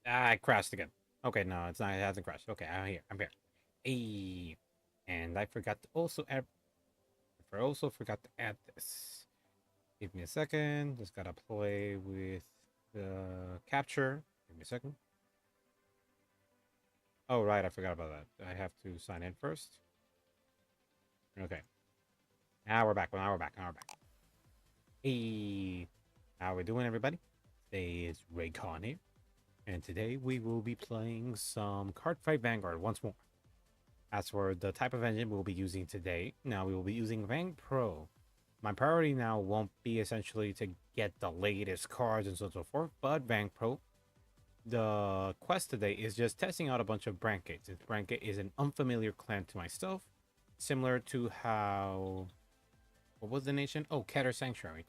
I crashed again. Okay, no, it's not. It hasn't crashed. Okay, I'm here. I'm here. Hey, and I forgot to also add. I also forgot to add this. Give me a second. Just gotta play with the capture. Give me a second. Oh right, I forgot about that. I have to sign in first. Okay. Now we're back. Now we're back. Now we're back. Hey, how we doing, everybody? Today is Ray-Kon here, and today we will be playing some Cardfight Vanguard once more. As for the type of engine we'll be using today, now we will be using Vang Pro. My priority now won't be essentially to get the latest cards and so on and so forth, but Vang Pro. The quest today is just testing out a bunch of Brandt Gates. Since Brandt Gate is an unfamiliar clan to myself, similar to how what was the nation? Oh, Keter Sanctuary.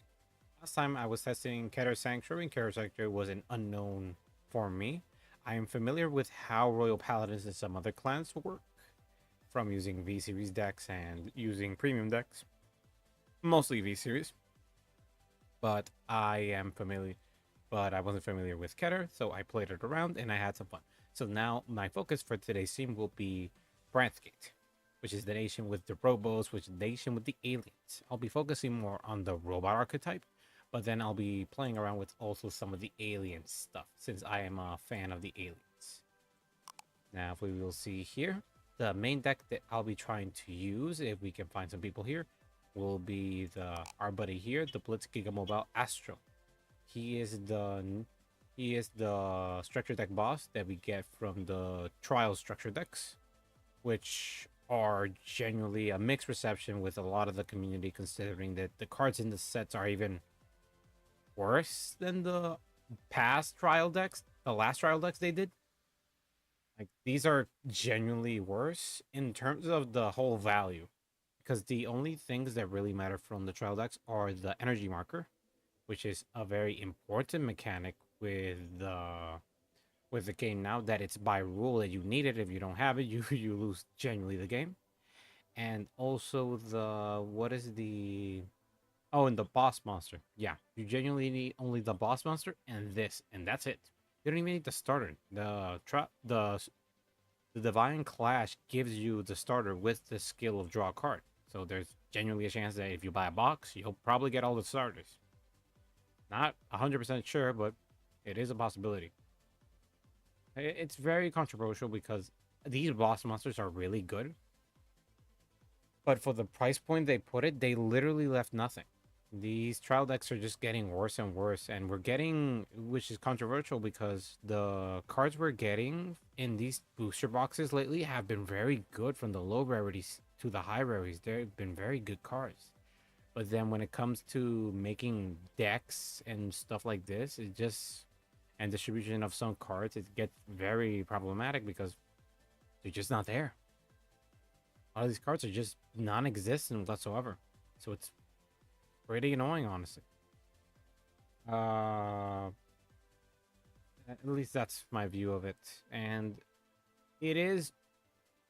Last time I was testing Keter Sanctuary, and Keter Sanctuary was an unknown for me. I am familiar with how Royal Paladins and some other clans work, from using V Series decks and using premium decks, mostly V Series. But I wasn't familiar with Keter, so I played it around and I had some fun. So now my focus for today's stream will be Brandt Gate, which is the nation with the Robos, which is the nation with the aliens. I'll be focusing more on the robot archetype, but then I'll be playing around with also some of the alien stuff, since I am a fan of the aliens. Now, if we will see here, the main deck that I'll be trying to use, if we can find some people here, will be our buddy here, the Blitz Giga Mobile Astro. He is the structure deck boss that we get from the trial structure decks, which are genuinely a mixed reception with a lot of the community, considering that the cards in the sets are even worse than the past trial decks, the last trial decks they did. Like, these are genuinely worse in terms of the whole value, because the only things that really matter from the trial decks are the energy marker, which is a very important mechanic with the game now, that it's by rule that you need it. If you don't have it, you lose genuinely the game. And also the what is the oh, and the boss monster. Yeah, you genuinely need only the boss monster and this, and that's it. You don't even need the starter. The Divine Clash gives you the starter with the skill of draw a card. So there's genuinely a chance that if you buy a box, you'll probably get all the starters. Not 100% sure, but it is a possibility. It's very controversial because these boss monsters are really good, but for the price point they put it, they literally left nothing. These trial decks are just getting worse and worse, and we're getting, which is controversial because the cards we're getting in these booster boxes lately have been very good, from the low rarities to the high rarities. They've been very good cards. But then when it comes to making decks and stuff like this, it just, and distribution of some cards, it gets very problematic because they're just not there. A lot of these cards are just non-existent whatsoever. So it's pretty annoying, honestly. At least that's my view of it. And it is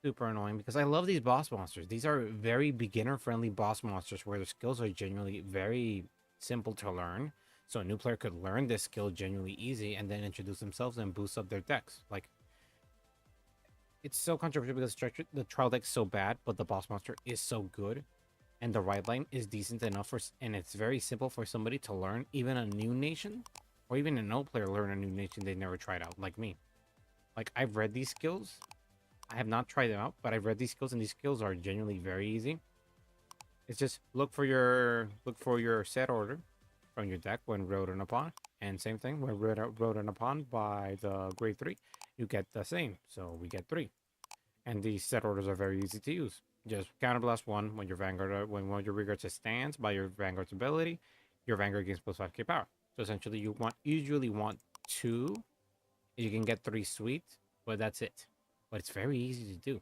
super annoying because I love these boss monsters. These are very beginner-friendly boss monsters where the skills are genuinely very simple to learn. So a new player could learn this skill genuinely easy and then introduce themselves and boost up their decks. Like, it's so controversial because the trial deck is so bad, but the boss monster is so good, and the ride line is decent enough and it's very simple for somebody to learn, even a new nation, or even an old player learn a new nation they never tried out, like me. Like, I've read these skills. I have not tried them out, but I've read these skills, and these skills are genuinely very easy. It's just look for your set order from your deck when Rodent Upon, and same thing when Rodent Upon by the grade 3, you get the same. So we get 3, and these set orders are very easy to use. Just counterblast 1 when your Vanguard when one of your Regards stands by your Vanguard's ability. Your Vanguard gains plus 5k power. So essentially, you usually want 2. You can get 3 sweet, but that's it. But it's very easy to do.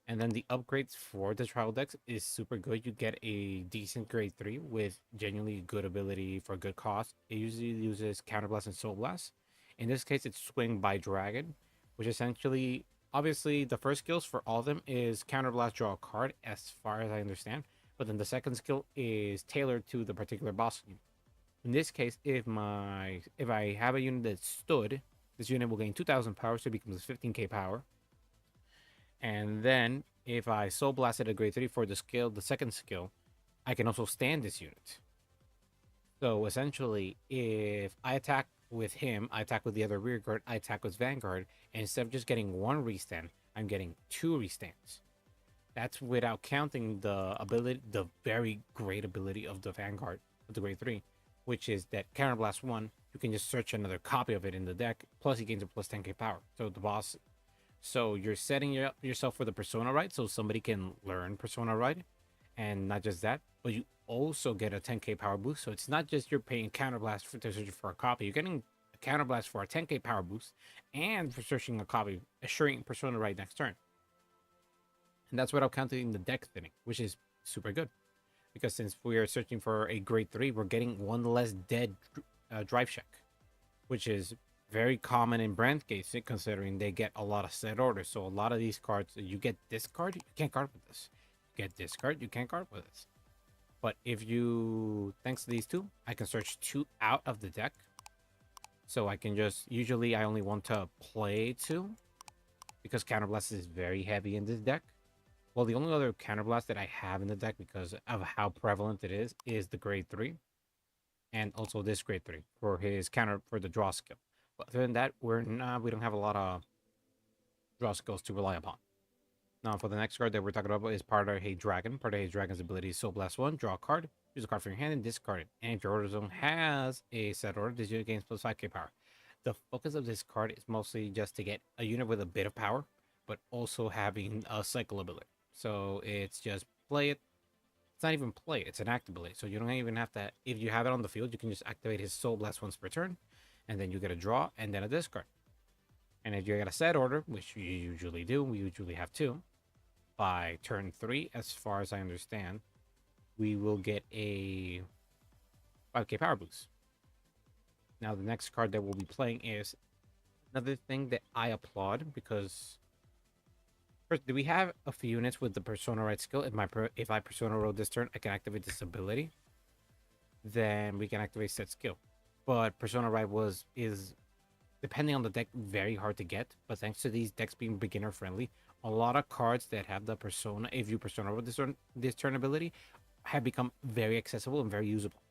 And then the upgrades for the trial decks is super good. You get a decent grade 3 with genuinely good ability for good cost. It usually uses Counterblast and Soul Blast. In this case, it's Swing by Dragon, which essentially, obviously, the first skills for all of them is Counterblast, draw a card, as far as I understand. But then the second skill is tailored to the particular boss unit. In this case, if I have a unit that stood, This unit will gain 2,000 power, so it becomes 15k power. And then if I Soul Blasted a grade 3 for the skill, the second skill, I can also stand this unit. So essentially, if I attack with him, I attack with the other rear guard, I attack with Vanguard, and instead of just getting one restand, I'm getting 2 restands. That's without counting the ability, the very great ability of the Vanguard of the grade 3, which is that Counterblast 1, you can just search another copy of it in the deck, plus he gains a plus 10k power. So the boss, so you're setting yourself for the Persona right, so somebody can learn Persona right, and not just that, but you also get a 10k power boost. So it's not just you're paying Counterblast to search for a copy, you're getting a Counterblast for a 10k power boost, and for searching a copy, assuring Persona right next turn. And that's without counting the deck thinning, which is super good. Because since we are searching for a grade 3, we're getting one less dead drive check, which is very common in Brandt Gate, considering they get a lot of set orders. So a lot of these cards, you get this card, you can't guard with this. You get this card, you can't guard with this. But if you, thanks to these two, I can search 2 out of the deck. So I can just, usually I only want to play 2, because Counterblast is very heavy in this deck. Well, the only other Counterblast that I have in the deck, because of how prevalent it is the grade 3. And also this grade 3 for his counter, for the draw skill. But other than that, we don't have a lot of draw skills to rely upon. Now, for the next card that we're talking about is Pardahe Dragon. Pardahe Dragon's ability is Soul Blast 1, draw a card, use a card from your hand, and discard it. And if your order zone has a set order, this unit gains plus 5k power. The focus of this card is mostly just to get a unit with a bit of power, but also having a cycle ability. So it's just play it. It's not even play, it's an act ability. So you don't even have to, if you have it on the field, you can just activate his Soul Blast once per turn, and then you get a draw and then a discard. And if you get a set order, which you usually do, we usually have 2, by turn 3, as far as I understand, we will get a 5k power boost. Now the next card that we'll be playing is another thing that I applaud, because first, do we have a few units with the Persona right skill? If I Persona roll this turn, I can activate this ability. Then we can activate set skill. But Persona right is depending on the deck very hard to get. But thanks to these decks being beginner friendly, a lot of cards that have the Persona, if you Persona roll this turn ability, have become very accessible and very usable.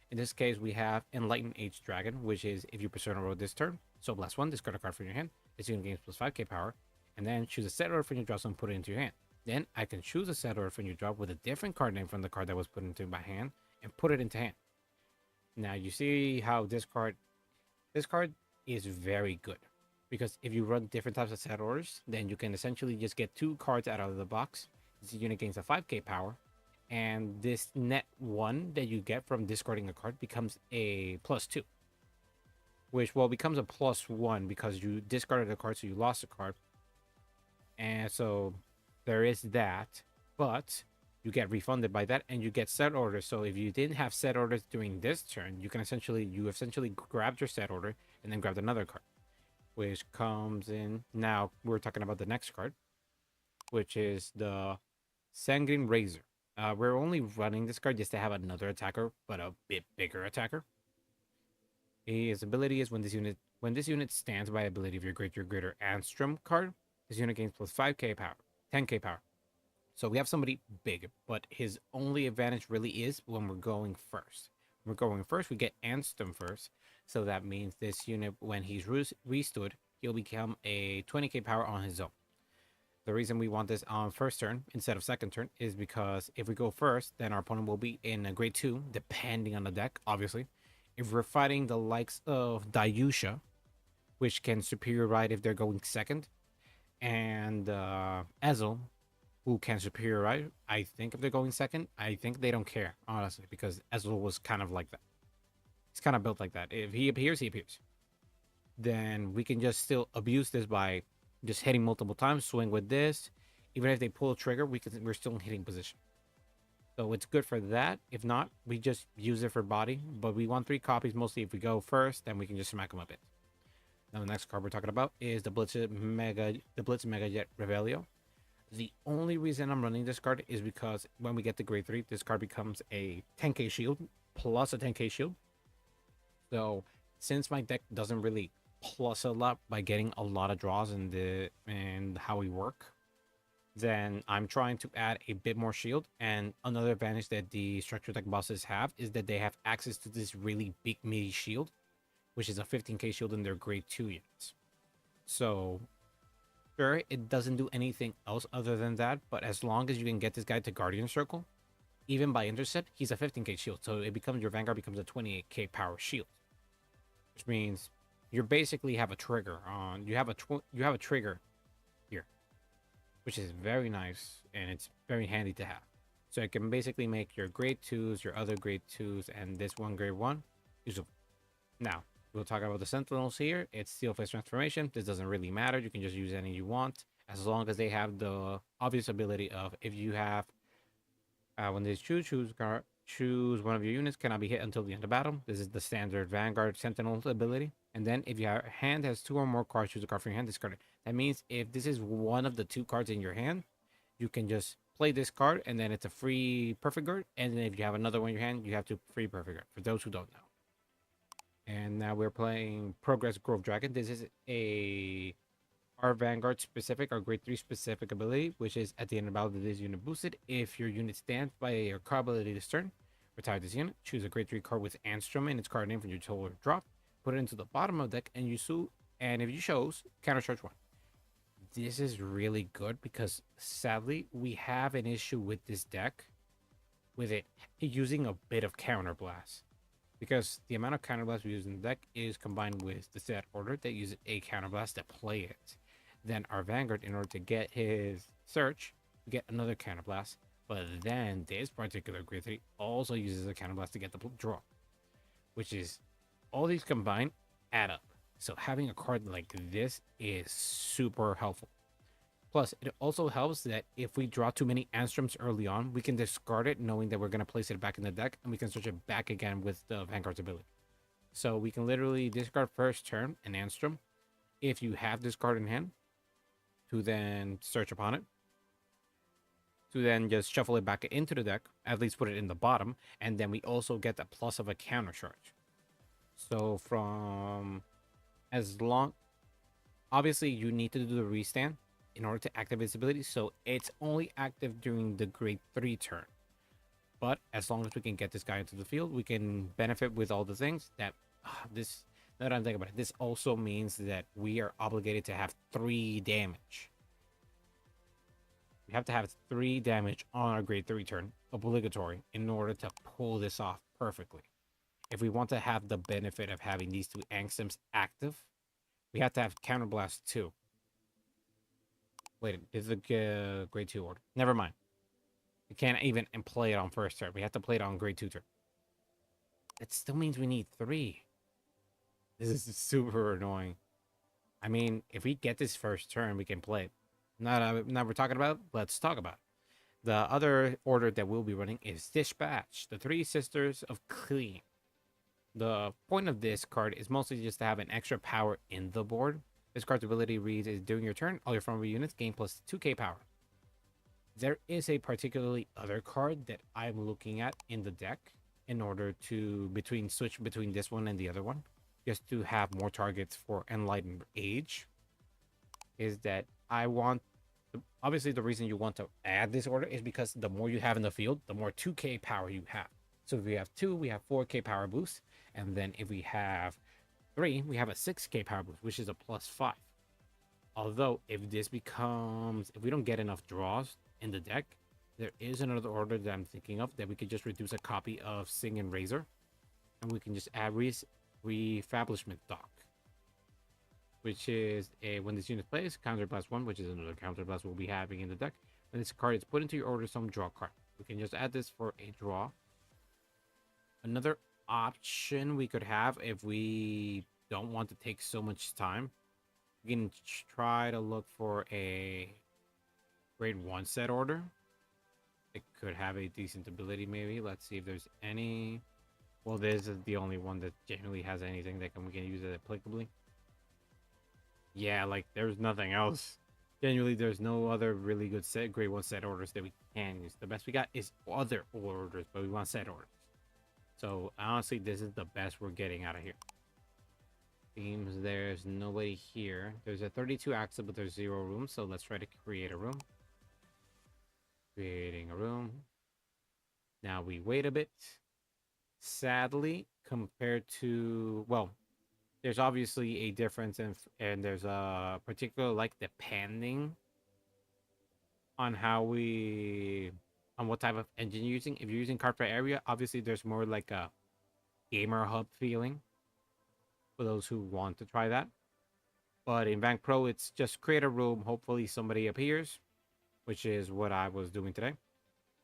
In this case, we have Enlightened Age Dragon, which is if you Persona roll this turn, Soul Blast 1, discard a card from your hand. This unit gains plus 5k power. And then choose a set order from your draw and put it into your hand. Then I can choose a set order from your draw with a different card name from the card that was put into my hand and put it into hand. Now you see how this card is very good, because if you run different types of set orders, then you can essentially just get 2 cards out of the box. This unit gains a 5k power, and this net 1 that you get from discarding a card becomes a +2. Which, well, becomes a +1 because you discarded a card, so you lost a card. And so there is that, but you get refunded by that, and you get set orders. So if you didn't have set orders during this turn, you essentially grabbed your set order and then grabbed another card, which comes in. Now we're talking about the next card, which is the Sanguine Razor. We're only running this card just to have another attacker, but a bit bigger attacker. His ability is when this unit stands by ability of your greater Anstrom card, this unit gains plus 5k power, 10k power. So we have somebody big, but his only advantage really is when we're going first. When we're going first, we get Anstrom first. So that means this unit, when he's restood, he'll become a 20k power on his own. The reason we want this on first turn instead of second turn is because if we go first, then our opponent will be in a grade 2, depending on the deck, obviously. If we're fighting the likes of Dayusha, which can superior ride if they're going second, and Ezel, who can superior ride, I think if they're going second, I think they don't care, honestly, because Ezel was kind of like that. He's kind of built like that. If he appears, he appears. Then we can just still abuse this by just hitting multiple times, swing with this. Even if they pull a trigger, we're still in hitting position. So it's good for that. If not, we just use it for body. But we want 3 copies mostly. If we go first, then we can just smack them a bit. Now the next card we're talking about is the Blitz Mega Jet Revelio. The only reason I'm running this card is because when we get to grade 3, this card becomes a 10k shield plus a 10k shield. So since my deck doesn't really plus a lot by getting a lot of draws in the and how we work, then I'm trying to add a bit more shield. And another advantage that the structure deck bosses have is that they have access to this really big meaty shield, which is a 15k shield in their grade 2 units. So sure, it doesn't do anything else other than that, but as long as you can get this guy to Guardian Circle, even by intercept, he's a 15k shield. So it becomes, your Vanguard becomes a 28k power shield, which means you basically have a trigger on, you have a trigger here, which is very nice and it's very handy to have. So it can basically make your grade 2s, your other grade 2s, and this one grade 1 useful. Now, we'll talk about the Sentinels here. It's Steel Face Transformation. This doesn't really matter. You can just use any you want, as long as they have the obvious ability of, if you have, when they choose one of your units, cannot be hit until the end of battle. This is the standard Vanguard Sentinel ability. And then if your hand has 2 or more cards, choose a card from your hand, discard it. That means if this is one of the 2 cards in your hand, you can just play this card, and then it's a free Perfect Guard. And then if you have another one in your hand, you have to free Perfect Guard, for those who don't know. And now we're playing Progress Grove Dragon. This is our Vanguard specific, our grade 3 specific ability, which is at the end of battle, this unit boosted. If your unit stands by your card ability this turn, retire this unit, choose a grade 3 card with Anstrom in its card name from your total drop, put it into the bottom of the deck, and and if you chose, countercharge 1. This is really good because sadly, we have an issue with this deck with it using a bit of counterblast. Because the amount of counterblast we use in the deck is combined with the set order that uses a counterblast to play it. Then our Vanguard, in order to get his search, we get another counterblast. But then this particular grade 3 also uses a counterblast to get the draw. Which is, all these combined add up. So having a card like this is super helpful. Plus, it also helps that if we draw too many Anstroms early on, we can discard it knowing that we're going to place it back in the deck, and we can search it back again with the Vanguard's ability. So we can literally discard first turn an Anstrom if you have this card in hand, to then search upon it, to then just shuffle it back into the deck, at least put it in the bottom, and then we also get the plus of a counter charge. So from obviously you need to do the restand in order to activate its ability, so it's only active during the grade 3 turn. But as long as we can get this guy into the field, we can benefit with all the things that now that I'm thinking about it, this also means that we are obligated to have 3 damage. We have to have 3 damage on our grade 3 turn, obligatory, in order to pull this off perfectly. If we want to have the benefit of having these 2 Angstams active, we have to have Counterblast 2. Wait, is the grade 2 order? Never mind. We can't even play it on first turn. We have to play it on grade 2 turn. That still means we need 3. This is super annoying. I mean, if we get this first turn, we can play it. Now we're talking about, let's talk about it. The other order that we'll be running is Dispatch, the 3 Sisters of Clean. The point of this card is mostly just to have an extra power in the board. This card's ability reads is during your turn, all your frontline units gain plus 2k power. There is a particularly other card that I'm looking at in the deck in order to switch between this one and the other one, just to have more targets for Enlightened Age. Is that obviously the reason you want to add this order is because the more you have in the field, the more 2k power you have. So if we have 2, we have 4k power boost, and then if we have 3, we have a 6k power boost, which is a plus 5. Although, if we don't get enough draws in the deck, there is another order that I'm thinking of that we could just reduce a copy of Sing and Razor, and we can just add Refablishment Dock, which is when this unit plays, Counterblast 1, which is another Counterblast we'll be having in the deck. When this card is put into your order, some draw card. We can just add this for a draw. Another option we could have, if we don't want to take so much time, we can try to look for a grade 1 set order. It could have a decent ability, maybe. Let's see if there's any. Well, this is the only one that generally has anything that we can use it applicably. Yeah, like there's nothing else. Genuinely, there's no other really good grade 1 set orders that we can use. The best we got is other orders, but we want set orders. So honestly, this is the best we're getting out of here. Seems there's nobody here. There's a 32 access, but there's 0 room. So let's try to create a room. Creating a room. Now we wait a bit. Sadly, compared to, well, there's obviously a difference and there's a particular, like, depending on how we, on what type of engine you're using. If you're using Carpet Area, obviously there's more like a gamer hub feeling for those who want to try that. But in Vang Pro, it's just create a room. Hopefully somebody appears, which is what I was doing today.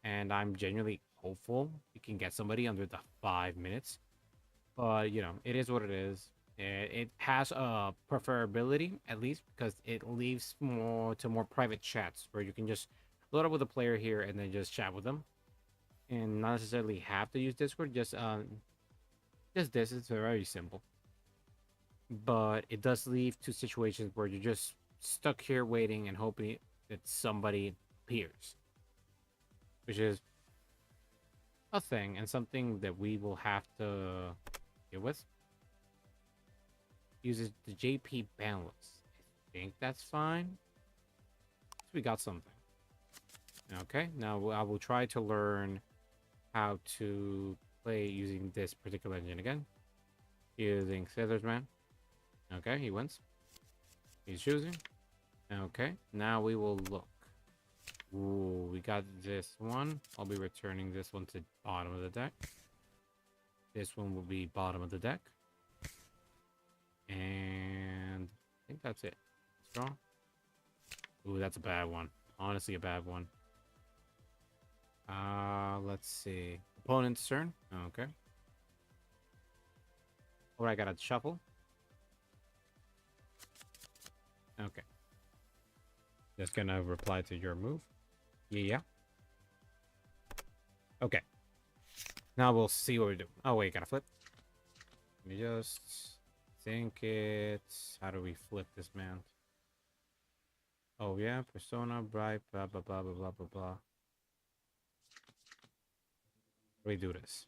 And I'm genuinely hopeful we can get somebody under the 5 minutes. But, you know, it is what it is. It has a preferability, at least, because it leaves more to more private chats where you can just load up with a player here and then just chat with them. And not necessarily have to use Discord, just this. It's very simple. But it does leave to situations where you're just stuck here waiting and hoping that somebody appears, which is a thing and something that we will have to deal with. Uses the JP balance. I think that's fine. So we got something. Okay, now I will try to learn how to play using this particular engine again. Using Feathers Man. Okay, he wins. He's choosing. Okay, now we will look. Ooh, we got this one. I'll be returning this one to bottom of the deck. This one will be bottom of the deck. And I think that's it. Strong. Ooh, that's a bad one. Honestly, a bad one. Let's see. Opponent's turn. Okay. Or I gotta shuffle. Okay. Just gonna reply to your move. Yeah. Okay. Now we'll see what we do. Oh, wait, gotta flip. Let me just think it's... How do we flip this, man? Oh, yeah. Persona, bright, blah, blah, blah, blah, blah, blah, blah. How do we do this?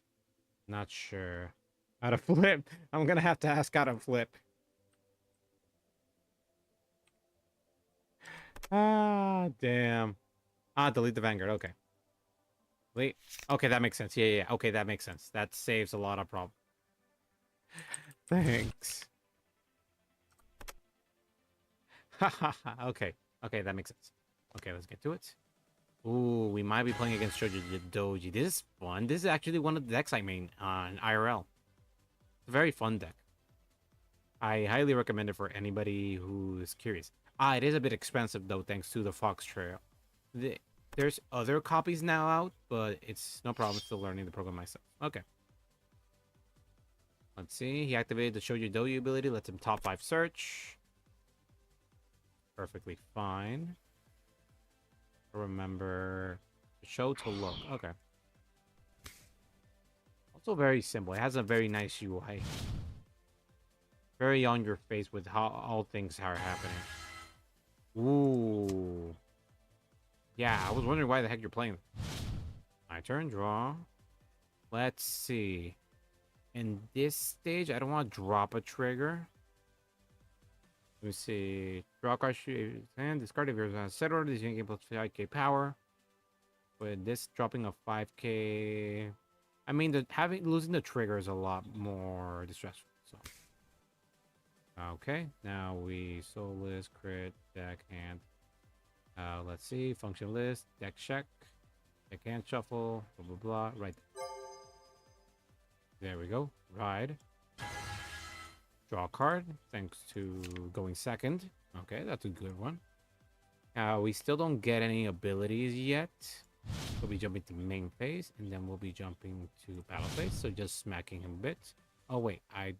Not sure. How to flip? I'm gonna have to ask how to flip. Ah, damn. Ah, delete the Vanguard. Okay. Wait. Okay, that makes sense. Yeah. Okay, that makes sense. That saves a lot of problems. Thanks. Okay. Okay, that makes sense. Okay, let's get to it. Ooh, we might be playing against Shoji Doji. This is fun. This is actually one of the decks I main on IRL. It's a very fun deck. I highly recommend it for anybody who's curious. It is a bit expensive, though, thanks to the Fox Trail. There's other copies now out, but it's no problem. Still learning the program myself. Okay. Let's see. He activated the Shoji Doji ability. Lets him top 5 search. Perfectly fine. Remember, show to look. Okay. Also very simple. It has a very nice UI. Very on your face with how all things are happening. Ooh. Yeah, I was wondering why the heck you're playing. My turn, draw. Let's see. In this stage, I don't want to drop a trigger. Let me see. Draw card, and discard if you're on set order. This unit plus 5k power. With this dropping a 5k. I mean, losing the trigger is a lot more distressful. So. Okay, now we soul list, crit, deck, hand. Let's see. Function list, deck check. Deck hand shuffle, blah, blah, blah. Right. There we go. Ride. Draw a card, thanks to going second. Okay, that's a good one. We still don't get any abilities yet. We'll be jumping to main phase, and then we'll be jumping to battle phase. So just smacking him a bit. Oh, wait. I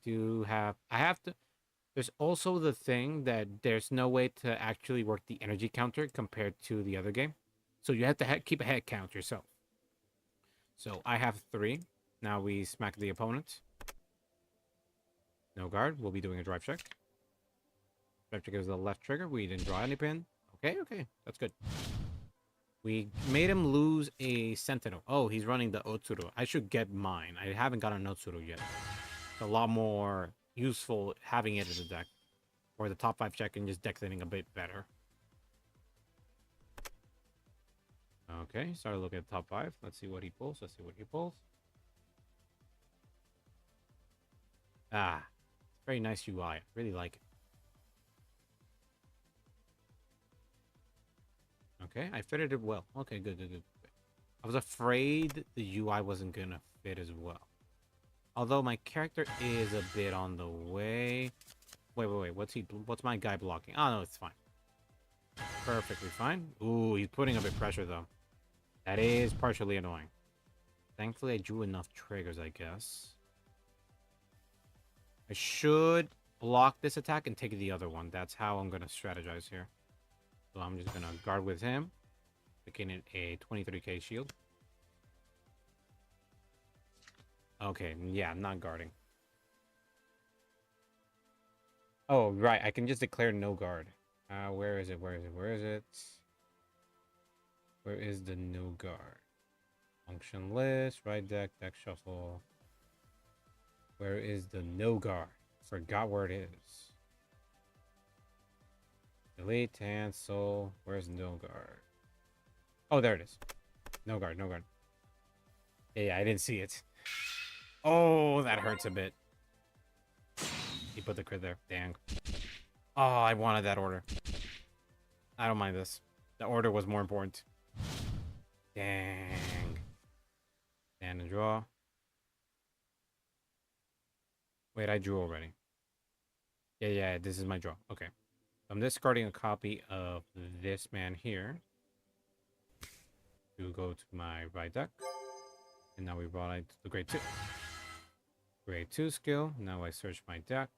have to... There's also the thing that there's no way to actually work the energy counter compared to the other game. So you have to keep a head count yourself. So I have 3. Now we smack the opponent. No guard. We'll be doing a drive check. Drive check is the left trigger. We didn't draw any pin. Okay. That's good. We made him lose a Sentinel. Oh, he's running the Otsuru. I should get mine. I haven't got an Otsuru yet. It's a lot more useful having it in the deck. Or the top 5 check and just deck setting a bit better. Okay, start to look at the top 5. Let's see what he pulls. Let's see what he pulls. Ah, it's very nice UI. I really like it. Okay, I fitted it well. Okay, good, good, good. I was afraid the UI wasn't gonna fit as well. Although my character is a bit on the way. Wait. What's my guy blocking? Oh, no, it's fine. Perfectly fine. Ooh, he's putting a bit of pressure, though. That is partially annoying. Thankfully, I drew enough triggers, I guess. I should block this attack and take the other one. That's how I'm going to strategize here. So I'm just going to guard with him. Making it a 23k shield. Okay, yeah, I'm not guarding. Oh, right. I can just declare no guard. Where is it? Where is it? Where is it? Where is the no guard? Function list, right deck, deck shuffle. Where is the no guard? Forgot where it is. Delete, hand, soul. Where's no guard? Oh, there it is. No guard, no guard. Yeah, I didn't see it. Oh, that hurts a bit. He put the crit there. Dang. Oh, I wanted that order. I don't mind this. The order was more important. Dang. Stand and draw. Wait, I drew already. Yeah, this is my draw. Okay. I'm discarding a copy of this man here. To go to my right deck. And now we brought it to the grade 2. Grade 2 skill. Now I search my deck.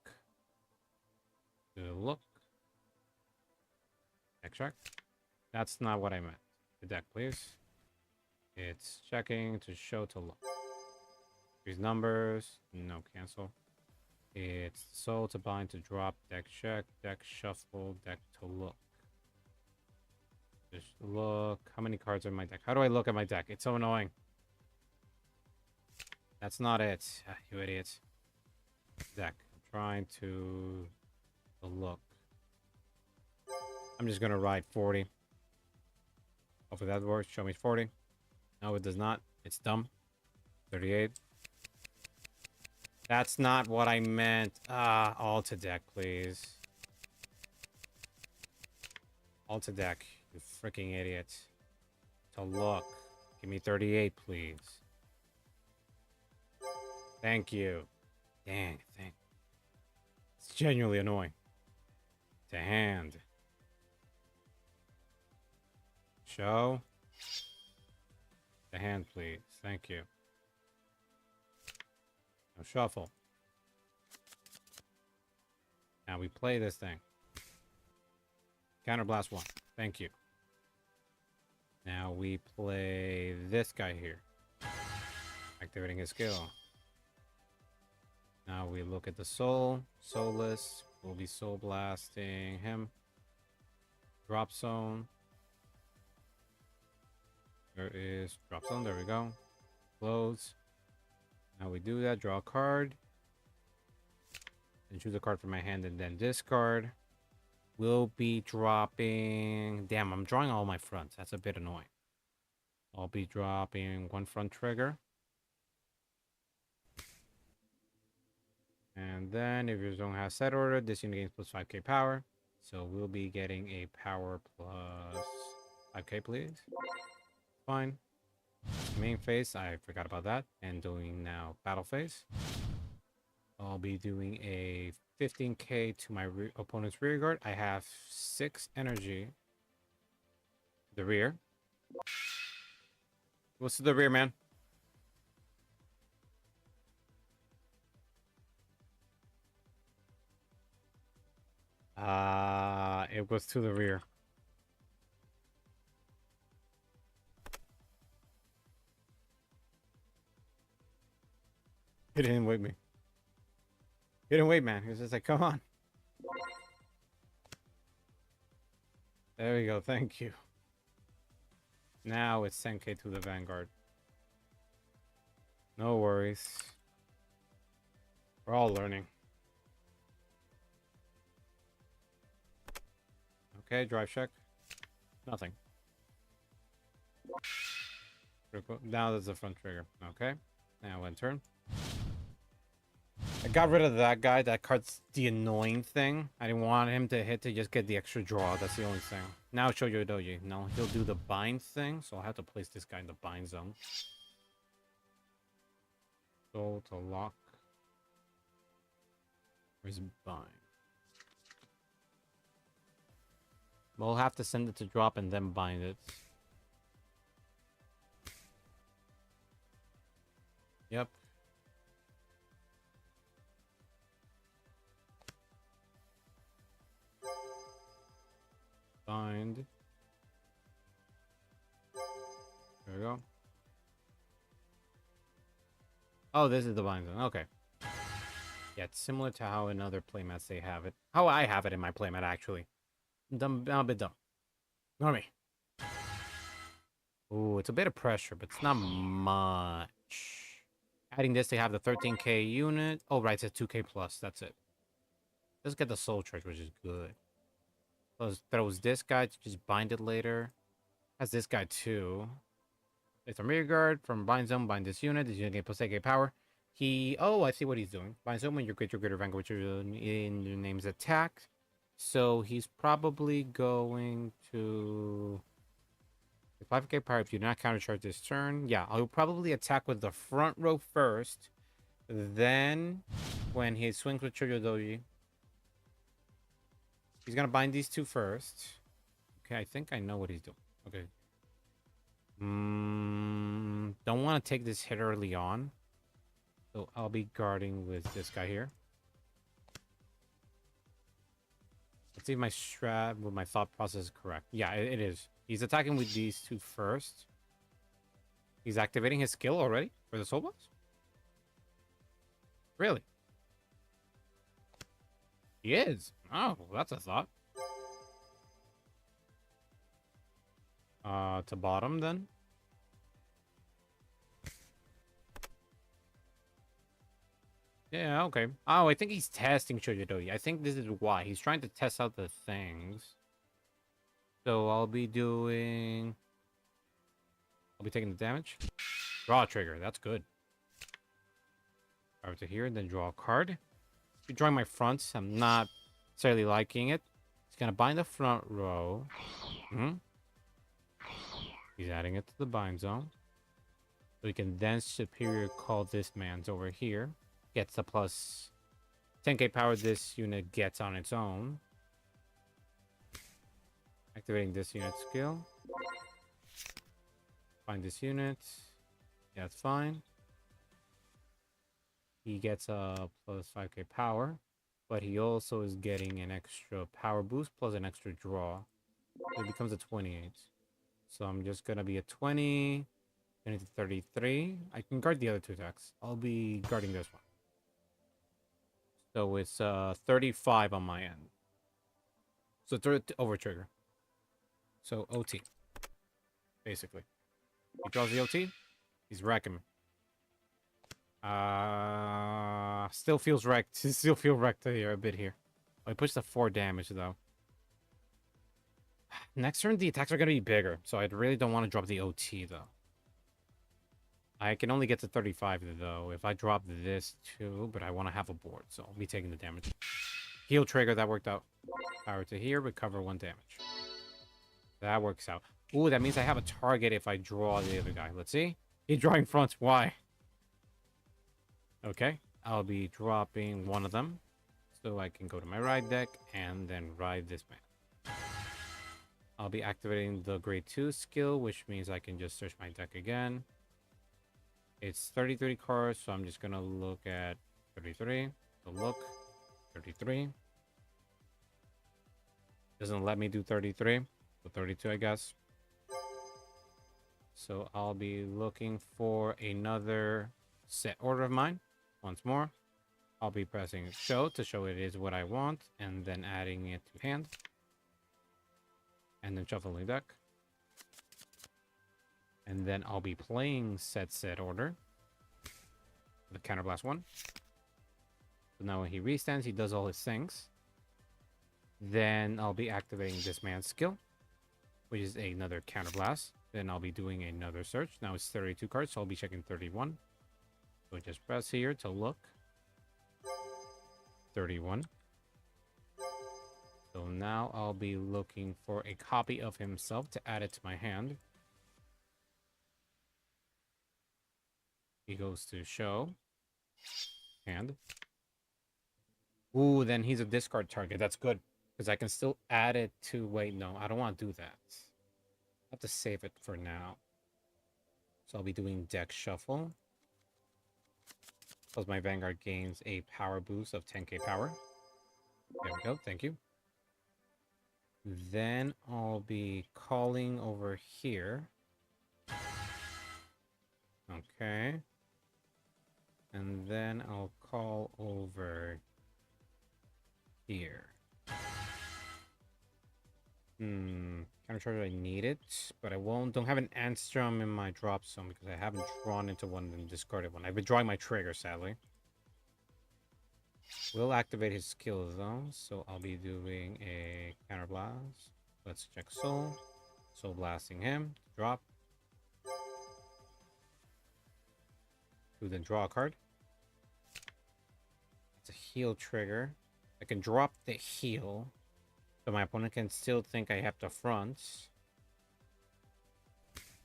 Do a look. Extract. That's not what I meant. The deck, please. It's checking to show to look. These numbers. No, cancel. It's soul to bind to drop, deck check, deck shuffle, deck to look. Just look. How many cards are in my deck? How do I look at my deck? It's so annoying. That's not it. You idiot. Deck. I'm trying to look. I'm just gonna ride 40. Hopefully that works. Show me 40. No, it does not. It's dumb. 38. That's not what I meant. All to deck, please. All to deck, you freaking idiot. To look. Give me 38, please. Thank you. Dang, thank. It's genuinely annoying. To hand. Show. To hand, please. Thank you. Now shuffle. Now we play this thing. Counterblast 1. Thank you. Now we play this guy here. Activating his skill. Now we look at the soul. Soulless. We'll be soul blasting him. Drop zone. There is drop zone. There we go. Close. Now we do that. Draw a card. And choose a card from my hand and then discard. We'll be dropping... Damn, I'm drawing all my fronts. That's a bit annoying. I'll be dropping 1 front trigger. And then if your zone has set order, this unit gains plus 5k power. So we'll be getting a power plus 5k, please. Fine. Main phase, I forgot about that. And doing now battle phase. I'll be doing a 15k to my opponent's rear guard. I have 6 energy. The rear. What's to the rear, man? It was to the rear. He didn't wait me. He didn't wait, man. He was just like, come on. There we go. Thank you. Now it's 10k to the Vanguard. No worries. We're all learning. Okay, drive check. Nothing. Now there's the front trigger. Okay. Now one turn. I got rid of that guy. That card's the annoying thing. I didn't want him to hit to just get the extra draw. That's the only thing. Now Shoujo Doji. No, he'll do the bind thing, so I'll have to place this guy in the bind zone. Go to lock. Where's bind? We'll have to send it to drop and then bind it. Yep. Bind. There we go. Oh, this is the bind zone. Okay. Yeah, it's similar to how in other playmats they have it. How I have it in my playmat, actually. I'm a bit dumb. Ignore me. Ooh, it's a bit of pressure, but it's not much. Adding this, they have the 13k unit. Oh, right, it's a 2k plus. That's it. Let's get the soul charge, which is good. Throws this guy to just bind it later. Has this guy too. It's a rear guard from bind zone. Bind this unit. This unit gains plus 8k power. Oh, I see what he's doing. Bind zone when your greater vanguard, which in your name's attack. So he's probably going to 5k power if you do not countercharge this turn. Yeah, I'll probably attack with the front row first. Then, when he swings with Shoujo Doji, he's gonna bind these two first. Okay, I think I know what he's doing. Okay. Don't want to take this hit early on. So I'll be guarding with this guy here. Let's see if my strat with my thought process is correct. Yeah, it is. He's attacking with these two first. He's activating his skill already for the soul box? Really? He is. Oh, well, that's a thought. To bottom then. Yeah, okay. Oh, I think he's testing Shoujo Doji. I think this is why. He's trying to test out the things. So I'll be taking the damage. Draw a trigger. That's good. Over to here, and then draw a card. Be drawing my fronts. I'm not necessarily liking it. He's gonna bind the front row. He's adding it to the bind zone. So we can then superior call this man's over here. Gets the plus 10k power this unit gets on its own. Activating this unit skill. Find this unit. Yeah, that's fine. He gets a plus 5k power. But he also is getting an extra power boost plus an extra draw. So it becomes a 28. So I'm just going to be a 20. Then it's 33. I can guard the other two attacks. I'll be guarding this one. So it's 35 on my end. So over trigger. So OT. Basically. He draws the OT. He's wrecking me. Still feels wrecked. Still feel wrecked here a bit here. Oh, he pushed the 4 damage though. Next turn the attacks are gonna be bigger, so I really don't want to drop the OT though. I can only get to 35 though if I drop this too, but I want to have a board, so I'll be taking the damage. Heal trigger, that worked out. Power to here, recover 1 damage. That works out. Ooh, that means I have a target if I draw the other guy. Let's see. He's drawing fronts. Why? Okay. I'll be dropping one of them. So I can go to my ride deck and then ride this man. I'll be activating the grade 2 skill, which means I can just search my deck again. It's 33 cards, so I'm just going to look at 33. So look, 33. Doesn't let me do 33. So 32, I guess. So I'll be looking for another set order of mine. Once more. I'll be pressing show to show it is what I want. And then adding it to hand. And then shuffling deck. And then I'll be playing set order. The counterblast one. So now when he restands, he does all his things. Then I'll be activating this man's skill, which is another counterblast. Then I'll be doing another search. Now it's 32 cards, so I'll be checking 31. So just press here to look. 31. So now I'll be looking for a copy of himself to add it to my hand. He goes to show. Hand. Ooh, then he's a discard target. That's good. Because I can still add it to... Wait, no. I don't want to do that. I have to save it for now. So I'll be doing deck shuffle. Plus my Vanguard gains a power boost of 10k power. There we go. Thank you. Then I'll be calling over here. Okay. And then I'll call over here. Kind of sure I need it, but I don't have an Anstrom in my drop zone because I haven't drawn into one and discarded one. I've been drawing my trigger, sadly. We'll activate his skill though, so I'll be doing a counterblast. Let's check soul. Soul blasting him. Drop. To then draw a card. It's a heal trigger. I can drop the heal, so my opponent can still think I have to front.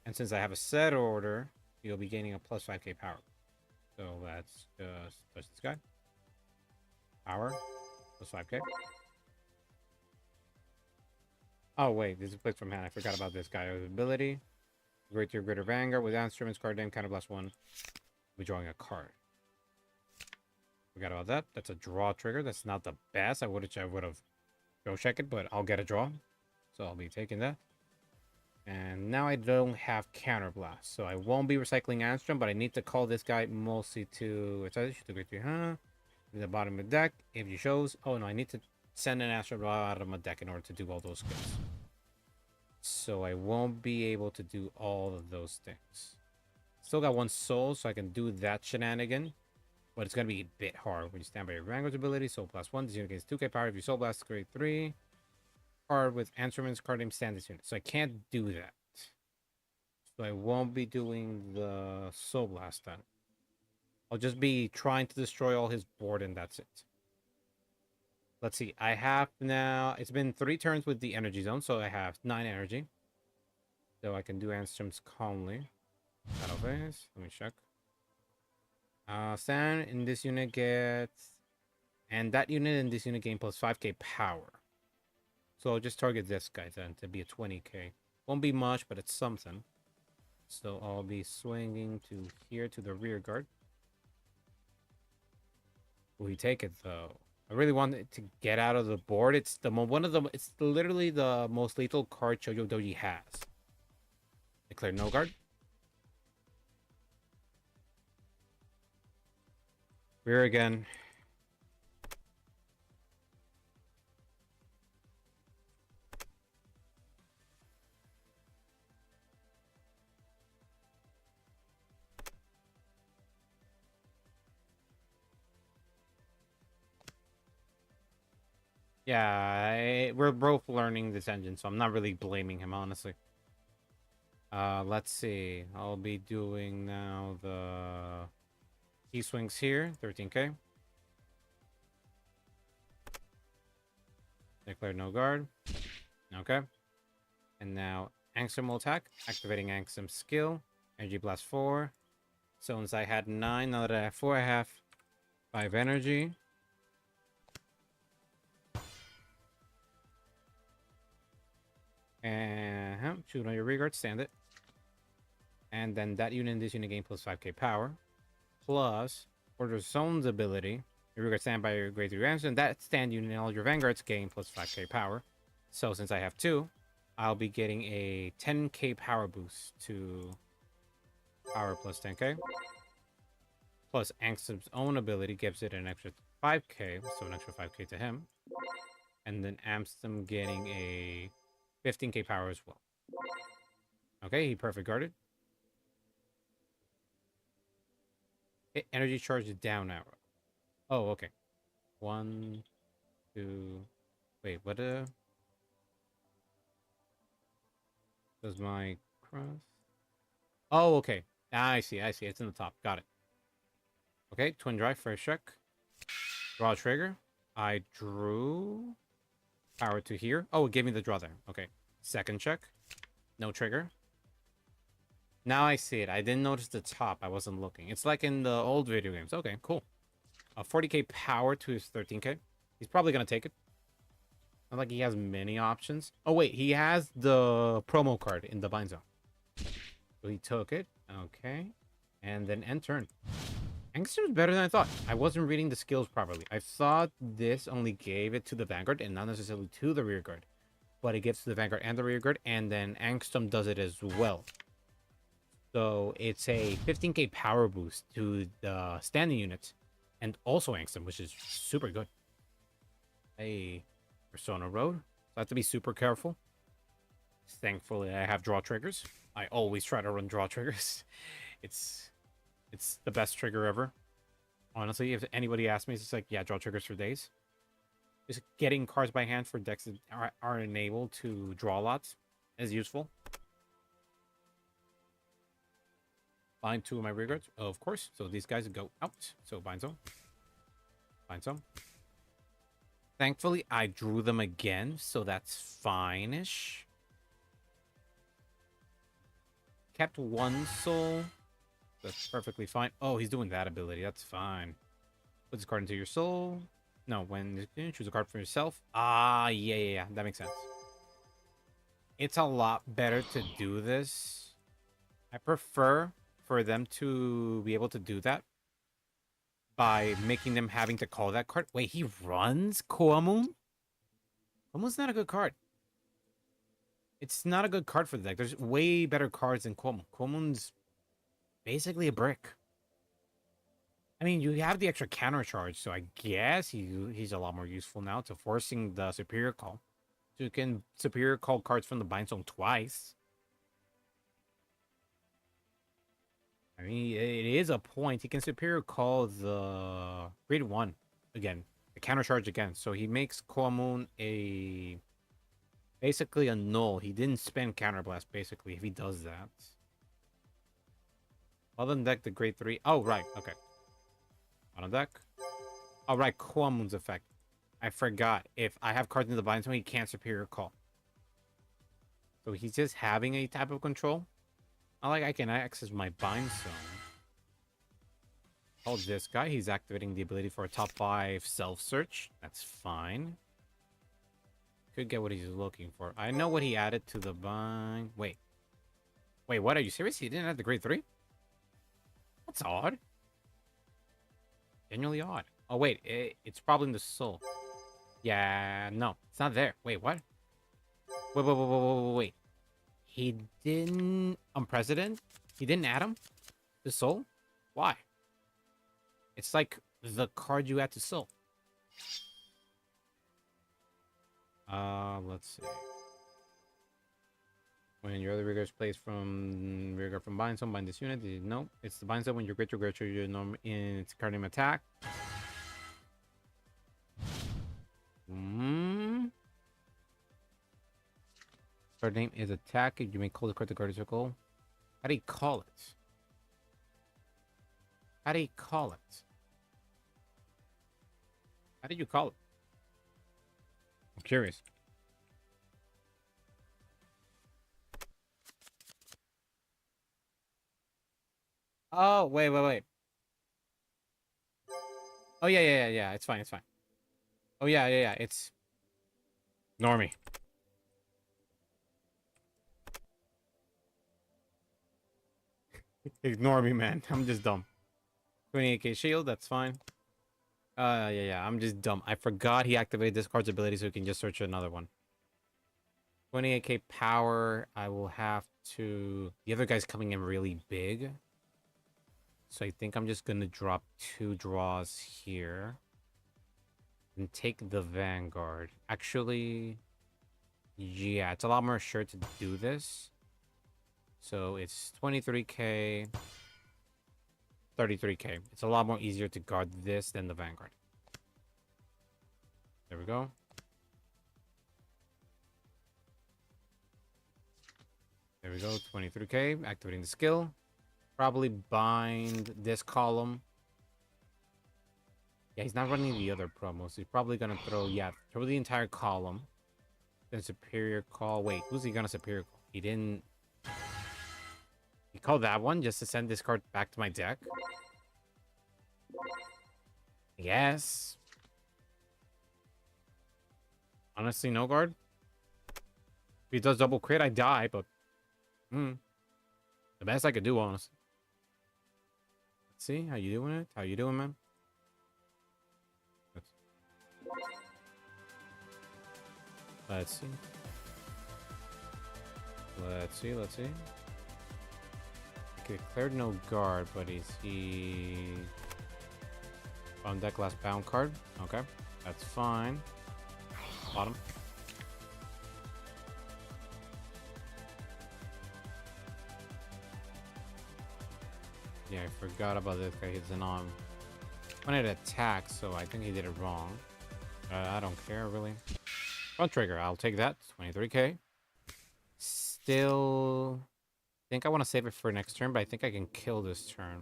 And since I have a set order, you'll be gaining a plus 5k power. So let's just touch this guy. Power. Plus 5k. Oh, wait. This is a place from hand. I forgot about this guy. Ability. Greater Vanguard. With instruments, card name, counterblast 1. We're drawing a card. Forgot about that. That's a draw trigger. That's not the best. I would have go check it, but I'll get a draw. So I'll be taking that. And now I don't have counterblast, so I won't be recycling Anstrom, but I need to call this guy mostly to the bottom of the deck. If he shows, oh no, I need to send an Anstrom out of my deck in order to do all those skills. So I won't be able to do all of those things. Still got one soul, so I can do that shenanigan. But it's going to be a bit hard when you stand by your Vanguard's ability. Soul plus 1. This unit gains 2k power. If you Soul Blast, grade 3. Card with instruments, card name, stand this unit. So I can't do that. So I won't be doing the Soul Blast then. I'll just be trying to destroy all his board and that's it. Let's see. I have now... It's been 3 turns with the energy zone, so I have 9 energy. So I can do Anstroms calmly. Battle phase. Let me check. Stand in this unit gets... And that unit in this unit gain plus 5k power. So I'll just target this guy then to be a 20k. Won't be much, but it's something. So I'll be swinging to here to the rear guard. Will he take it though? I really want it to get out of the board. It's it's literally the most lethal card Chojo Doji has. Declare no guard. Rear again. Yeah, we're both learning this engine, so I'm not really blaming him, honestly. Let's see. I'll be doing now the... He swings here, 13k. Declare no guard. Okay. And now Angstrom will attack, activating Angstrom's skill. Energy Blast 4. So since I had 9, now that I have 4, I have 5 energy. And shoot on your rear guard, stand it. And then that unit in this unit gain plus 5k power. Plus, Order Zone's ability. Your rear guard stand by your grade 3 ransom. That stand unit and all your Vanguards gain plus 5k power. So since I have 2, I'll be getting a 10k power boost to power plus 10k. Plus Angstrom's own ability gives it an extra 5k, so an extra 5k to him. And then Angstrom getting a 15k power as well. Okay, he perfect guarded. Hit energy charge down arrow. Oh, okay. 1, 2, Wait, what does my cross? Oh, okay. I see, I see. It's in the top. Got it. Okay, twin drive, first check. Draw trigger. I drew power to here. Oh, it gave me the draw there. Okay. Second check. No trigger. Now I see it. I didn't notice the top. I wasn't looking. It's like in the old video games. Okay, cool. 40k power to his 13k. He's probably going to take it. Not like he has many options. Oh, wait. He has the promo card in the bind zone. So he took it. Okay. And then end turn. Angster's better than I thought. I wasn't reading the skills properly. I thought this only gave it to the Vanguard and not necessarily to the rear guard. But it gives to the Vanguard and the rear guard. And then Angstrom does it as well. So it's a 15k power boost to the standing units. And also Angstrom, which is super good. Hey, Persona Road. So I have to be super careful. Thankfully, I have draw triggers. I always try to run draw triggers. It's the best trigger ever. Honestly, if anybody asks me, it's just like, yeah, draw triggers for days. Just getting cards by hand for decks that are enabled to draw lots is useful. Bind two of my rear guards, of course. So these guys go out. So bind some. Bind some. Thankfully, I drew them again, so that's fine-ish. Kept one soul. That's perfectly fine. Oh, he's doing that ability. That's fine. Put this card into your soul. No, when you choose a card for yourself. Ah, yeah. That makes sense. It's a lot better to do this. I prefer for them to be able to do that by making them having to call that card. Wait, he runs Koamun? Koamun's not a good card. It's not a good card for the deck. There's way better cards than Koamun. Koamun's basically a brick. I mean, you have the extra counter charge, so I guess he's a lot more useful now to forcing the superior call. So you can superior call cards from the bind zone twice. I mean, it is a point. He can superior call the grade 1 again, the counter charge again. So he makes Koamun basically a null. He didn't spend counterblast basically if he does that. Other than deck, the grade 3. Oh, right. Okay. On a deck. Oh, right. Koamun's effect. I forgot. If I have cards in the bind zone, he can't superior call. So he's just having a type of control. Not like I can access my bind zone. Oh, this guy. He's activating the ability for a top 5 self-search. That's fine. Could get what he's looking for. I know what he added to the bind. Wait, what? Are you serious? He didn't have the grade 3? That's odd. Genuinely odd. Oh, wait. It's probably in the soul. Yeah, no. It's not there. Wait, what? Wait. He didn't... Unprecedented? He didn't add him? The soul? Why? It's like the card you add to soul. Let's see. When your other rear plays from rear guard from bind zone, bind this unit. No, it's the bind zone when your great your norm in its card name attack. Card name is attack. You may call the card the guard circle. How do you call it? How do you call it? How did you call it? I'm curious. Oh, wait. Oh, yeah. It's fine. Oh, yeah. It's Normie. Ignore me, man. I'm just dumb. 28k shield, that's fine. Yeah. I'm just dumb. I forgot he activated this card's ability so he can just search another one. 28k power. I will have to... The other guy's coming in really big. So I think I'm just going to drop 2 draws here. And take the Vanguard. Actually... Yeah, it's a lot more sure to do this. So it's 23k... 33k. It's a lot more easier to guard this than the Vanguard. There we go. There we go, 23k. Activating the skill. Probably bind this column. Yeah, he's not running the other promos. He's probably gonna throw, yeah, throw the entire column. Then superior call. Wait, who's he gonna superior call? He didn't. He called that one just to send this card back to my deck. Yes. Honestly, no guard. If he does double crit, I die, but the best I could do, honestly. Let's see, how you doing it? How you doing, man? Let's see. Let's see. Okay, declared no guard, but is he on deck last bound card? Okay, that's fine. Bottom. Yeah, I forgot about this guy. He's an on. Wanted to attack, so I think he did it wrong. I don't care, really. Front trigger, I'll take that. 23k. Still... I think I want to save it for next turn, but I think I can kill this turn.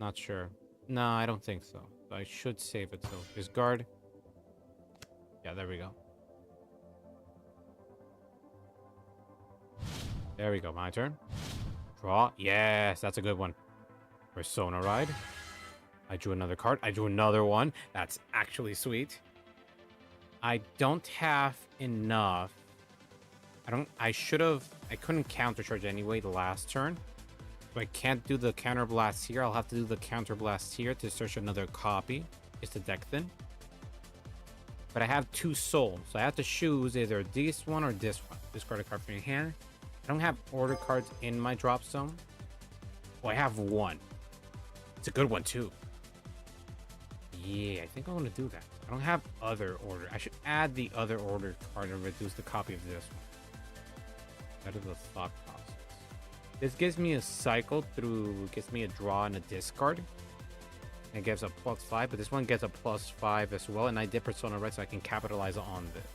Not sure. No, I don't think so. So I should save it, so just guard. Yeah, there we go. There we go, my turn. Draw. Yes, that's a good one. Persona Ride. I drew another card. I drew another one. That's actually sweet. I don't have enough. I couldn't counter charge anyway the last turn. So I can't do the counter blast here. I'll have to do the counter blast here to search another copy. It's the deck thin. But I have 2 souls. So I have to choose either this one or this one. Discard a card from your hand. I don't have order cards in my drop zone. Well, I have 1. It's a good one too. Yeah, I think I want to do that. I don't have other order. I should add the other order card and reduce the copy of this one. That is the thought process. This gives me a cycle through, gives me a draw and a discard. And it gives a +5, but this one gets a +5 as well. And I did Persona Red, so I can capitalize on this.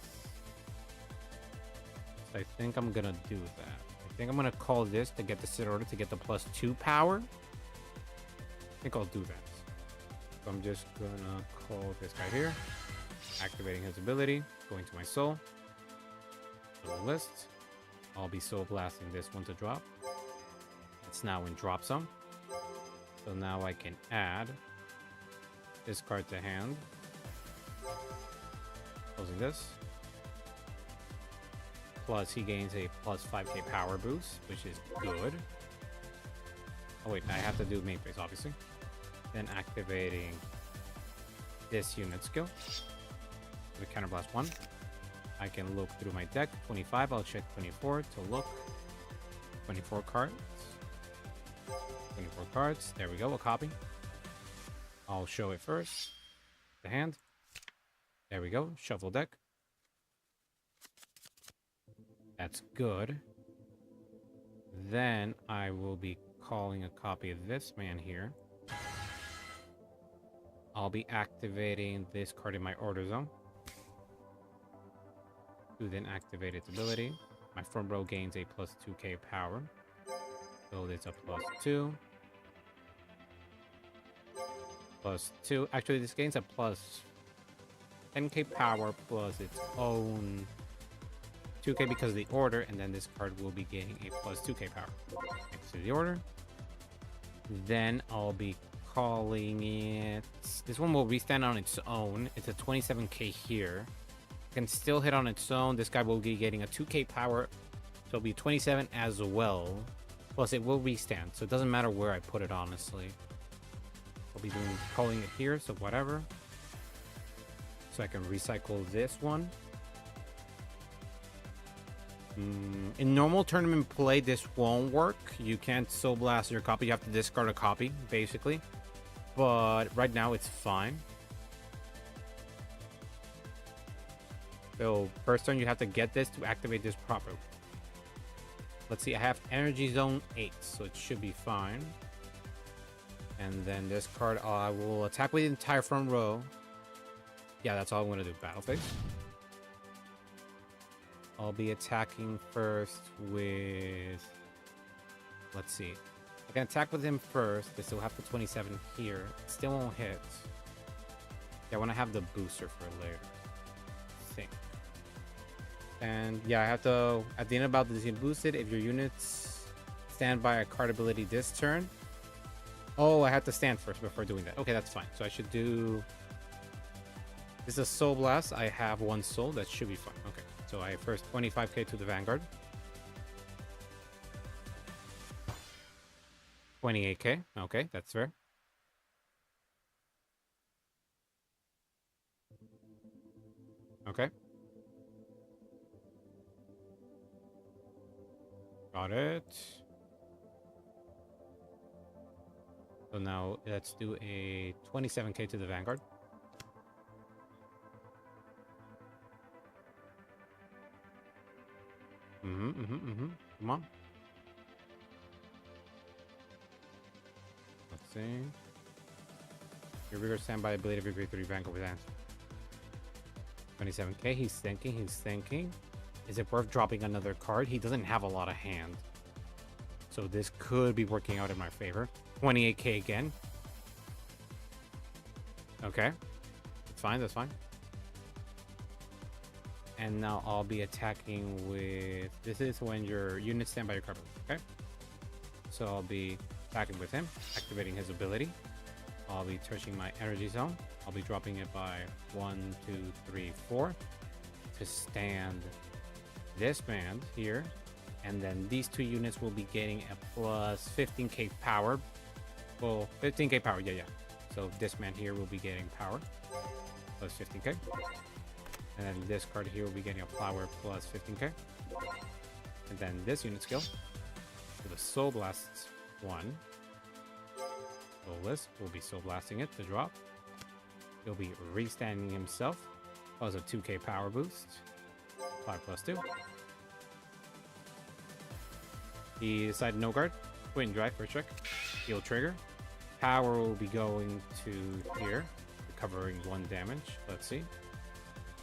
So I think I'm gonna do that. I think I'm gonna call this to get the sit order to get the +2 power. I think I'll do that. So I'm just gonna call this guy here. Activating his ability. Going to my soul. To the list. I'll be soul blasting this one to drop. It's now in drop zone. So now I can add this card to hand. Closing this. Plus he gains a +5k power boost, which is good. Oh wait, I have to do main phase, obviously. Then activating this unit skill. The counterblast 1. I can look through my deck. 25, I'll check 24 to look. 24 cards. 24 cards. There we go, a copy. I'll show it first. The hand. There we go, shuffle deck. That's good. Then I will be calling a copy of this man here. I'll be activating this card in my order zone. To then activate its ability. My front row gains a +2k power. So it's a +2. +2. Actually, this gains a +10k power plus its own 2k because of the order, and then this card will be getting a +2k power. Next to the order. Then I'll be calling it... This one will restand on its own. It's a 27k here. Can still hit on its own. This guy will be getting a 2k power. So it'll be 27 as well. Plus it will restand. So it doesn't matter where I put it, honestly. I'll be calling it here, so whatever. So I can recycle this one. In normal tournament play, this won't work. You can't soul blast your copy. You have to discard a copy, basically. But right now, it's fine. So first turn, you have to get this to activate this properly. Let's see, I have Energy Zone 8, so it should be fine. And then this card, I will attack with the entire front row. Yeah, that's all I'm going to do. Battle phase. I'll be attacking first with... Let's see. I can attack with him first. They still have the 27 here. It still won't hit. Yeah, I want to have the booster for later. I think. And yeah, I have to... At the end of battle, this unit boosted. If your units stand by a card ability this turn... Oh, I have to stand first before doing that. Okay, that's fine. So I should do... This is a Soul Blast. I have 1 soul. That should be fine. Okay. So I first 25k to the Vanguard. 28k. Okay, that's fair. Okay. Got it. So now let's do a 27k to the Vanguard. Come on. Let's see. Your rigor standby ability of your grade 3 Vanguard with answer. 27k. He's thinking. Is it worth dropping another card? He doesn't have a lot of hand. So this could be working out in my favor. 28k again. Okay. That's fine, that's fine. And now I'll be attacking with... This is when your units stand by your card. Okay. So I'll be attacking with him, activating his ability. I'll be touching my energy zone. I'll be dropping it by 1, 2, 3, 4 to stand this band here. And then these 2 units will be getting a plus 15k power. Well, 15k power, yeah. So this man here will be getting power plus 15k. And then this card here will be getting a power plus 15k. And then this unit skill for the Soul Blasts 1. Soulless will be Soul Blasting it to drop. He'll be restanding himself. Plus a 2k power boost. 5 plus 2. He decided no guard. Twin drive for a check. Heal trigger. Power will be going to here, recovering 1 damage. Let's see.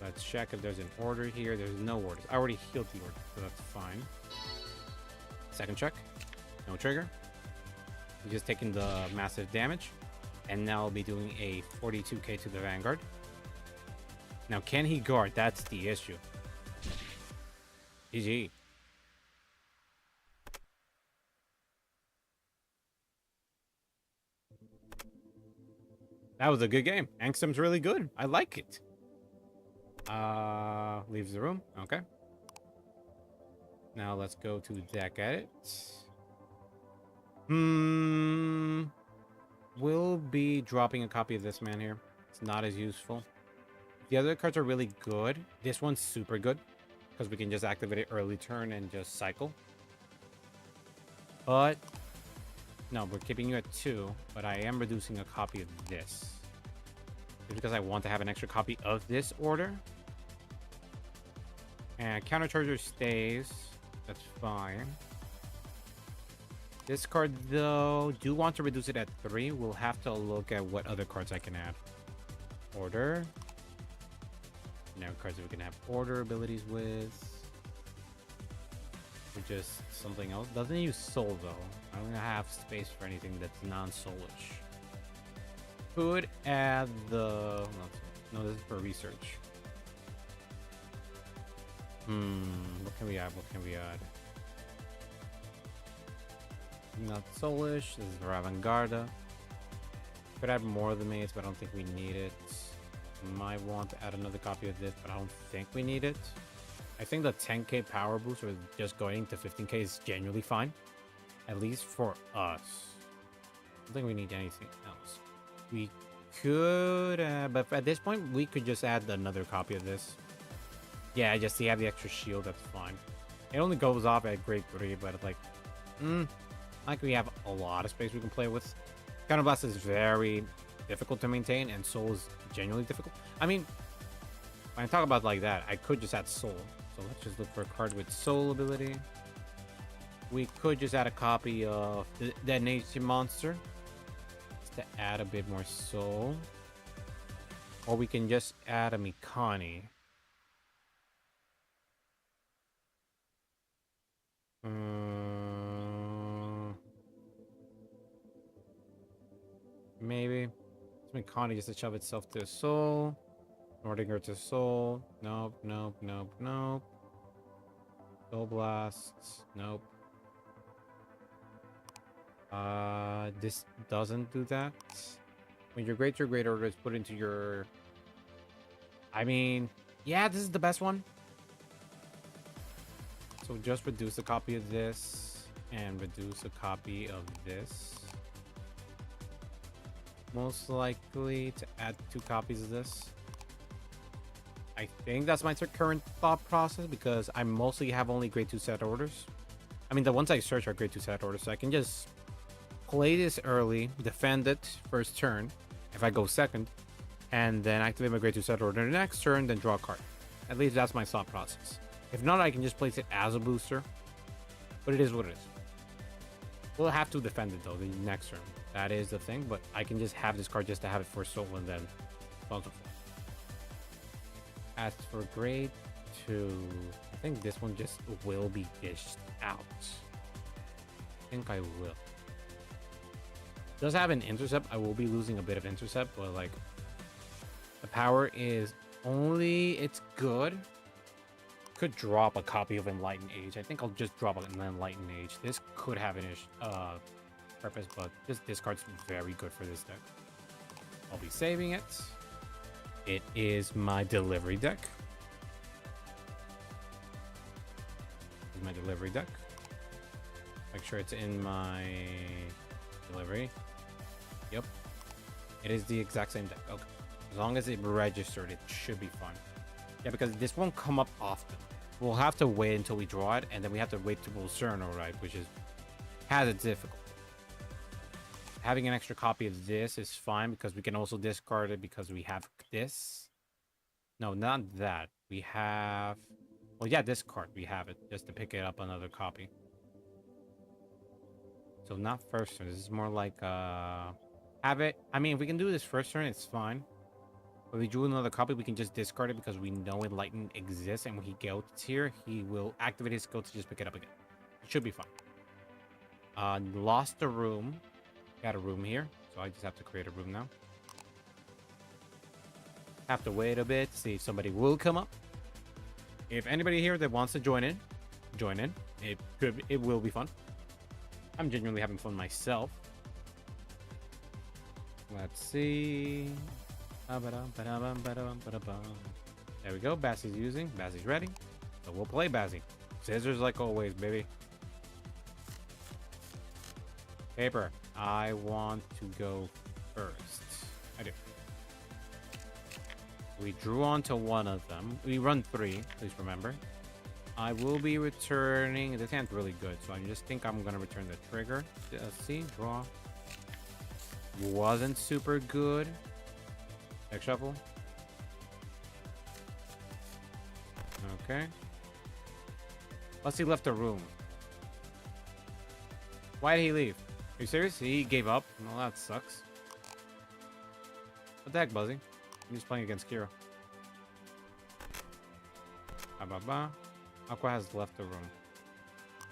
Let's check if there's an order here. There's no orders. I already healed the order, so that's fine. Second check. No trigger. He's just taking the massive damage. And now I'll be doing a 42k to the Vanguard. Now, can he guard? That's the issue. GG. That was a good game. Angstom's really good. I like it. Leaves the room. Okay. Now let's go to deck edit. We'll be dropping a copy of this man here. It's not as useful. The other cards are really good. This one's super good because we can just activate it early turn and just cycle. But no, we're keeping you at 2, but I am reducing a copy of this. Just because I want to have an extra copy of this order. And countercharger stays. That's fine. This card, though, do want to reduce it at 3. We'll have to look at what other cards I can add. Order. Now cards that we can have order abilities with. Or just something else. Doesn't use soul, though. I don't have space for anything that's non-soulish. Could add the... No, this is for research. What can we add? What can we add? Not soulish. This is for Avantgarde. Could add more of the mates, but I don't think we need it. Might want to add another copy of this, but I don't think we need it. I think the 10k power boost or just going to 15k is genuinely fine. At least for us. I don't think we need anything else. We could, but at this point, we could just add another copy of this. Yeah, just to have the extra shield, that's fine. It only goes off at grade 3, but like, like we have a lot of space we can play with. Counterblast is very difficult to maintain, and Soul is genuinely difficult. I mean, when I talk about like that, I could just add Soul. So let's just look for a card with Soul ability. We could just add a copy of the Nation Monster. Just to add a bit more Soul. Or we can just add a Mikani. Maybe. Let's make Connie just to shove itself to soul. Nordinger to soul. Nope, nope, nope, nope. Soul blasts. Nope. This doesn't do that. When your great order is put into your... I mean, yeah, this is the best one. So just reduce a copy of this and reduce a copy of this. Most likely to add 2 copies of this. I think that's my current thought process because I mostly have only grade 2 set orders. I mean, the ones I search are grade 2 set orders, so I can just play this early, defend it first turn if I go second, and then activate my grade 2 set order the next turn, then draw a card. At least that's my thought process. If not, I can just place it as a booster, but it is what it is. We'll have to defend it though the next turn. That is the thing, but I can just have this card just to have it for soul and then so on so forth. As for grade 2, I think this one just will be dished out. I think I will. It does have an intercept. I will be losing a bit of intercept, but like the power is only it's good. Could drop a copy of Enlightened Age. I think I'll just drop an Enlightened Age. This could have an purpose, but this card's very good for this deck. I'll be saving it. It is my delivery deck. This is my delivery deck. Make sure it's in my delivery. Yep. It is the exact same deck. Okay. As long as it registered, it should be fine. Yeah, because this won't come up often. We'll have to wait until we draw it, and then we have to wait till Lucerne, right? Which has its difficulty. Having an extra copy of this is fine because we can also discard it because we have this. No, not that. We have... Well, yeah, this card. We have it just to pick it up another copy. So not first turn. This is more like... Have it... I mean, if we can do this first turn, it's fine. If we drew another copy, we can just discard it because we know Enlighten exists, and when he gets here, he will activate his skill to just pick it up again. It should be fine. Lost a room. Got a room here, so I just have to create a room now. Have to wait a bit to see if somebody will come up. If anybody here that wants to join in. It will be fun. I'm genuinely having fun myself. Let's see. There we go. Bassie's using. Bassie's ready. So we'll play Bassie. Scissors like always, baby. Paper. I want to go first. I do. We drew onto one of them. We run 3, please remember. I will be returning. This hand's really good, so I just think I'm going to return the trigger. Let's see. Draw. Wasn't super good. Deck shuffle. Okay. Plus he left a room. Why did he leave? Are you serious? He gave up? Well, that sucks. What the heck, Buzzy? I'm just playing against Kira. Ba-ba-ba. Aqua has left the room.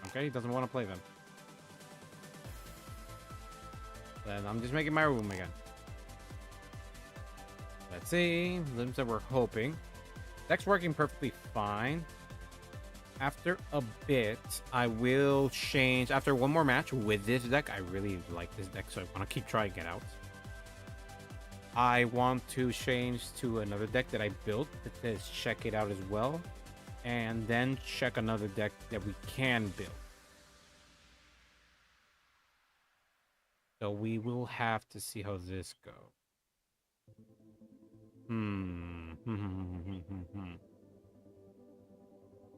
Okay, he doesn't want to play them. Then I'm just making my room again. Let's see. Limbs that we're hoping. Deck's working perfectly fine. After a bit, I will change. After one more match with this deck, I really like this deck, so I want to keep trying it out. I want to change to another deck that I built that says check it out as well. And then check another deck that we can build. So we will have to see how this goes.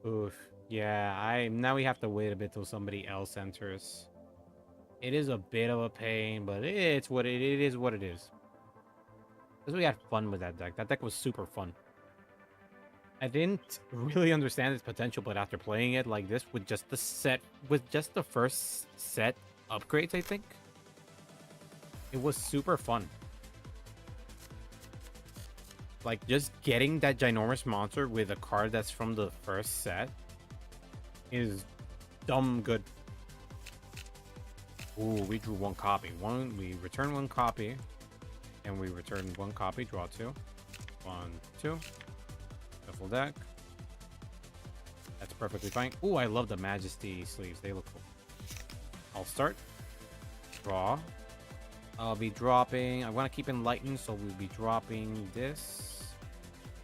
Oof. Yeah, now we have to wait a bit till somebody else enters. It is a bit of a pain, but it's what it is what it is. Because we had fun with that deck. That deck was super fun. I didn't really understand its potential, but after playing it like this with just the first set upgrades, I think it was super fun. Like, just getting that ginormous monster with a card that's from the first set is dumb good. Ooh, we drew one copy. We return one copy. And we return one copy. Draw two. 1, 2. Shuffle deck. That's perfectly fine. Ooh, I love the Majesty sleeves. They look cool. I'll start. Draw. I'll be dropping. I want to keep enlightened, so we'll be dropping this.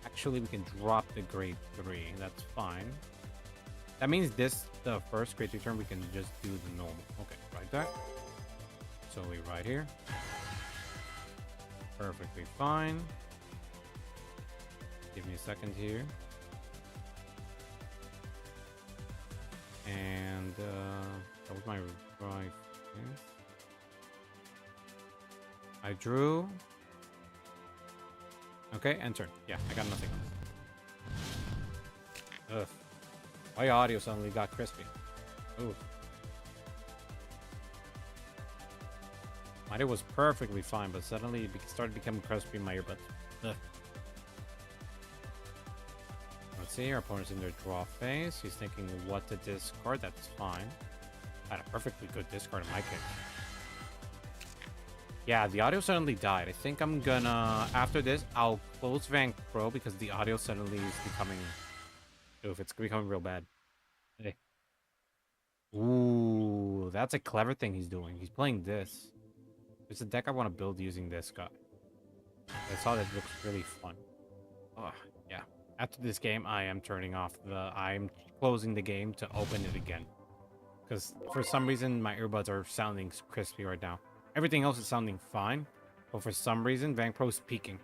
Actually, we can drop the grade 3. That's fine. That means this, the first grade 3 turn, we can just do the normal. Okay, right there. So we right here. Perfectly fine. Give me a second here. And that was my right. I drew. Okay, enter. Yeah, I got nothing else. Ugh. My audio suddenly got crispy. Ooh. My audio was perfectly fine, but suddenly it started becoming crispy in my earbuds. Ugh. Let's see, our opponent's in their draw phase. He's thinking what to discard. That's fine. I had a perfectly good discard in my case. Yeah, the audio suddenly died. I think I'm gonna... After this, I'll close Vang Pro because the audio suddenly is becoming... Oof, it's becoming real bad. Hey. Ooh, that's a clever thing he's doing. He's playing this. It's a deck I want to build using this guy. I saw that looks really fun. Oh, yeah. After this game, I am turning off the... I'm closing the game to open it again. Because for some reason, my earbuds are sounding crispy right now. Everything else is sounding fine, but for some reason, Vang Pro is peaking.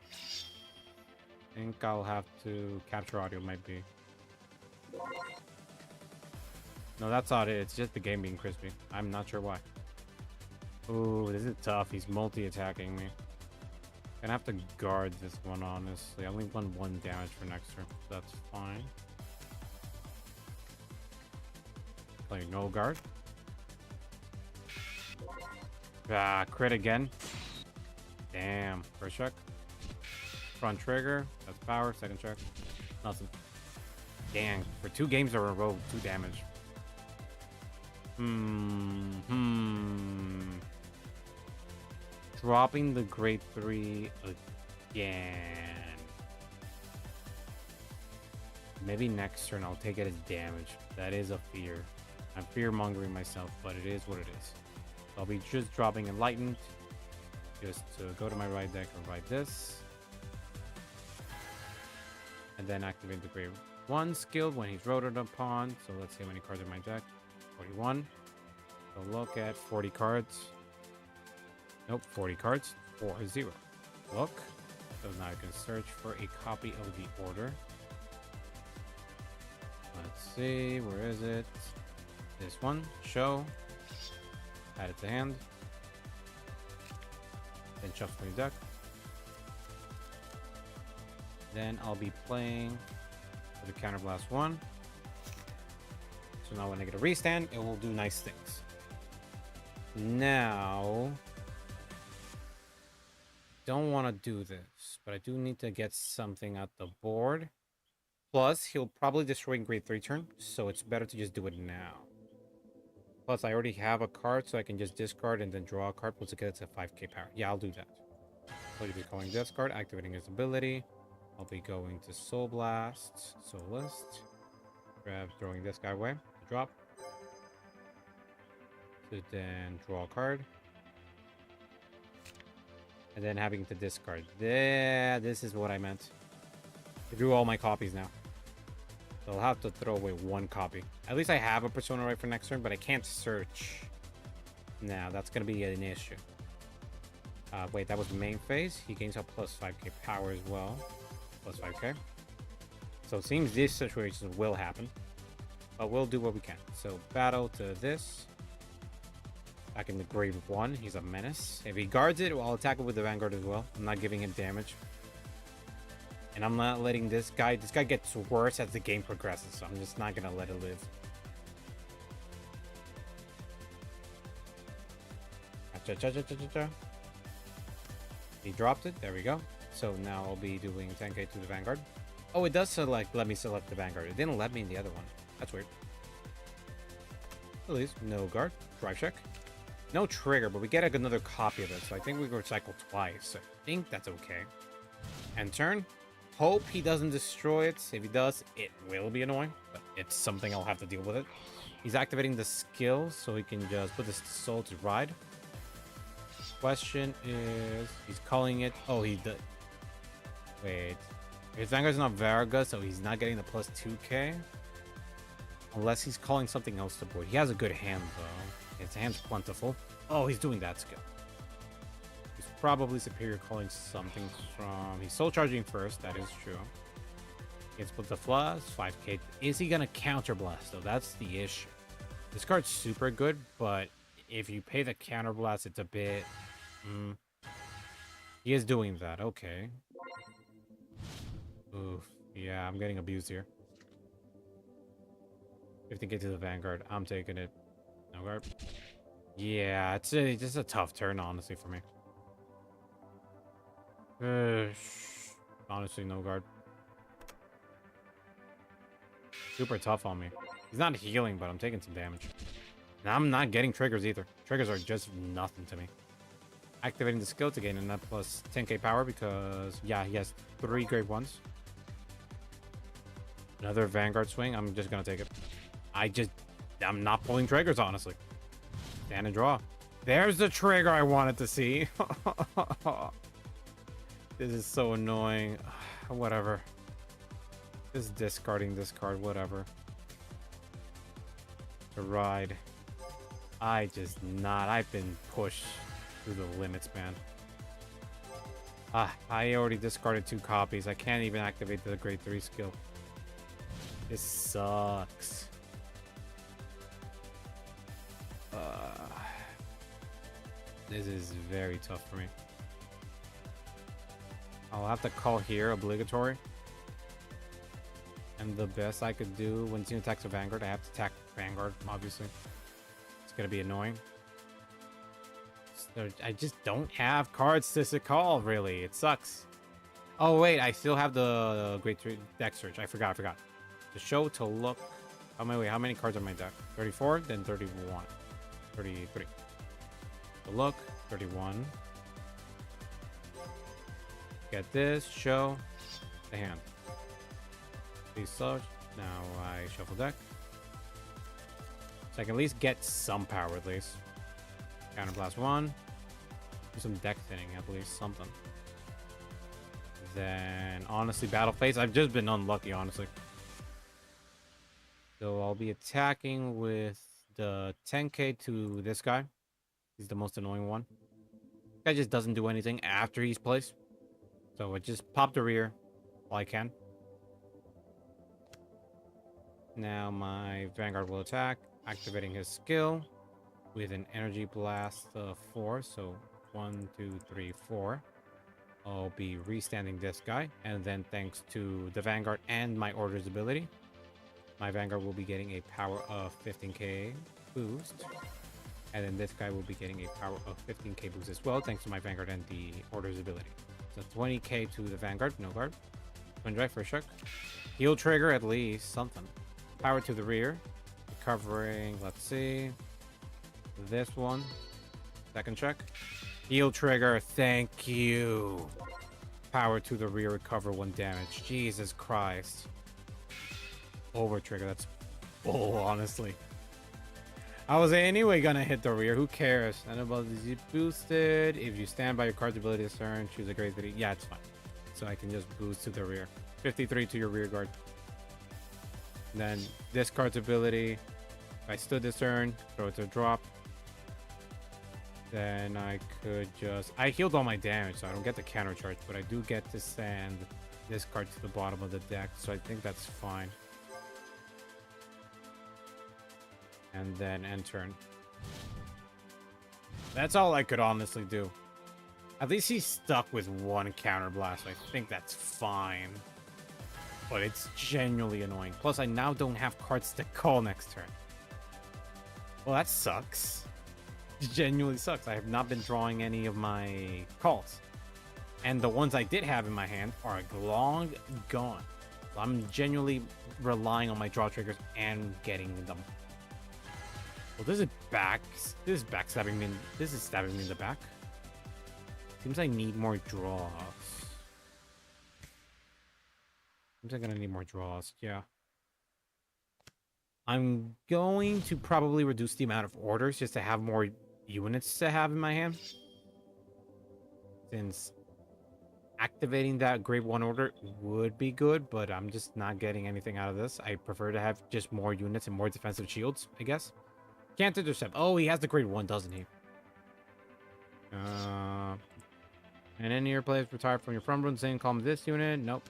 I think I'll have to capture audio, might be. No, that's not it. It's just the game being crispy. I'm not sure why. Ooh, this is tough. He's multi-attacking me. Gonna have to guard this one, honestly. I only want 1 damage for next turn. So that's fine. Play no guard. Ah, crit again. Damn. First check. Front trigger. That's power. Second check. Nothing. Dang. For 2 games in a row, 2 damage. Dropping the grade 3 again. Maybe next turn I'll take it as damage. That is a fear. I'm fear-mongering myself, but it is what it is. I'll be just dropping Enlightened. Just to go to my right deck and write this. And then activate the grade 1 skill when he's rotated upon. So let's see how many cards in my deck. 41. So look at 40 cards. Nope, 40 cards. 4-0. Look. So now I can search for a copy of the order. Let's see, where is it? This one. Show. Add it to hand. Then shuffle your deck. Then I'll be playing for the Counterblast 1. So now when I get a restand, it will do nice things. Now, don't want to do this, but I do need to get something at the board. Plus, he'll probably destroy in grade 3 turn, so it's better to just do it now. Plus, I already have a card, so I can just discard and then draw a card. Once it gets a 5k power. Yeah, I'll do that. So I'll be calling this card, activating his ability. I'll be going to Soul Blast, Soul List. Grab, throwing this guy away. Drop. To then draw a card. And then having to discard. There, this is what I meant. I drew all my copies now. So I'll have to throw away 1 copy. At least I have a Persona right for next turn, but I can't search. Now, that's going to be an issue. Wait, that was main phase. He gains up plus 5k power as well. Plus 5k. So it seems this situation will happen. But we'll do what we can. So battle to this. Back in the grade 1. He's a menace. If he guards it, I'll attack it with the Vanguard as well. I'm not giving him damage. And I'm not letting this guy gets worse as the game progresses, so I'm just not gonna let it live. He dropped it, there we go. So now I'll be doing 10k to the Vanguard. Oh, it does let me select the Vanguard. It didn't let me in the other one. That's weird. At least no guard. Drive check. No trigger, but we get another copy of it, so I think we go cycle twice. I think that's okay. End turn. Hope he doesn't destroy it. If he does, it will be annoying, but it's something I'll have to deal with it. He's activating the skill, so he can just put this soul to ride. Question is, he's calling it. Oh, he did. Wait, his Vanguard's not Varga, so he's not getting the plus 2k. Unless he's calling something else to board. He has a good hand, though. His hand's plentiful. Oh, he's doing that skill. He's probably superior calling something from... He's soul charging first, that is true. He gets the plus, 5k. Is he going to counter blast, though? That's the issue. This card's super good, but if you pay the counter blast, it's a bit... He is doing that, okay. Oof. Yeah, I'm getting abused here. 50k to the Vanguard. I'm taking it. No guard. Yeah, it's just a tough turn, honestly, for me. Honestly, no guard. Super tough on me. He's not healing, but I'm taking some damage. And I'm not getting triggers either. Triggers are just nothing to me. Activating the skill to gain a net plus 10k power because, yeah, he has 3 grave ones. Another Vanguard swing. I'm just going to take it. I'm not pulling triggers, honestly. Stand and draw. There's the trigger I wanted to see. This is so annoying. Whatever. Just discarding this card, whatever. The ride. I've been pushed through the limits, man. I already discarded 2 copies. I can't even activate the grade 3 skill. This sucks. This is very tough for me. I'll have to call here, obligatory. And the best I could do when he attacks a Vanguard, I have to attack Vanguard, obviously. It's gonna be annoying. So I just don't have cards to call, really. It sucks. Oh, wait, I still have the Great Deck Search. I forgot. The show to look. How many cards are in my deck? 34, then 31. 33. To look, 31. Get this, show, the hand. Please search. Now I shuffle deck. So I can at least get some power, at least. Counterblast 1. Do some deck thinning, at least something. Then, honestly, battle phase. I've just been unlucky, honestly. So I'll be attacking with the 10k to this guy. He's the most annoying one. This guy just doesn't do anything after he's placed. So I just pop the rear while I can. Now my Vanguard will attack, activating his skill with an energy blast of 4. So 1, 2, 3, 4. I'll be restanding this guy, and then thanks to the Vanguard and my orders ability, my Vanguard will be getting a power of 15k boost. And then this guy will be getting a power of 15k boost as well, thanks to my Vanguard and the orders ability. So 20k to the Vanguard, no guard. Twin drive for a shock. Heal trigger, at least something. Power to the rear. Recovering, let's see. This one. Second check. Heal trigger, thank you. Power to the rear, recover 1 damage. Jesus Christ. Over trigger, that's bull, honestly. I was anyway gonna hit the rear, who cares? And about the boosted. If you stand by your card's ability this turn, choose a grade 3. Yeah, it's fine. So I can just boost to the rear. 53 to your rear guard. And then this card's ability. If I stood this turn, throw it to drop. Then I could just... I healed all my damage, so I don't get the counter charge, but I do get to send this card to the bottom of the deck, so I think that's fine. And then end turn. That's all I could honestly do. At least he's stuck with 1 counter blast. I think that's fine. But it's genuinely annoying. Plus, I now don't have cards to call next turn. Well, that sucks. It genuinely sucks. I have not been drawing any of my calls. And the ones I did have in my hand are long gone. So I'm genuinely relying on my draw triggers and getting them. Well, this is back. This is backstabbing me. This is stabbing me in the back. Seems I need more draws. Seems I'm gonna need more draws. Yeah. I'm going to probably reduce the amount of orders just to have more units to have in my hand. Since activating that grade 1 order would be good, but I'm just not getting anything out of this. I prefer to have just more units and more defensive shields, I guess. Can't intercept. Oh, he has the grade 1, doesn't he? And any of your players retired from your front run saying call me this unit. Nope.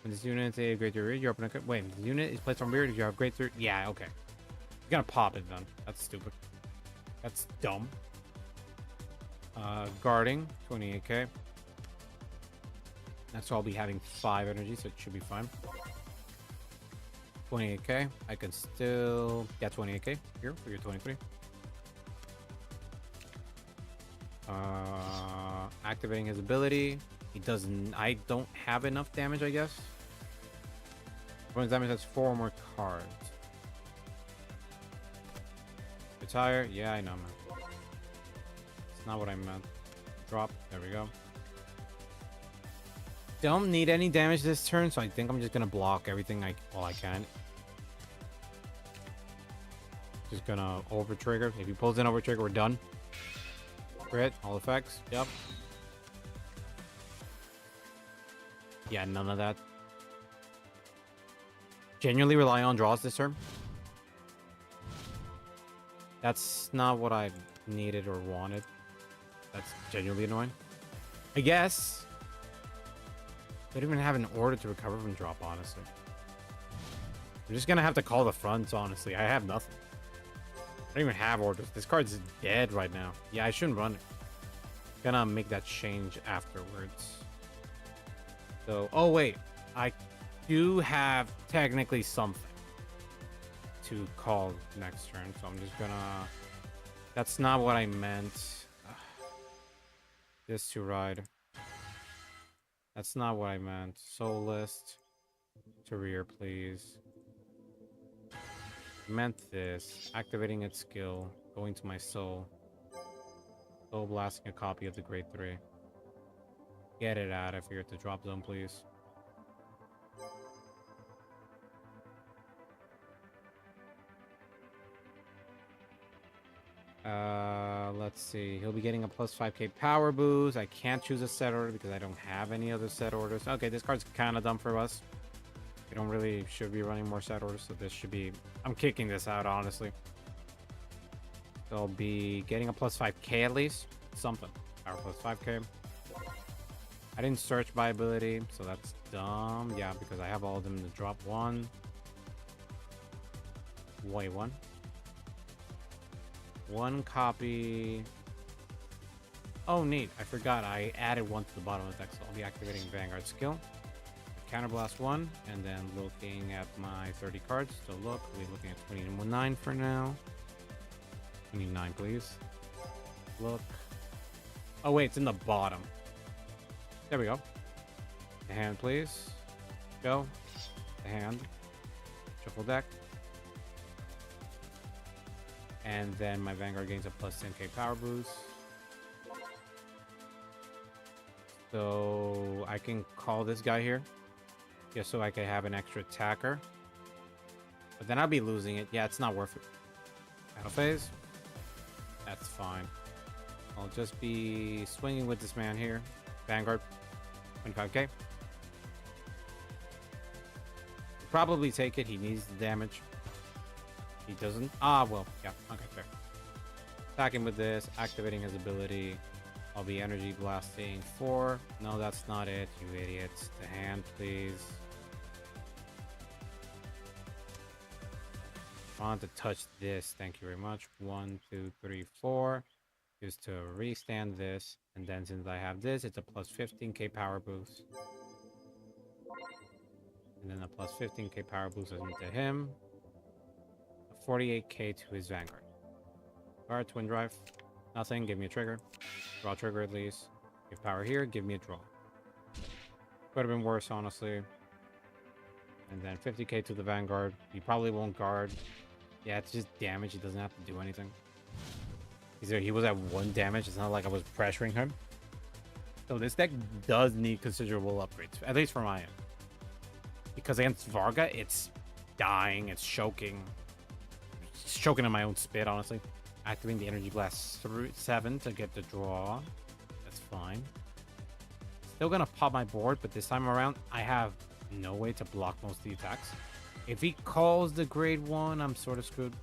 When this unit is a grade 3, you're open. Wait, the unit is placed on rear. Did you have grade 3? Yeah, okay. You're gonna pop it then. That's stupid. That's dumb. Guarding, 28k. That's why I'll be having 5 energy, so it should be fine. 28k. I can still get 28k here for your 23. Activating his ability. He doesn't. I don't have enough damage, I guess. Opponent's damage has 4 more cards. Retire. Yeah, I know, man. It's not what I meant. Drop. There we go. Don't need any damage this turn, so I think I'm just gonna block everything all I can. Just gonna over trigger. If he pulls in over trigger, we're done. Crit, all effects. Yep. Yeah, none of that. Genuinely rely on draws this turn. That's not what I needed or wanted. That's genuinely annoying. I guess. I don't even have an order to recover from drop, honestly. I'm just gonna have to call the front, honestly. I have nothing. I don't even have orders. This card's dead right now. Yeah, I shouldn't run it. Gonna make that change afterwards. So, oh wait. I do have technically something to call next turn, so I'm just gonna... That's not what I meant. This to ride. That's not what I meant. Soul list to rear, please. I meant this. Activating its skill. Going to my soul. Soul blasting a copy of the grade 3. Get it out of here to drop zone, please. Let's see. He'll be getting a plus 5k power boost. I can't choose a set order because I don't have any other set orders. Okay, this card's kind of dumb for us. We don't really should be running more set orders, so this should be... I'm kicking this out, honestly. So I'll be getting a plus 5k at least. Something. Power plus 5k. I didn't search by ability, so that's dumb. Yeah, because I have all of them to drop 1. Wait, 1? 1 copy. Oh, neat. I forgot. I added 1 to the bottom of the deck, so I'll be activating Vanguard skill. Counterblast 1, and then looking at my 30 cards. So look, we're looking at 29 for now. 29, please. Look. Oh, wait, it's in the bottom. There we go. The hand, please. Go. The hand. Shuffle deck. And then my Vanguard gains a plus 10k power boost. So I can call this guy here. Just so I can have an extra attacker. But then I'll be losing it. Yeah, it's not worth it. Battle phase. That's fine. I'll just be swinging with this man here. Vanguard. 25k. Probably take it. He needs the damage. He doesn't. Ah, well, yeah. Okay, fair. Attacking with this, activating his ability. I'll be energy blasting 4. No, that's not it, you idiots. The hand, please. I want to touch this. Thank you very much. 1, 2, 3, 4. Just to restand this. And then since I have this, it's a plus 15k power boost. And then a plus 15k power boost into him. 48k to his Vanguard. Guard, twin drive. Nothing, give me a trigger. Draw trigger at least. Give power here, give me a draw. Could have been worse, honestly. And then 50k to the Vanguard. He probably won't guard. Yeah, it's just damage. He doesn't have to do anything. He was at 1 damage. It's not like I was pressuring him. So this deck does need considerable upgrades, at least for my end. Because against Varga, it's dying, it's choking. It's choking on my own spit, honestly. Activating the Energy Blast through 7 to get the draw. That's fine. Still gonna pop my board, but this time around, I have no way to block most of the attacks. If he calls the grade 1, I'm sort of screwed.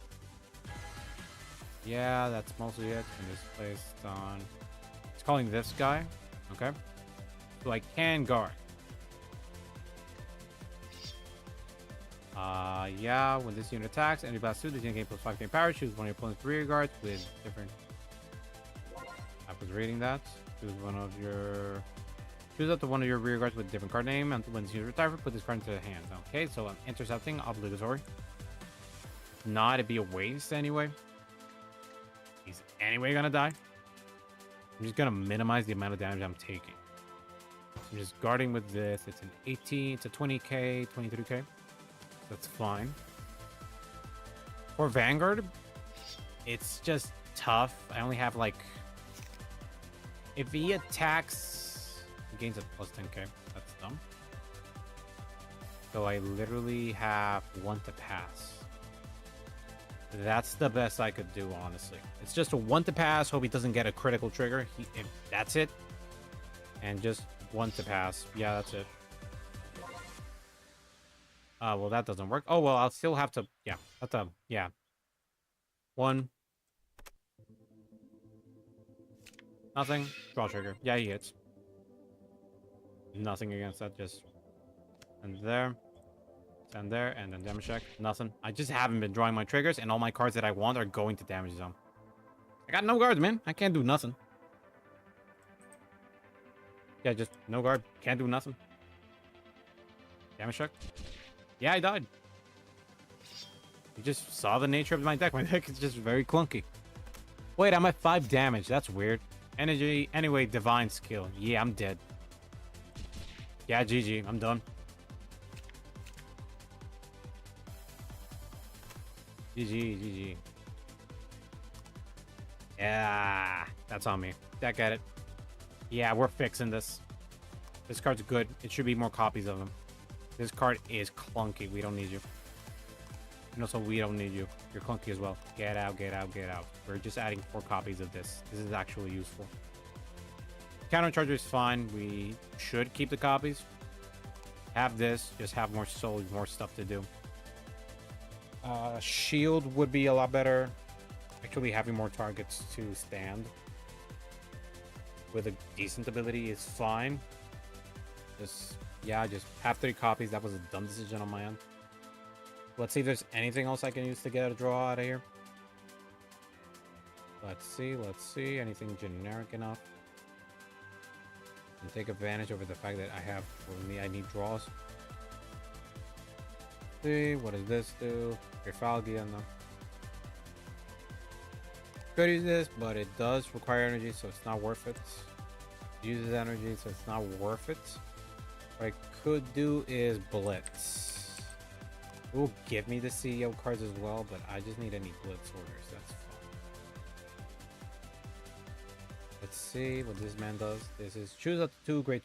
Yeah, that's mostly it. And this place done. It's calling this guy. Okay. So I can guard. Yeah, when this unit attacks, Energy Blast 2, this unit gains plus 5k power. Choose one of your opponent's rear guards with different. I was reading that. Choose up to one of your rear guards with a different card name, and when this unit retires, put this card into the hand. Okay, so I'm intercepting, obligatory. If not, it'd be a waste anyway. He's anyway gonna die. I'm just gonna minimize the amount of damage I'm taking. I'm just guarding with this. It's an 18, it's a 20k, 23k. That's fine. For Vanguard, it's just tough. I only have like... If he attacks, he gains a plus 10k. That's dumb. So I literally have 1 to pass. That's the best I could do, honestly. It's just a 1 to pass. Hope he doesn't get a critical trigger. That's it. And just 1 to pass. Yeah, that's it. Well, that doesn't work. Oh, well, I'll still have to... Yeah, that's a... Yeah. 1. Nothing. Draw trigger. Yeah, he hits. Nothing against that. Just... And there. And there. And then damage check. Nothing. I just haven't been drawing my triggers, and all my cards that I want are going to damage zone. I got no guards, man. I can't do nothing. Yeah, just no guard. Can't do nothing. Damage check. Yeah, I died. You just saw the nature of my deck. My deck is just very clunky. Wait, I'm at 5 damage. That's weird. Energy. Anyway, divine skill. Yeah, I'm dead. Yeah, GG. I'm done. GG. Yeah, that's on me. Deck at it. Yeah, we're fixing this. This card's good. It should be more copies of him. This card is clunky. We don't need you. And also, we don't need you. You're clunky as well. Get out. We're just adding 4 copies of this. This is actually useful. Counter charger is fine. We should keep the copies. Have this. Just have more souls, more stuff to do. Shield would be a lot better. Actually, having more targets to stand with a decent ability is fine. Just have 3 copies. That was a dumb decision on my end. Let's see if there's anything else I can use to get a draw out of here. Let's see. Anything generic enough. And take advantage over the fact that I need draws. See, what does this do? Trafalgar, no. Could use this, but it does require energy, so it's not worth it. Uses energy, so it's not worth it. What I could do is Blitz. It will give me the CEO cards as well, but I just need any Blitz orders. That's fine. Let's see what this man does. This is choose up to 2 grade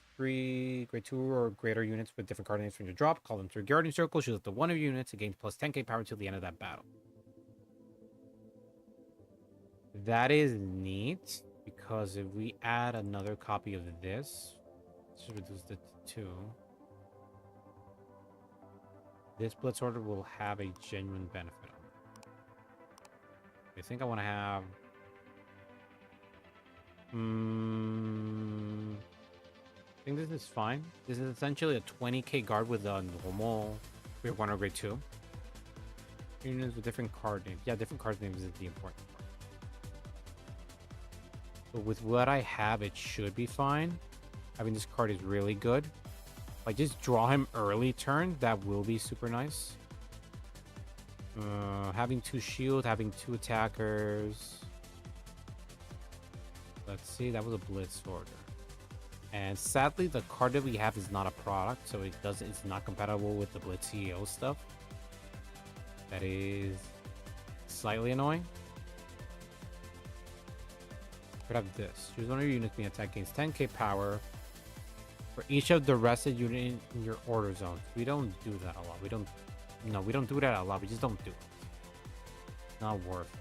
2 or greater units with different card names from your drop. Call them through Guardian Circle. Choose up to 1 of your units to gain plus 10k power until the end of that battle. That is neat, because if we add another copy of this, let's reduce it to 2. This Blitz order will have a genuine benefit. I think I want to have... I think this is fine. This is essentially a 20k guard with a normal grade 1 or grade 2. Units with different card names. Yeah, different card names is the important part. But with what I have, it should be fine. Having this card is really good. If I just draw him early turn, that will be super nice. Having 2 shield, having 2 attackers. Let's see, that was a Blitz order. And sadly, the card that we have is not a product, so it's not compatible with the Blitz CEO stuff. That is slightly annoying. Could have this. Choose one of your units being attacked gains 10k power for each of the rested unit in your order zone. We don't do that a lot. We don't do that a lot. We just don't do it. Not worth it.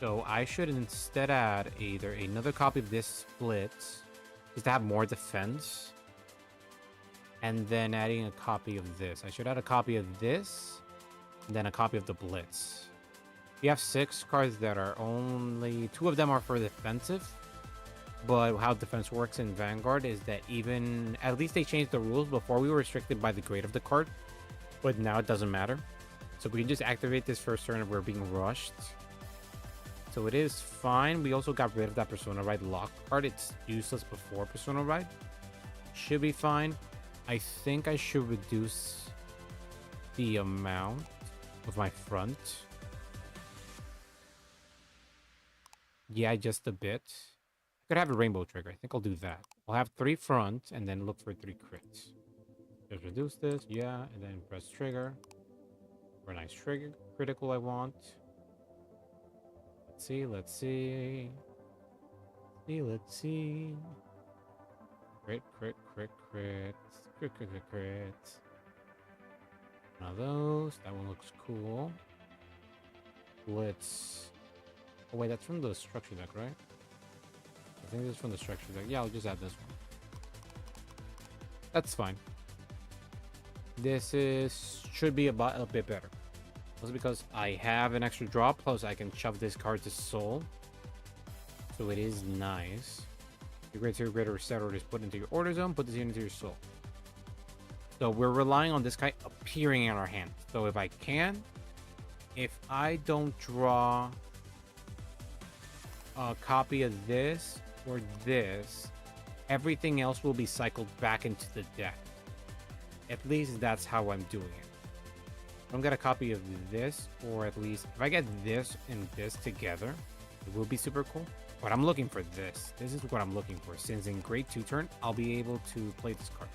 So I should instead add either another copy of this split, just to have more defense, and then adding a copy of this. I should add a copy of this, and then a copy of the Blitz. We have 6 cards that are only 2 of them are for defensive. But how defense works in Vanguard is that even at least they changed the rules. Before we were restricted by the grade of the card, but now it doesn't matter. So we can just activate this first turn if we're being rushed. So it is fine. We also got rid of that Persona Ride lock card. It's useless before Persona Ride. Should be fine. I think I should reduce the amount of my front. Yeah, just a bit. I could have a rainbow trigger. I think I'll do that. I'll have 3 front and then look for 3 crits. Just reduce this, yeah, and then press trigger. For a nice trigger, critical I want. Let's see, let's see. Let's see. Crit, crit, crit, crit. Crit, crit, crit, crit. One of those. That one looks cool. Let's... Oh wait, that's from the structure deck, right? I think this is from the structure deck. Yeah, I'll just add this one. That's fine. This should be a bit better. Also because I have an extra draw, plus I can shove this card to soul. So it is nice. Your greater set order is put into your order zone, put this into your soul. So we're relying on this guy appearing in our hand. So if I don't draw a copy of this or this, everything else will be cycled back into the deck. At least that's how I'm doing it. I don't get a copy of this, or at least if I get this and this together, it will be super cool. But I'm looking for this. This is what I'm looking for. Since in grade 2 turn, I'll be able to play this card.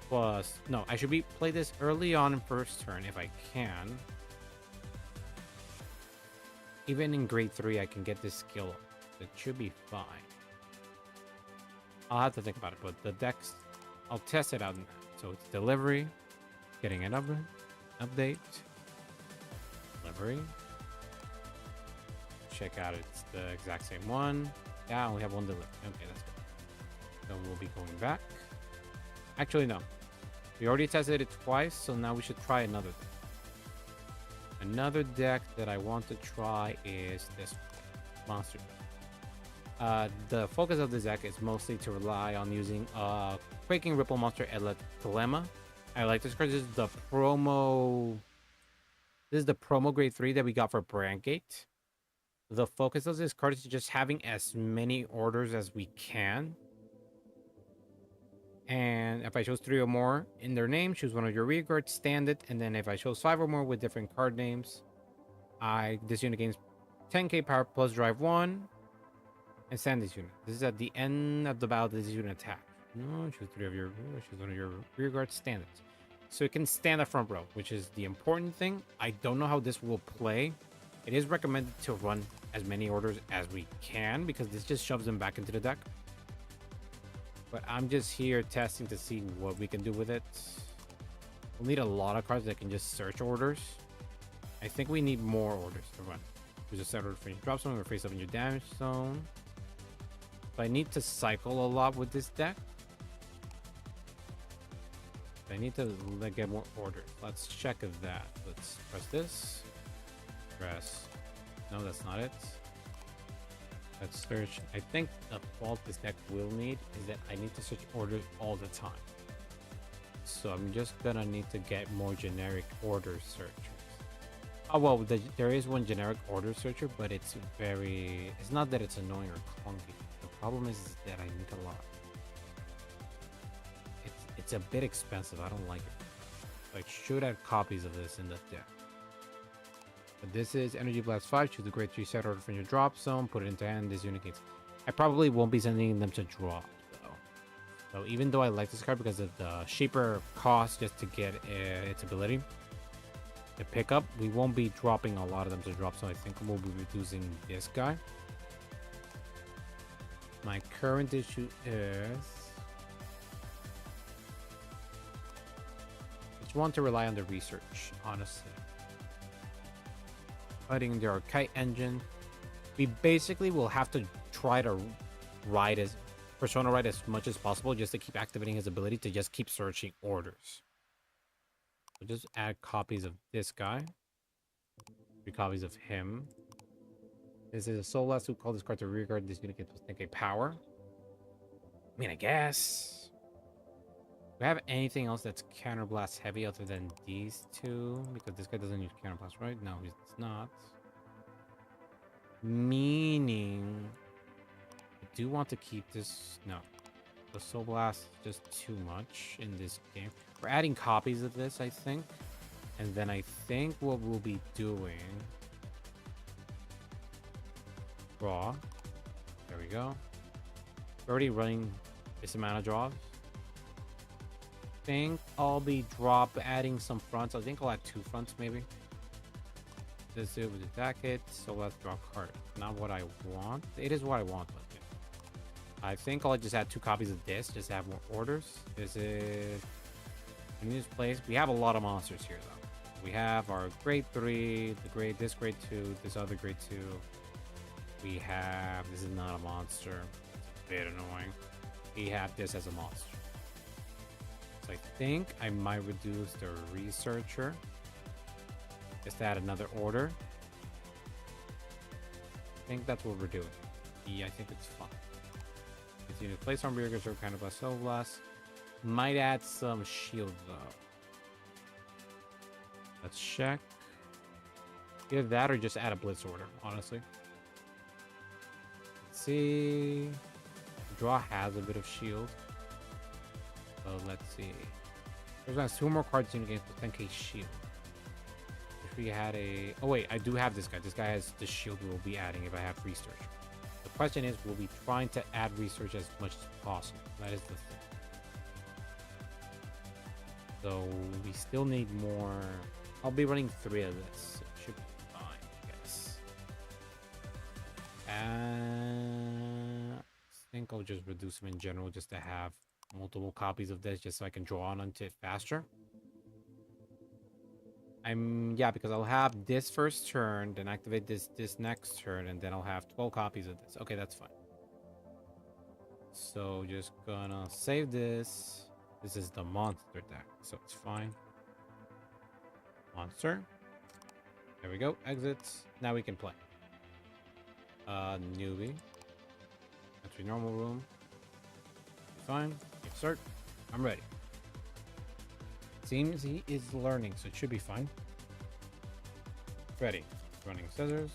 Plus, no, I should play this early on in first turn if I can. Even in grade 3, I can get this skill up. It should be fine. I'll have to think about it, but the decks, I'll test it out now. So it's delivery, getting an update, delivery. Check out, it's the exact same one. Yeah, I only have one delivery. Okay, that's good. So we'll be going back. Actually, no. We already tested it twice, so now we should try another deck. Another deck that I want to try is this monster deck. The focus of this deck is mostly to rely on using Quaking Ripple Monster Dilemma. I like this card. This is the promo grade 3 that we got for Brandt Gate. The focus of this card is just having as many orders as we can. And if I chose 3 or more in their name, choose one of your rear guards, stand it, and then if I chose 5 or more with different card names, this unit gains 10k power plus drive 1 and stand this unit. This is at the end of the battle. This unit attack. No, choose 3 of your, choose one of your rear guards, stand it. So it can stand the front row, which is the important thing. I don't know how this will play. It is recommended to run as many orders as we can because this just shoves them back into the deck. But I'm just here testing to see what we can do with it. We'll need a lot of cards that can just search orders. I think we need more orders to run. There's a set order for your drop zone or face up in your damage zone. But I need to cycle a lot with this deck. I need to get more orders. Let's check that. Let's press this. Press. No, that's not it. Let's search. I think the fault this deck will need is that I need to search orders all the time. So I'm just gonna need to get more generic order searchers. Oh well, there is one generic order searcher, but it's not that it's annoying or clunky. The problem is that I need a lot. It's a bit expensive. I don't like it. I should have copies of this in the deck. But this is Energy Blast 5. Choose the grade 3 set order from your drop zone. Put it into hand. This unit gains. I probably won't be sending them to drop, though. So even though I like this card because of the cheaper cost just to get its ability, the pickup. We won't be dropping a lot of them to drop, so I think we'll be reducing this guy. My current issue is I just want to rely on the research, honestly. Putting the arcade engine. We basically will have to try to ride as Persona ride as much as possible just to keep activating his ability to just keep searching orders. So just add copies of this guy. 3 copies of him. This is a soul last who called this card to rear guard. This unit gets plus 10k power. I mean, I guess. Do we have anything else that's counterblast heavy other than these two? Because this guy doesn't use counterblast, right? No, it's not. Meaning, I do want to keep this. No, the soul blast is just too much in this game. We're adding copies of this, I think. And then I think what we'll be doing... Draw. There we go. We're already running this amount of draws. I think I'll be adding some fronts. I think I'll add 2 fronts, maybe. Let's do it with the jacket. So let's draw a card. Not what I want. It is what I want, but yeah. I think I'll just add 2 copies of this, just to have more orders. This is... in this place, we have a lot of monsters here, though. We have our grade 3, this grade 2, this other grade 2. We have... this is not a monster. It's a bit annoying. We have this as a monster. So I think I might reduce the researcher. Just to add another order. I think that's what we're doing. Yeah, I think it's fun. Continue to place on burgers or kind of a soul blast. Might add some shield though. Let's check. Either that or just add a blitz order, honestly. Let's see. Draw has a bit of shield. So let's see. There's 2 more cards in the game with 10k shield. If we had a... oh wait, I do have this guy. This guy has the shield we'll be adding if I have research. The question is, we'll be trying to add research as much as possible. That is the thing. So we still need more. I'll be running 3 of this. It should be fine, I guess. I think I'll just reduce them in general just to have multiple copies of this just so I can draw on onto it faster. Yeah, because I'll have this first turn, then activate this next turn, and then I'll have 12 copies of this. Okay, that's fine. So just gonna save this. This is the monster deck, so it's fine. Monster. There we go. Exits. Now we can play. Newbie. Entry normal room. Fine. Start. I'm ready. Seems he is learning, so it should be fine. Ready. Running scissors.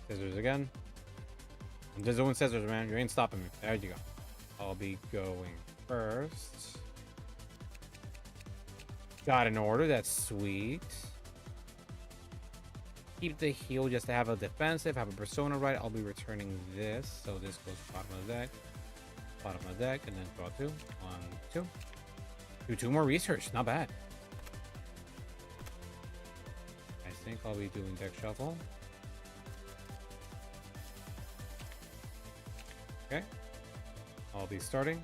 Scissors again. I'm just doing scissors, man. You ain't stopping me. There you go. I'll be going first. Got an order. That's sweet. Keep the heal just to have a defensive. Have a persona right. I'll be returning this. So this goes bottom of the deck. Bottom of the deck. And then draw 2. 1, 2. Do 2 more research. Not bad. I think I'll be doing deck shuffle. Okay. I'll be starting.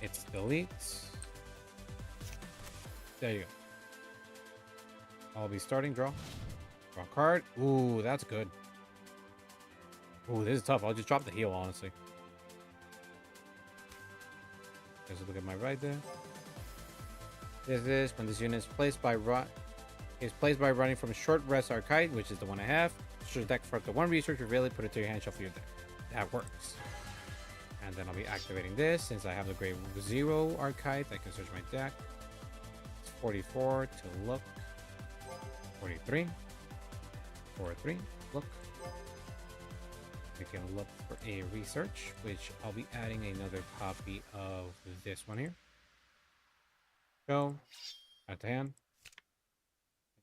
It's delete. There you go. I'll be starting. Draw. Draw card. Ooh, that's good. Ooh, this is tough. I'll just drop the heal, honestly. There's a look at my right there. This is when this unit is placed by running from a short rest arcade, which is the one I have. Search deck for up to 1 research, reveal it, put it to your hand, shuffle your deck. That works. And then I'll be activating this since I have the grade 0 arcade. I can search my deck. It's 44 to look. 43. 43. Look. We can look for a research, which I'll be adding another copy of this one here. Go. Add to hand.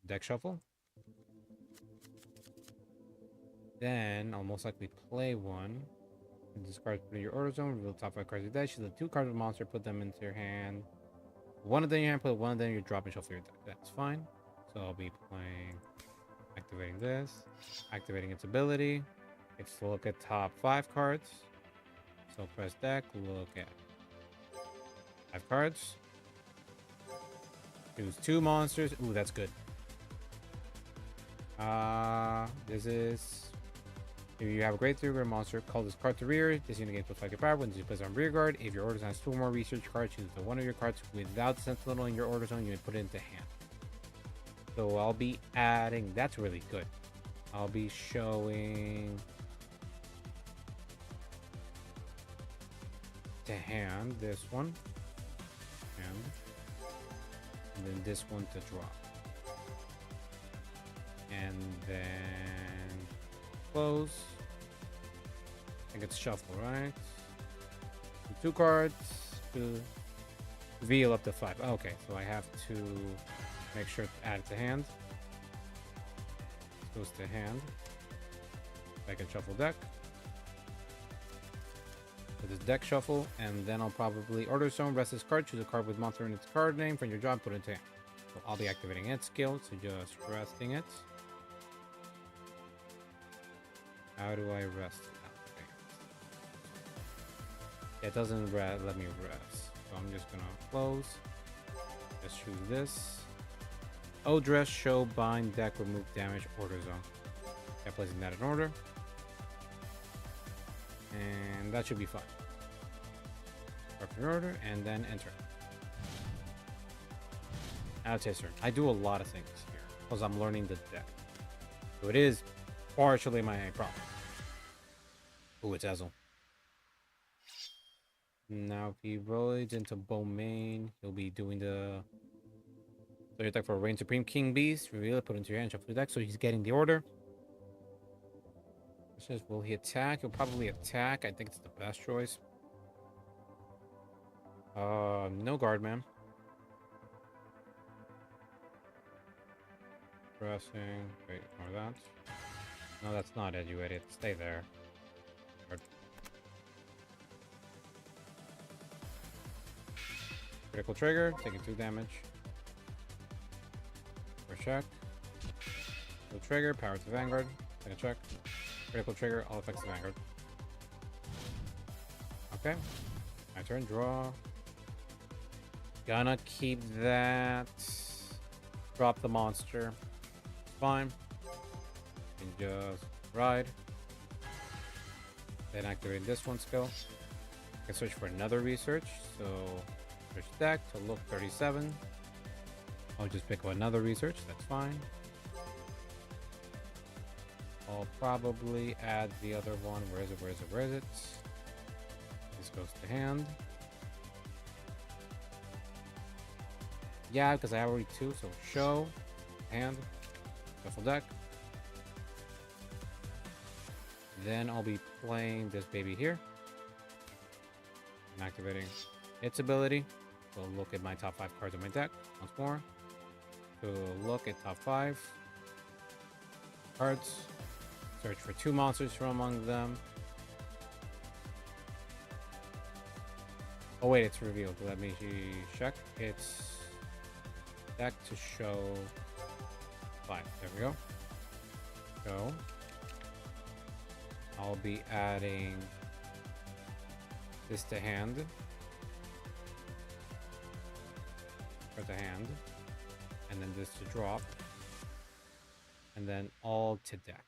Deck shuffle. Then I'll most likely play one. Discard, put in your order zone. Reveal the top 5 cards of your deck. Select 2 cards of the monster. Put them into your hand. One of them in your hand. Put one of them in your drop and shuffle your deck. That's fine. So I'll be playing, activating this, activating its ability. It's to look at top 5 cards. So press deck. Look at 5 cards. Choose 2 monsters. Ooh, that's good. This is. If you have a great 3-card monster, call this card to rear. This unit gains +5 power when you place on rear guard. If your order zone has 2 or more research cards, choose one of your cards without Sentinel in your order zone. You may put it into hand. So I'll be adding. That's really good. I'll be showing to hand this one, and then this one to drop, and then close. I think it's shuffle, right? 2 cards to reveal up to 5. Okay, so I have to make sure to add it to hand. This goes to hand. I can shuffle deck. With this deck shuffle, and then I'll probably order zone, rest this card, choose a card with monster in its card name from your job, put it into hand. So I'll be activating its skill, so just resting it. How do I rest it? It doesn't let me rest, so I'm just gonna close. Just choose this. Dress, show, bind, deck, remove, damage, order zone. Okay, placing that in order, and that should be fine. Start your order, and then enter. Now it's his turn. I do a lot of things here because I'm learning the deck, so it is partially my problem. Ooh, it's Ezel. Now, if he rolls into Bowmain, he'll be doing the. So your deck for Reign Supreme King Beast. Reveal it, put it into your hand, shuffle the deck. So he's getting the order. It says, will he attack? He'll probably attack. I think it's the best choice. No guard, man. Pressing. Wait, ignore that. No, that's not it, you idiot. Stay there. Critical trigger, taking 2 damage. First check. Critical trigger, power to Vanguard. Second check. Critical trigger, all effects to Vanguard. Okay. My turn, draw. Gonna keep that. Drop the monster. Fine. And just ride. Then activate this one skill. I can search for another research, so search deck to look 37. I'll just pick another research, that's fine. I'll probably add the other one. Where is it? Where is it? Where is it? This goes to hand. Yeah, because I have already 2, so show, hand, shuffle deck. Then I'll be playing this baby here. And activating its ability. So look at my top 5 cards of my deck once more. To look at top 5 cards. Search for 2 monsters from among them. Oh wait, it's revealed. Let me check. It's deck to show 5. There we go. Go. I'll be adding this to hand. Or to hand. And then this to drop. And then all to deck.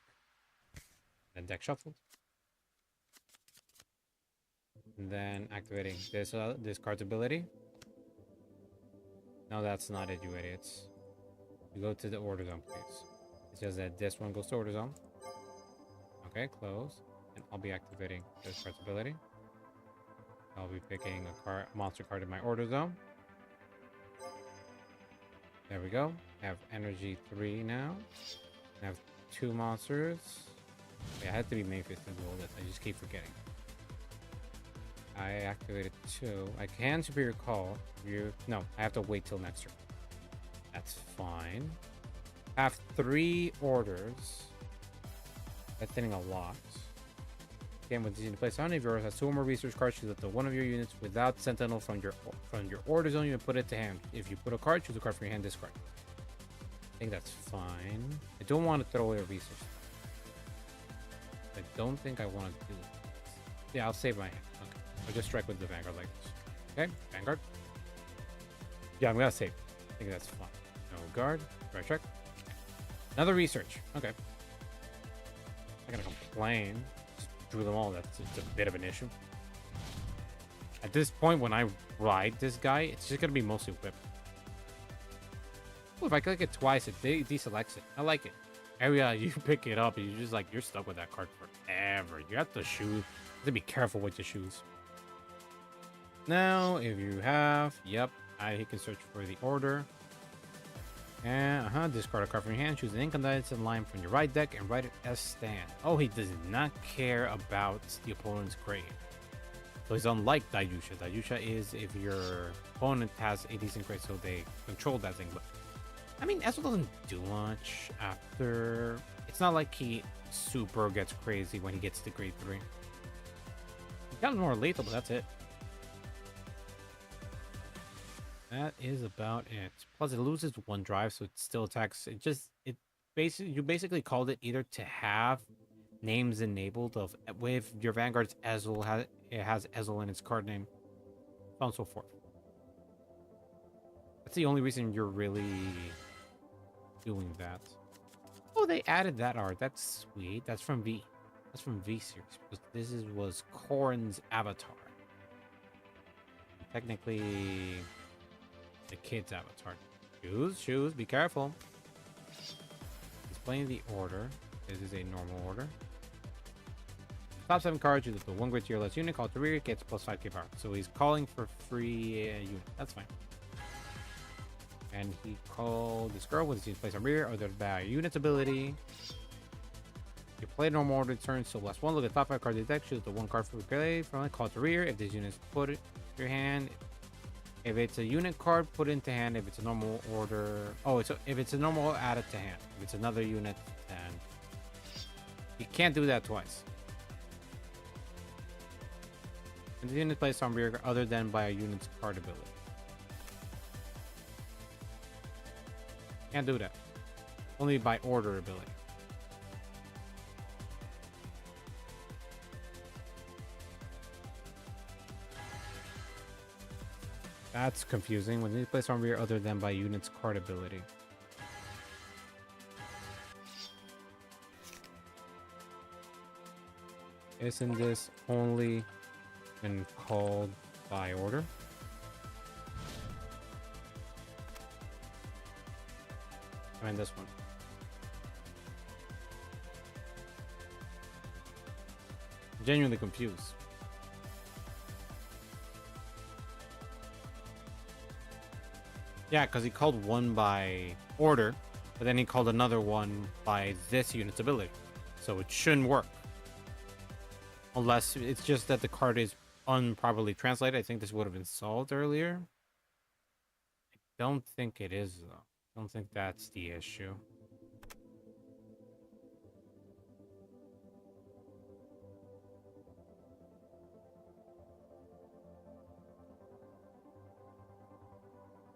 Then deck shuffled. And then activating this card's ability. No, that's not it, you idiots. You go to the order zone, please. It says that this one goes to order zone. Okay, close. And I'll be activating this card's ability. I'll be picking a monster card in my order zone. There we go. I have energy 3 now. I have 2 monsters. Yeah, I had to be main fist and roll this. I just keep forgetting. I activated 2. I can superior call. No, I have to wait till next turn. That's fine. I have 3 orders. That's hitting a lot. Again, with this unit placed on, if yours has 2 or more research cards, choose up to one of your units without Sentinel from your order zone. You put it to hand. If you put a card, choose a card from your hand. Discard. I think that's fine. I don't want to throw away a research. I don't think I want to do it. Yeah, I'll save my hand. Okay. I'll just strike with the Vanguard like this. Okay, Vanguard. Yeah, I'm gonna save. I think that's fine. No guard. Right check. Another research. Okay. I'm not gonna complain. Just drew them all. That's a bit of an issue. At this point, when I ride this guy, it's just gonna be mostly whip. Ooh, if I click it twice, it deselects it. I like it. Area, you pick it up, and you're just like, you're stuck with that card forever. You have to choose. You have to be careful what you choose. Now, if you have, yep, he can search for the order. And discard a card from your hand, choose an incandescent line from your right deck, and write it as stand. Oh, he does not care about the opponent's grade. So he's unlike Dayusha. Dayusha is if your opponent has a decent grade, so they control that thing. But I mean, Ezel doesn't do much after. It's not like he super gets crazy when he gets to grade 3. He got more lethal, but that's it. That is about it. Plus, it loses 1 drive, so it still attacks. You basically called it either to have names enabled of with your Vanguard's Ezel it has Ezel in its card name, so on and so forth. That's the only reason you're really doing that. Oh, they added that art. That's sweet. That's from V. That's from V series. Because this was Corrin's avatar. Technically, the kid's avatar. Choose. Be careful. He's playing the order. This is a normal order. Top 7 cards, you the 1 grade tier less unit, call to rear, gets plus 5k power. So he's calling for free unit. That's fine. And he called this girl with his unit placed on rear, or the unit's ability. You play normal order turn, so last 1. Look at the top 5 cards of the deck, choose the 1 card for play from it, call to rear. If this unit's put it in your hand. If it's a unit card, put it into hand. If it's a normal order, if it's a normal, add it to hand. If it's another unit, then you can't do that twice. And the unit placed on rear other than by a unit's card ability. Can't do that. Only by order ability. That's confusing. When you place on rear other than by unit's card ability. Isn't this only been called by order? I mean this one. I'm genuinely confused. Yeah, because he called one by order, but then he called another one by this unit's ability. So it shouldn't work. Unless it's just that the card is improperly translated. I think this would have been solved earlier. I don't think it is, though. I don't think that's the issue.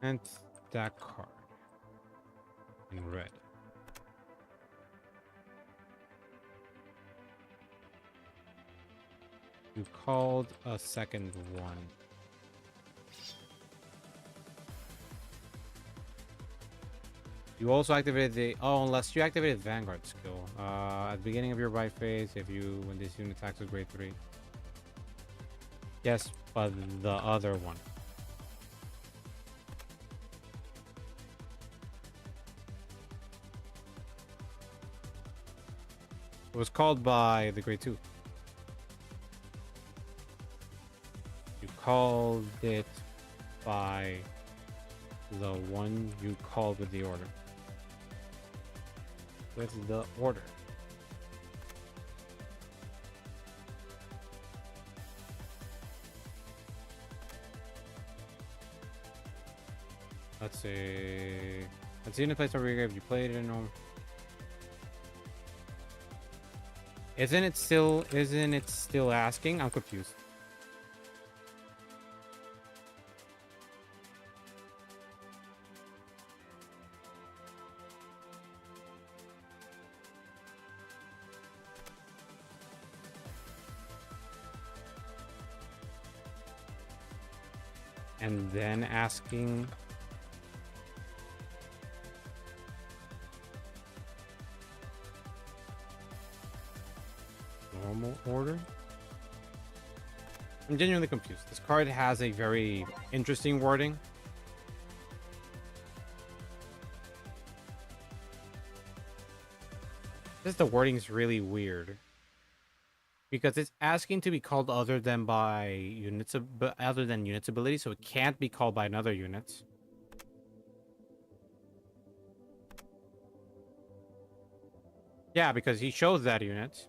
And that card in red. You called a second one. You also activated the unless you activated Vanguard skill at the beginning of your right phase. When this unit attacks with grade 3. Yes, but the other one. It was called by the grade 2. You called it by the one you called with the order. With the order. Let's see. Let's see in the place over here if you played it in normal. Isn't it still asking? I'm confused. And then asking normal order. I'm genuinely confused. This card has a very interesting wording. The wording is really weird because it's asking to be called other than units ability, so it can't be called by another unit. Yeah, because he shows that unit.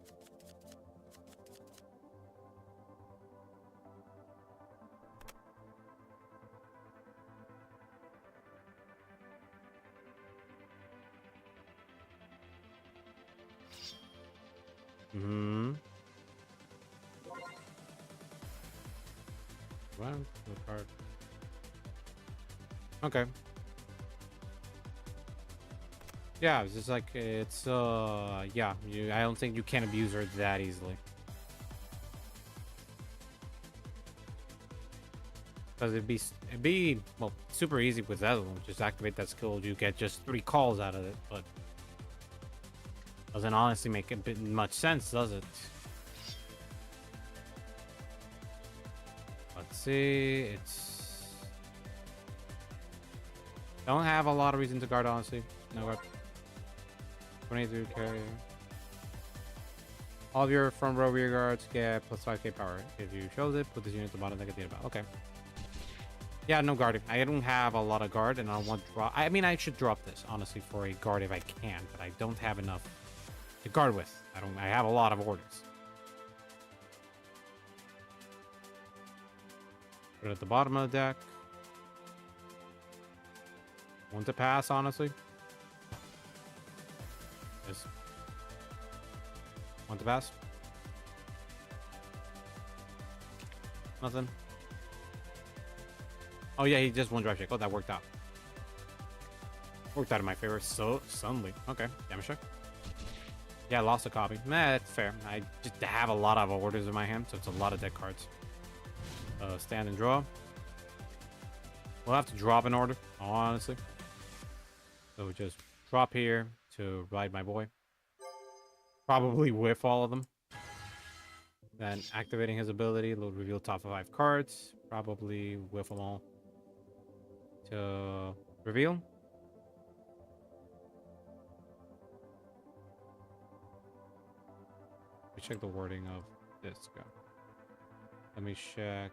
Well, the card. Okay. Yeah, it's just like it's yeah, I don't think you can abuse her that easily. Because it'd be well super easy with that one. Just activate that skill, you get just 3 calls out of it, but doesn't honestly make a bit much sense, does it? Let's see, it's don't have a lot of reason to guard, honestly. No guard. 23 carry. All of your front row rear guards get plus 5k power. If you chose it, put this unit at the bottom negative. Okay. Yeah, no guarding. I don't have a lot of guard, and I want to drop. I mean, I should drop this honestly for a guard if I can, but I don't have enough to guard with. I have a lot of orders. Put it at the bottom of the deck. One to pass, honestly. Just one to pass. Nothing. Oh yeah, he just one drive check. Oh, that worked out. Worked out in my favor. So suddenly, okay, damage check. Yeah, I lost a copy. Nah, that's fair. I just have a lot of orders in my hand, so it's a lot of deck cards. Stand and draw. We'll have to drop an order, honestly. So just drop here to ride my boy. Probably whiff all of them. Then activating his ability, load reveal top 5 cards. Probably whiff them all to reveal. Let me check the wording of this guy. Let me check.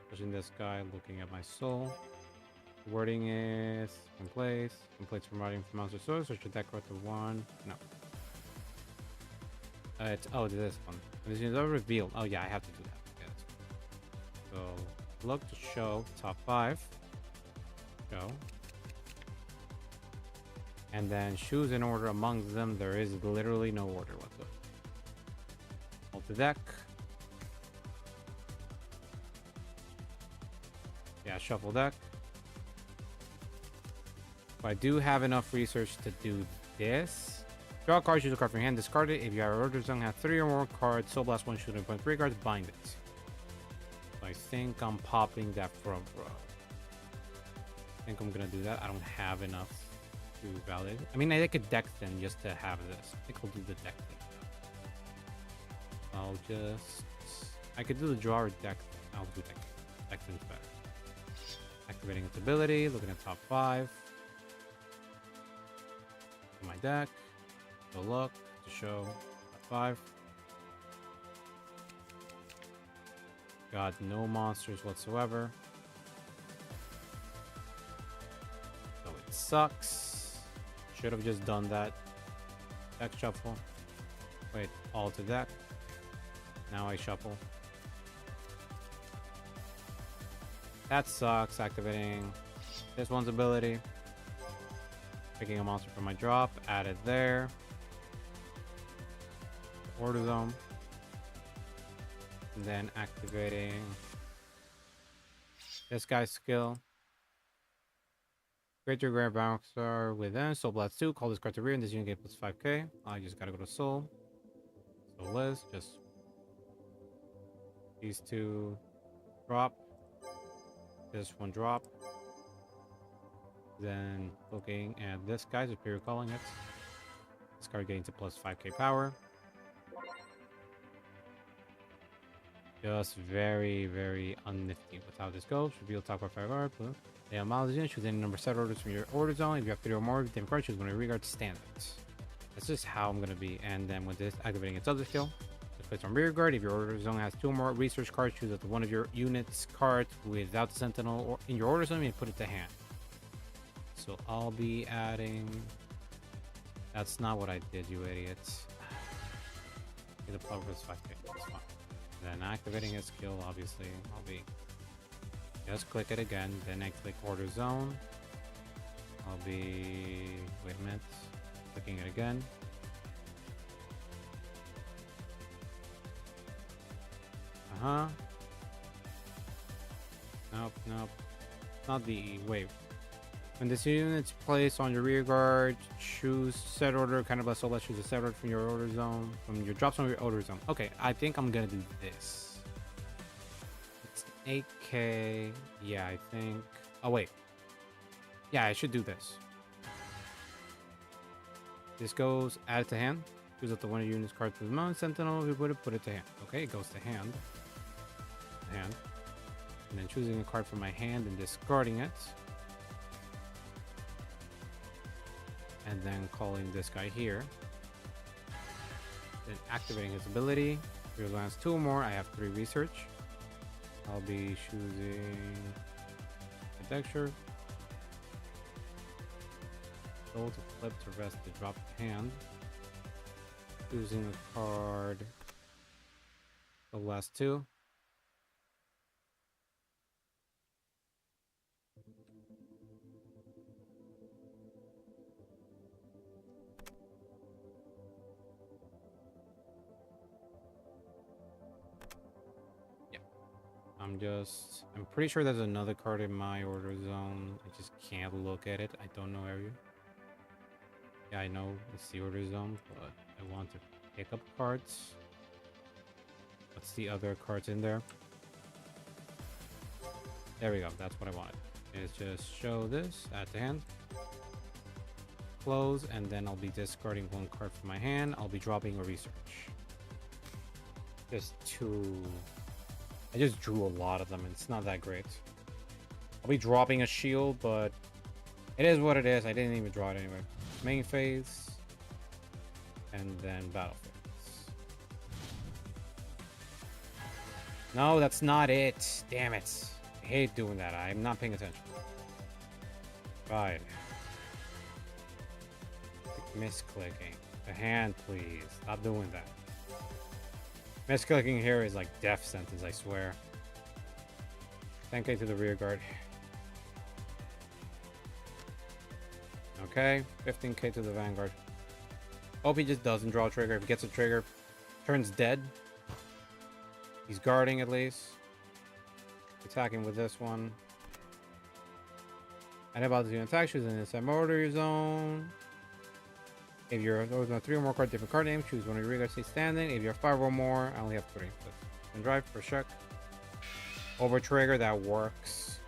Pushing this guy, looking at my soul. The wording is in place. Complaints from writing from monster source. Search your deck card to 1. No. It's this one. This is a reveal. Oh yeah, I have to do that. Yes. So look to show top 5. Show. And then choose an order amongst them. There is literally no order whatsoever. Hold the deck. Yeah, shuffle deck. But I do have enough research to do this. Draw a card, choose a card from your hand, discard it. If you have order zone, have 3 or more cards, Soul Blast 1, shooting point 3 cards, bind it. So I think I'm popping that front row. I think I'm gonna do that. I don't have enough to validate it. I mean, I could deck then just to have this. I think I'll do the deck thing. I could do the draw or deck thing. I'll do deck. Deck thing's better. Activating its ability, looking at top 5. My deck. So look to show top 5. Got no monsters whatsoever. So it sucks. Should have just done that. Deck shuffle. Wait, all to deck. Now I shuffle. That sucks. Activating this one's ability. Picking a monster from my drop. Add it there. order zone. And then activating this guy's skill. Create your grand bouncer within Soul Blast 2. Call this card to rear and this unit gets plus 5k. I just gotta go to Soul. Soulless, just these two drop. This one drop. Then looking at this guy, Superior Calling it. This card getting to plus 5k power. Just very, very unnifty with how this goes. Reveal top of 5 art. They allow this unit, choose any number of set orders from your order zone. If you have 3 or more, different cards, choose one in regard to standards. That's just how I'm gonna be. And then with this, activating its other skill. Place on rear guard. If your order zone has 2 or more research cards, choose up to one of your units cards without the sentinel or in your order zone and put it to hand. So I'll be adding. That's not what I did, you idiots. Get a plug plus 5k. That's fine. Then activating his skill, obviously, I'll be just click it again. Then I click order zone. I'll be wait a minute, clicking it again. Nope. Not the wait. When this unit's placed on your rear guard, choose set order. Kind of a so let's choose a set order from your order zone. From your drops on your order zone. Okay, I think I'm gonna do this. It's 8k. Yeah, I think. Oh wait. Yeah, I should do this. This goes add it to hand. Choose up the one of your unit's card to the mount sentinel. We would have put it to hand. Okay, it goes to hand. And then choosing a card from my hand and discarding it. And then calling this guy here. Then activating his ability. If your lands 2 or more, I have 3 research. I'll be choosing a texture. Soul to flip to rest to drop the hand. Choosing a card. The last 2. I'm pretty sure there's another card in my order zone. I just can't look at it. I don't know area. Yeah, I know it's the order zone, but I want to pick up cards. What's the other cards in there? There we go. That's what I wanted. Is just show this at the hand. Close, and then I'll be discarding 1 card from my hand. I'll be dropping a research. Just 2. I just drew a lot of them, and it's not that great. I'll be dropping a shield, but it is what it is. I didn't even draw it anyway. Main phase, and then battle phase. No, that's not it. Damn it. I hate doing that. I'm not paying attention. Right. Misclicking. The hand, please. Stop doing that. Misclicking here is like death sentence, I swear. 10k to the rear guard. Okay, 15k to the vanguard. Hope he just doesn't draw a trigger. If he gets a trigger, turns dead. He's guarding at least. Attacking with this one. And about the attack, choose in the same order zone. If you're on 3 or more cards, different card names, choose one of your rear guards, stay standing. If you have 5 or more, I only have 3. So, and drive for check. Over trigger, that works.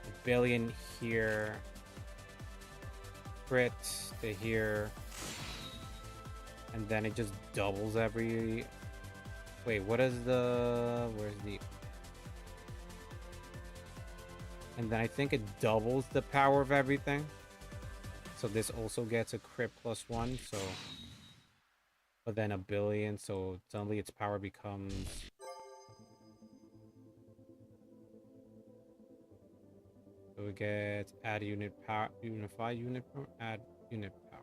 A billion here. Crit to here. And then it just doubles every. Wait, what is the. Where's the. And then I think it doubles the power of everything. So this also gets a crit +1, so but then a billion, so suddenly its power becomes so we get add unit power, unify unit power, add unit power.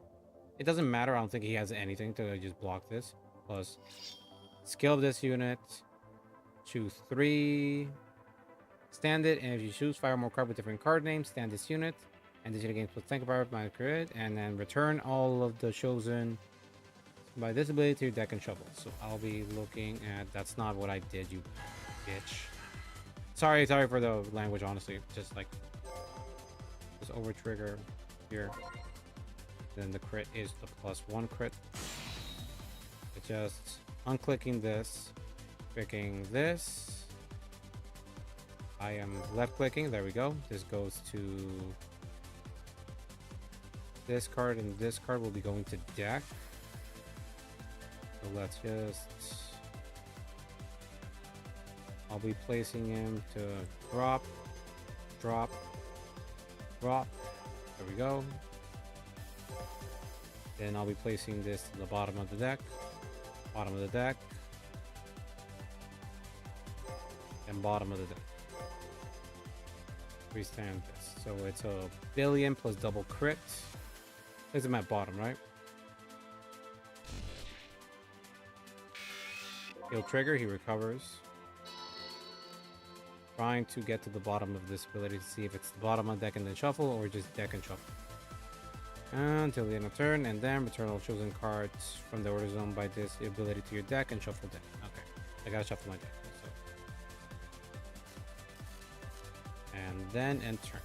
It doesn't matter, I don't think he has anything to just block this. Plus skill of this unit, choose 3, stand it, and if you choose 5 or more cards with different card names, stand this unit. And this unit gains plus 10 power by crit, and then return all of the chosen by this ability to your deck and shuffle. So I'll be looking at. That's not what I did, you bitch. Sorry for the language. Honestly, just like just over trigger here. Then the crit is the +1 crit. It's just unclicking this, clicking this. I am left clicking. There we go. This goes to this card, and this card will be going to deck. So let's just. I'll be placing him to drop, drop, drop. There we go. Then I'll be placing this to the bottom of the deck, and bottom of the deck. Restand this. So it's a billion plus double crit. Place him at bottom, right? He'll trigger, he recovers. Trying to get to the bottom of this ability to see if it's the bottom of deck and then shuffle, or just deck and shuffle. Until the end of turn, and then return all chosen cards from the order zone by this ability to your deck and shuffle deck. Okay, I gotta shuffle my deck. So. And then end turn.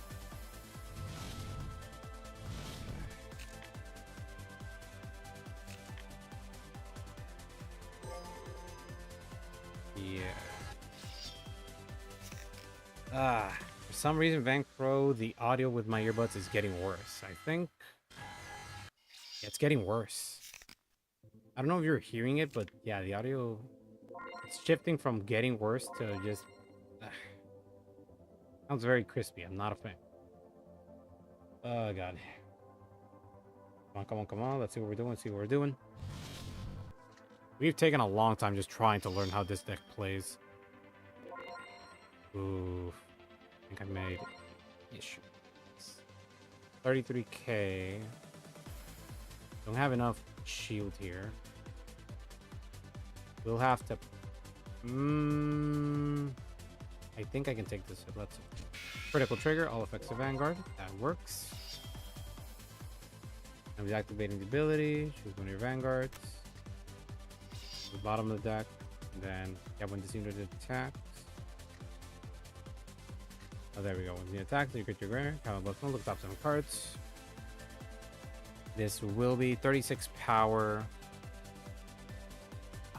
Yeah. For some reason, Vang Pro, the audio with my earbuds is getting worse. I think it's getting worse. I don't know if you're hearing it, but yeah, the audio, it's shifting from getting worse to just sounds very crispy. I'm not a fan. Oh god. Come on. Let's see what we're doing. We've taken a long time just trying to learn how this deck plays. Ooh. I think I made issues. 33k. Don't have enough shield here. We'll have to. I think I can take this. Let's see. Critical trigger, all effects of Vanguard. That works. I'm deactivating the ability. Choose one of your Vanguards. The bottom of the deck. And then, yeah, when this unit attacks. Oh, there we go. When the attack, you get your grand. Count left one, look top 7 cards. This will be 36 power.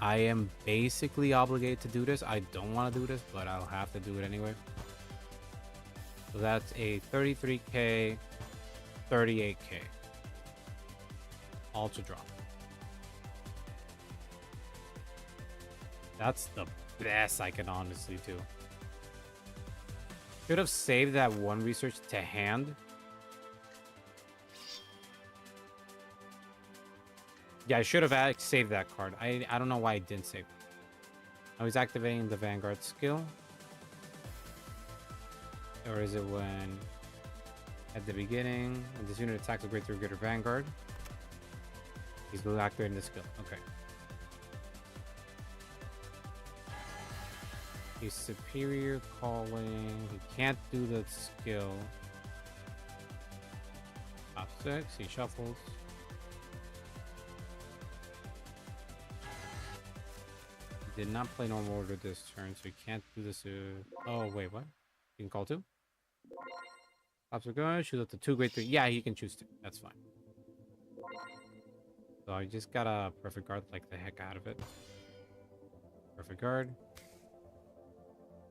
I am basically obligated to do this. I don't want to do this, but I'll have to do it anyway. So that's a 33k, 38k. All to drop. That's the best I can honestly do. Should have saved that one research to hand. Yeah, I should have saved that card. I don't know why I didn't save it. I was activating the Vanguard skill. Or is it when... At the beginning, when this unit attacks a greater Vanguard. He's activating the skill. Okay. He's superior calling. He can't do the skill. Top 6. He shuffles. He did not play normal order this turn, so he can't do this. Oh wait, what? You can call 2. Pops are going. Shoot up to 2 great 3. Yeah, he can choose 2. That's fine. So I just got a perfect guard, like the heck out of it. Perfect guard.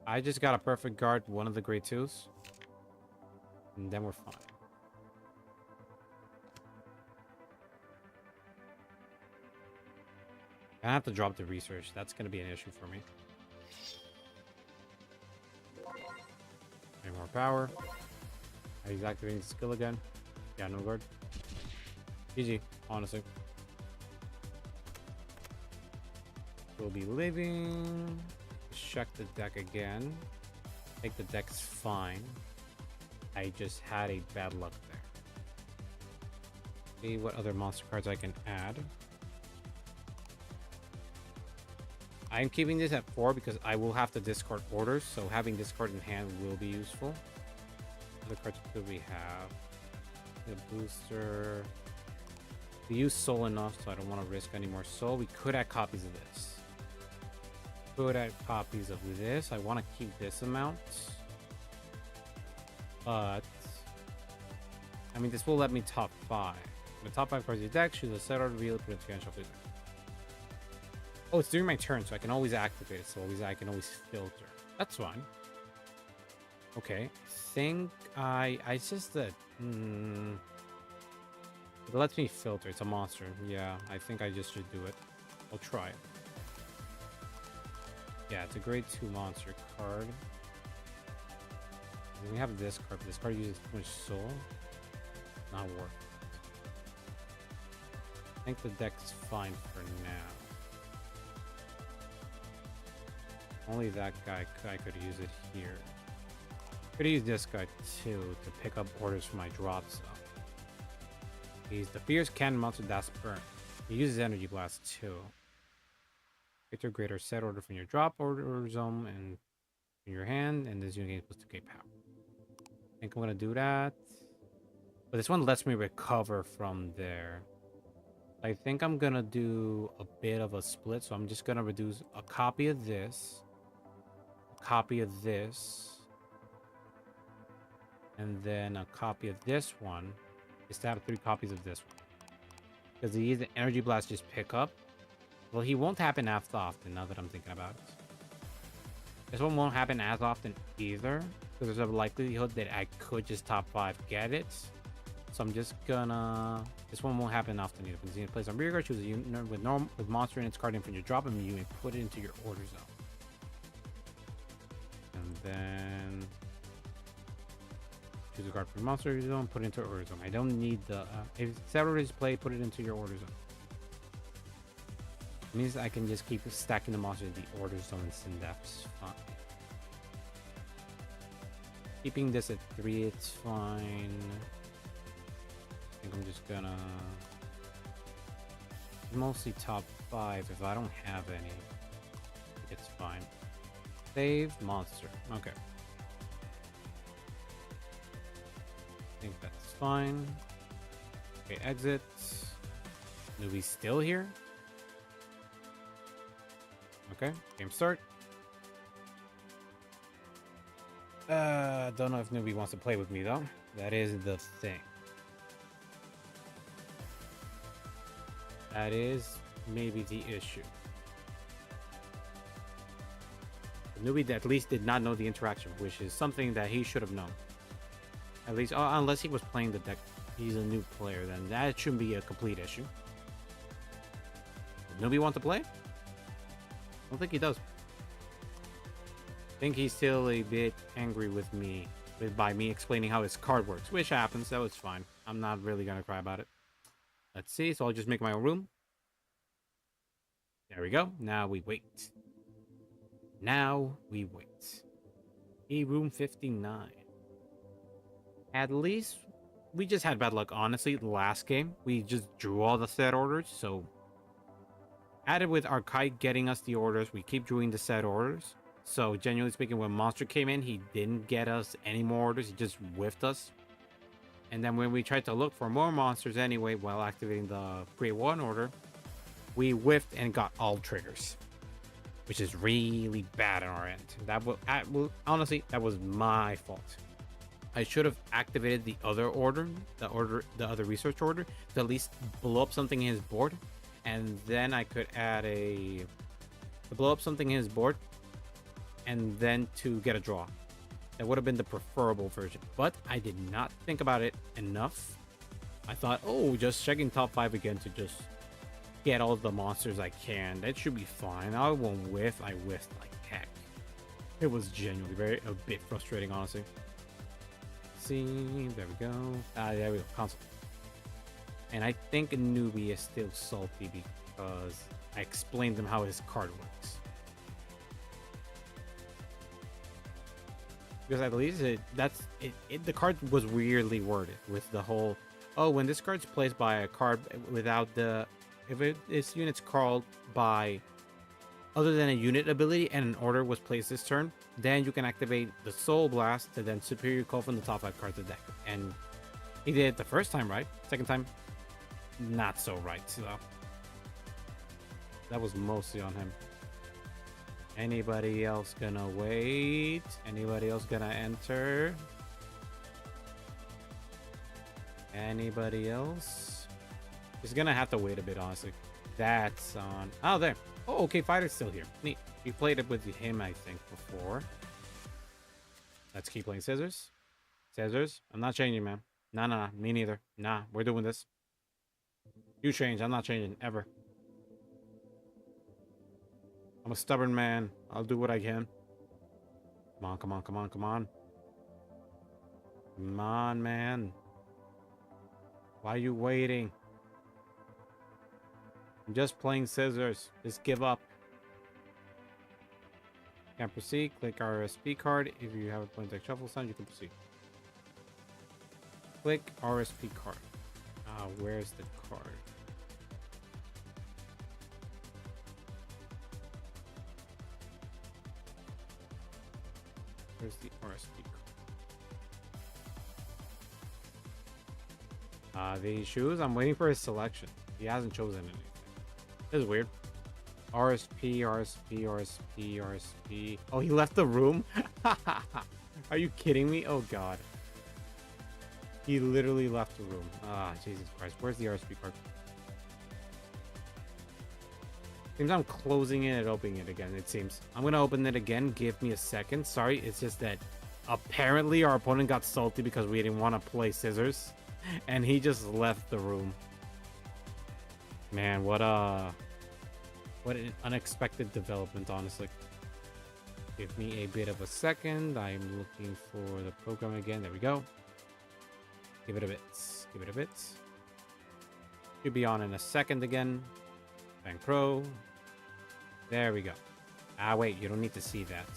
I just got a perfect guard, one of the grade 2s. And then we're fine. I have to drop the research. That's going to be an issue for me. Any more power. He's activating the skill again. Yeah, no guard. GG, honestly. We'll be living. Check the deck again. I think the deck's fine. I just had a bad luck there. See what other monster cards I can add. I'm keeping this at 4 because I will have to discard orders, so having this card in hand will be useful. What other cards do we have? The booster. We use soul enough, so I don't want to risk any more soul. We could add copies of this. Could add copies of this. I want to keep this amount. But I mean, this will let me top 5. The top 5 cards of your deck, choose a set order, reveal it, put it together, shuffle it. Oh, it's during my turn, so I can always activate it. So I can always filter. That's fine. Okay, I think I just that. It lets me filter. It's a monster. Yeah, I think I just should do it. I'll try it. Yeah, it's a grade 2 monster card. And we have this card. But this card uses too much soul. Not worth it. I think the deck's fine for now. Only that guy I could use it here. Could use this guy too to pick up orders for my drop zone. He's the fierce cannon monster that's burnt. He uses energy blast too. Get greater set order from your drop order zone and in your hand, and this unit gains plus 2k power. I think I'm gonna do that. But this one lets me recover from there. I think I'm gonna do a bit of a split, so I'm just gonna reduce a copy of this, a copy of this, and then a copy of this one. Is to have 3 copies of this one. Because he uses the energy blast just pick up. Well, he won't happen as often now that I'm thinking about it. This one won't happen as often either. Because there's a likelihood that I could just top 5 get it. So I'm just gonna... This one won't happen often either. Because you place on rear guard, choose a unit with monster in its card in from your drop, and you may put it into your order zone. And then... choose a card from monster zone, put it into order zone. I don't need the... if set order is played, put it into your order zone. It means I can just keep stacking the monsters in the order zone and send that's fine. Keeping this at 3, it's fine. I think I'm just gonna... mostly top 5 if I don't have any. It's fine. Save monster. Okay. I think that's fine. Okay, exit. Newbie's still here. Okay, game start. Don't know if Newbie wants to play with me though. That is the thing. That is maybe the issue. The Newbie at least did not know the interaction, which is something that he should have known. At least, unless he was playing the deck, he's a new player, then that shouldn't be a complete issue. Does Newbie want to play? I don't think he does. I think he's still a bit angry with me by me explaining how his card works, which happens, so it's fine. I'm not really gonna cry about it. Let's see, so I'll just make my own room. There we go. Now we wait. Now we wait. Room 59. At least we just had bad luck, honestly. The last game, we just drew all the set orders, so added with our kite getting us the orders, we keep drawing the set orders. So genuinely speaking, when Monster came in, he didn't get us any more orders, he just whiffed us. And then when we tried to look for more monsters anyway, while activating the grade 1 order, we whiffed and got all triggers, which is really bad on our end. That will honestly, that was my fault. I should have activated the other order, the other research order, to at least blow up something in his board, and then I could add to blow up something in his board, and then to get a draw. That would have been the preferable version, but I did not think about it enough. I thought, oh, just checking top 5 again to just get all the monsters I can. That should be fine. I won't whiff. I whiffed like heck. It was genuinely a bit frustrating, honestly. See, there we go. There we go. Console. And I think a Newbie is still salty because I explained him how his card works. Because at least the card was weirdly worded with the whole, oh, when this card's placed by a card without this unit's called by other than a unit ability and an order was placed this turn, then you can activate the Soul Blast to then superior call from the top 5 cards of the deck. And he did it the first time, right? Second time, not so right, so that was mostly on him. Anybody else gonna wait? Anybody else gonna enter? Anybody else? He's gonna have to wait a bit, honestly. That's on. Oh, there. Oh, okay. Fighter's still here. Neat. We played it with him, I think, before. Let's keep playing scissors. Scissors. I'm not changing, man. Nah. Me neither. Nah, we're doing this. You change. I'm not changing ever. I'm a stubborn man. I'll do what I can. Come on. Come on, man. Why are you waiting? I'm just playing scissors. Just give up. Can't proceed. Click RSP card. If you have a point deck shuffle sign, you can proceed. Click RSP card. Where's the card? Where's the RSP card? The shoes. I'm waiting for his selection. He hasn't chosen anything. This is weird. RSP. Oh, he left the room? Are you kidding me? Oh, God. He literally left the room. Jesus Christ. Where's the RSP card? Seems I'm closing it and opening it again, it seems. I'm going to open it again. Give me a second. Sorry, it's just that apparently our opponent got salty because we didn't want to play scissors. And he just left the room. Man, what an unexpected development, honestly. Give me a bit of a second. I'm looking for the program again. There we go. Give it a bit. Give it a bit. Should be on in a second again. Bang Pro. There we go. Wait, you don't need to see that.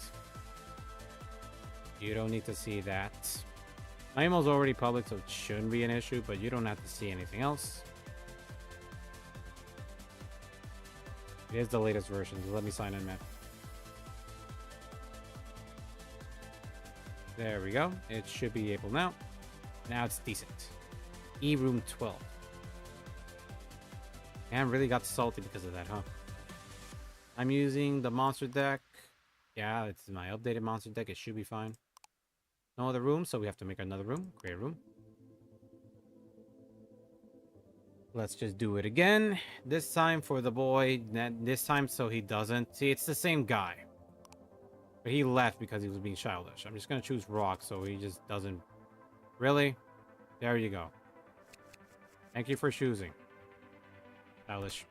You don't need to see that. My email's already public, so it shouldn't be an issue, but you don't have to see anything else. It is the latest version, so let me sign in, man. There we go. It should be able now. Now it's decent. E-Room 12. Man, really got salty because of that, huh? I'm using the monster deck. Yeah, it's my updated monster deck. It should be fine. No other room, so we have to make another room. Create a room. Let's just do it again. This time for the boy. This time so he doesn't. See, it's the same guy. But he left because he was being childish. I'm just going to choose rock so he just doesn't. Really? There you go. Thank you for choosing. Childish.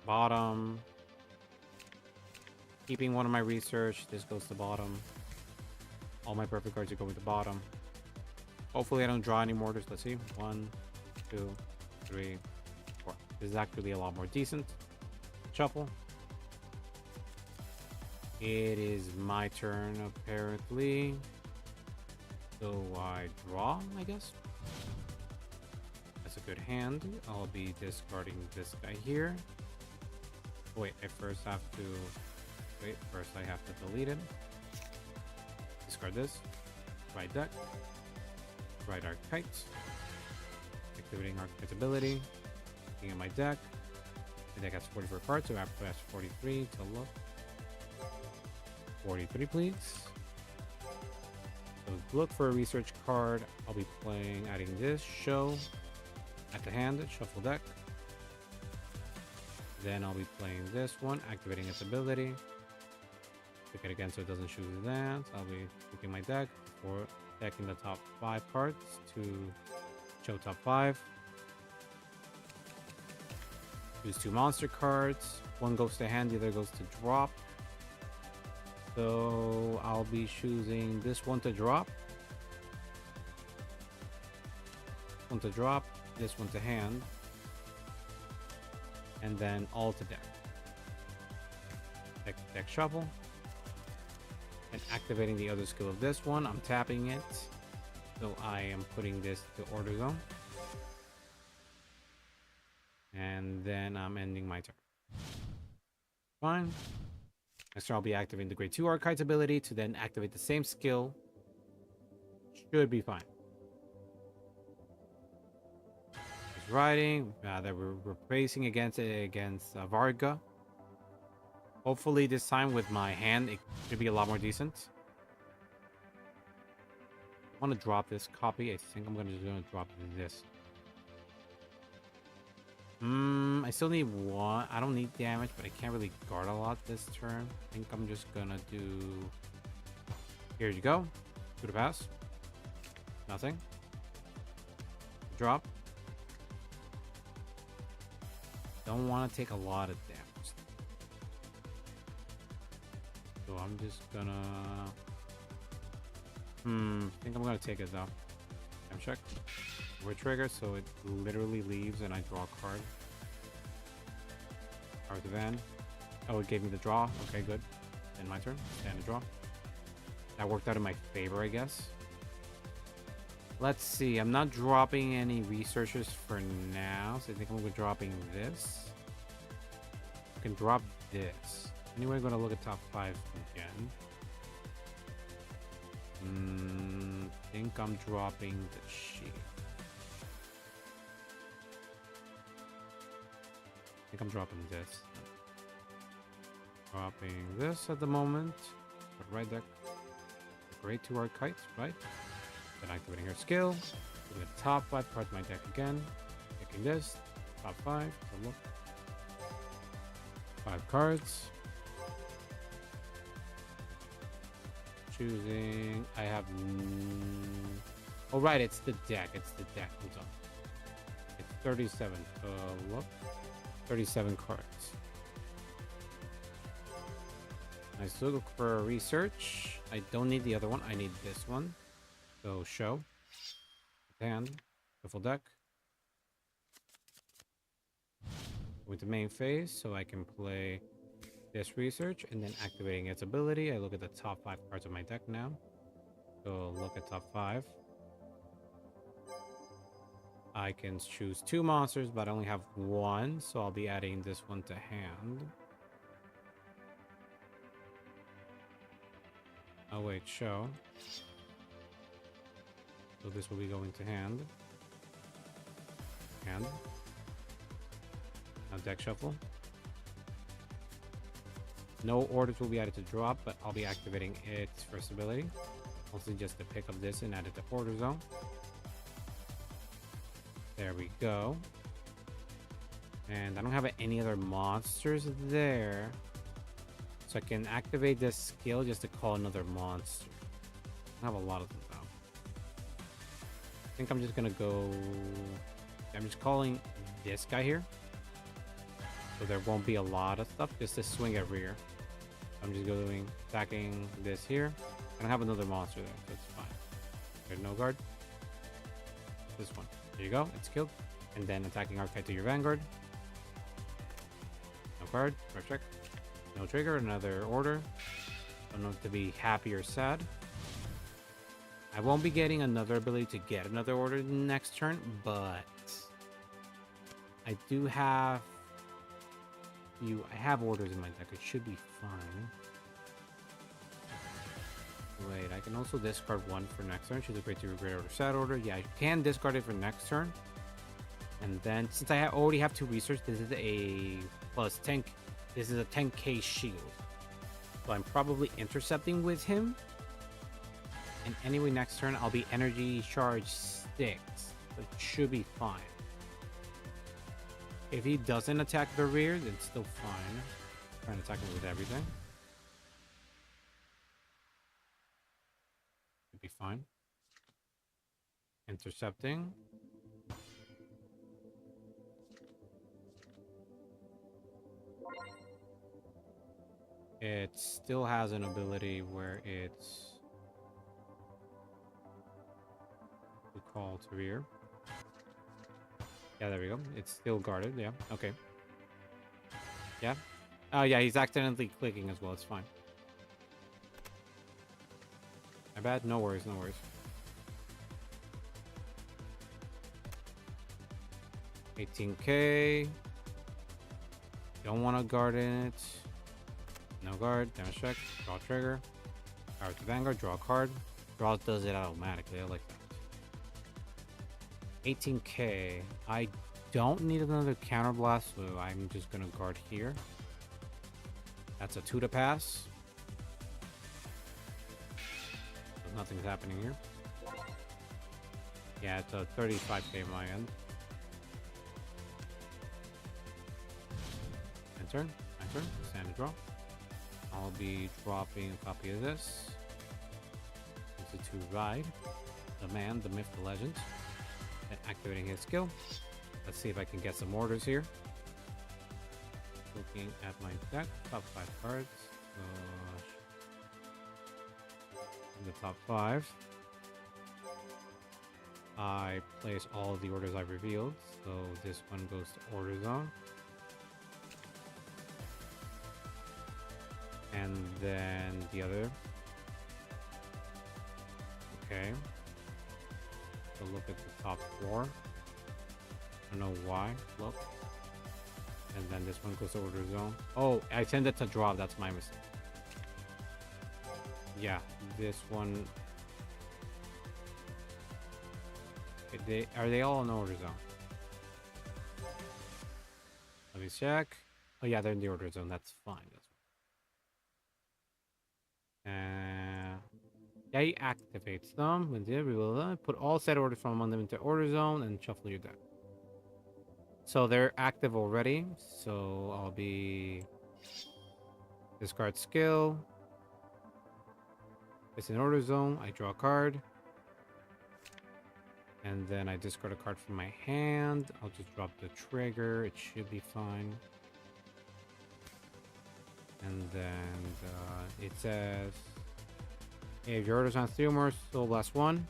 Bottom. Keeping one of my research. This goes to bottom. All my perfect cards are going to bottom. Hopefully I don't draw any mortars. Let's see. 1, 2, 3, 4. This is actually a lot more decent. Shuffle. It is my turn, apparently. So I draw, I guess. That's a good hand. I'll be discarding this guy here. Wait, I first have to... Wait, first I have to delete it. Discard this. Right deck. Right Archetype. Activating Archetype's ability. Looking at my deck. The deck has 44 cards, so I have to press 43 to look. 43, please. So look for a research card. I'll be playing, adding this. Show. At the hand, shuffle deck. Then I'll be playing this one, activating its ability. Pick it again so it doesn't choose that. I'll be picking my deck for decking the top 5 cards to show top 5. Choose 2 monster cards. One goes to hand, the other goes to drop. So I'll be choosing this one to drop. One to drop, this one to hand. And then all to deck. Deck shuffle. And activating the other skill of this one, I'm tapping it. So I am putting this to order zone. And then I'm ending my turn. Fine. Next turn I'll be activating the grade 2 Archetype's ability to then activate the same skill. Should be fine. riding. That we're racing against Varga. Hopefully this time with my hand, it should be a lot more decent. I want to drop this copy. I think I'm gonna drop this. I still need one. I don't need damage, but I can't really guard a lot this turn. I think I'm just gonna do. Here you go. Do the pass. Nothing. Drop. Don't want to take a lot of damage. So I'm just gonna. I think I'm gonna take it though. Time check. We're trigger, so it literally leaves and I draw a card. Card the van. Oh, it gave me the draw. Okay, good. Then my turn. Stand to draw. That worked out in my favor, I guess. Let's see. I'm not dropping any researchers for now, so I think I'm gonna be dropping this. I can drop this. Anyway, I'm gonna look at top 5 again. I think I'm dropping the sheet. I think I'm dropping this. Dropping this at the moment. But right there. Great 2 art kites, right? Then activating her skill. To the top 5 cards of my deck again. Picking this. Top 5. So look. 5 cards. Choosing. I have. Oh, right. It's the deck. It's the deck. Hold on. It's 37. Look. 37 cards. I still look for a research. I don't need the other one. I need this one. So show. Hand. Shuffle deck. With the main phase, so I can play this research and then activating its ability. I look at the top 5 cards of my deck now. So look at top 5. I can choose 2 monsters, but I only have 1, so I'll be adding this one to hand. Oh wait, show. So this will be going to hand. Hand. Now deck shuffle. No orders will be added to drop, but I'll be activating its first ability. Also just to pick up this and add it to order zone. There we go. And I don't have any other monsters there. So I can activate this skill just to call another monster. I have a lot of them though. I think I'm just gonna go... I'm just calling this guy here. So there won't be a lot of stuff, just to swing at rear. I'm just going attacking this here. I don't have another monster there, so it's fine. There's no guard. This one. There you go, it's killed. And then attacking archetype to your vanguard. No card, check. No trigger, another order. Don't know if to be happy or sad. I won't be getting another ability to get another order next turn, but I do have I have orders in my deck. It should be fine. Wait, I can also discard 1 for next turn. She's a great to great order, sad order. Yeah, I can discard it for next turn. And then since I already have 2 research, this is a plus 10. This is a 10k shield. So I'm probably intercepting with him. And anyway, next turn I'll be energy charge 6. So it should be fine. If he doesn't attack the rear, then it's still fine. I'm trying to attack him with everything. Should be fine. Intercepting. It still has an ability where it's to call to rear. Yeah, there we go. It's still guarded. Yeah. Okay. Yeah. Oh, yeah. He's accidentally clicking as well. It's fine. My bad. No worries. No worries. 18k. Don't want to guard in it. No guard. Damage check. Draw trigger. Power to vanguard. Draw a card. Draw does it automatically. I like that. 18k. I don't need another counterblast, so I'm just gonna guard here. That's a 2 to pass. So nothing's happening here. Yeah, it's a 35k on my end. Turn, my turn, standard draw. I'll be dropping a copy of this. This is to ride the man, the myth, the legend. And activating his skill. Let's see if I can get some orders here. Looking at my deck, top 5 cards. In the top 5, I place all of the orders I've revealed. So this one goes to order zone. And then the other. Okay. So look at the top 4. I don't know why. Look. And then this one goes to order zone. Oh, I tended to drop. That's my mistake. Yeah, this one. Are they all in order zone? Let me check. Oh yeah, they're in the order zone. That's fine. Yeah, he activates them. When we will put all set orders from among them into order zone and shuffle your deck. So they're active already. So I'll be discard skill. It's in order zone. I draw a card. And then I discard a card from my hand. I'll just drop the trigger. It should be fine. And then it says, if your orders on 3 or more, Soul Blast 1.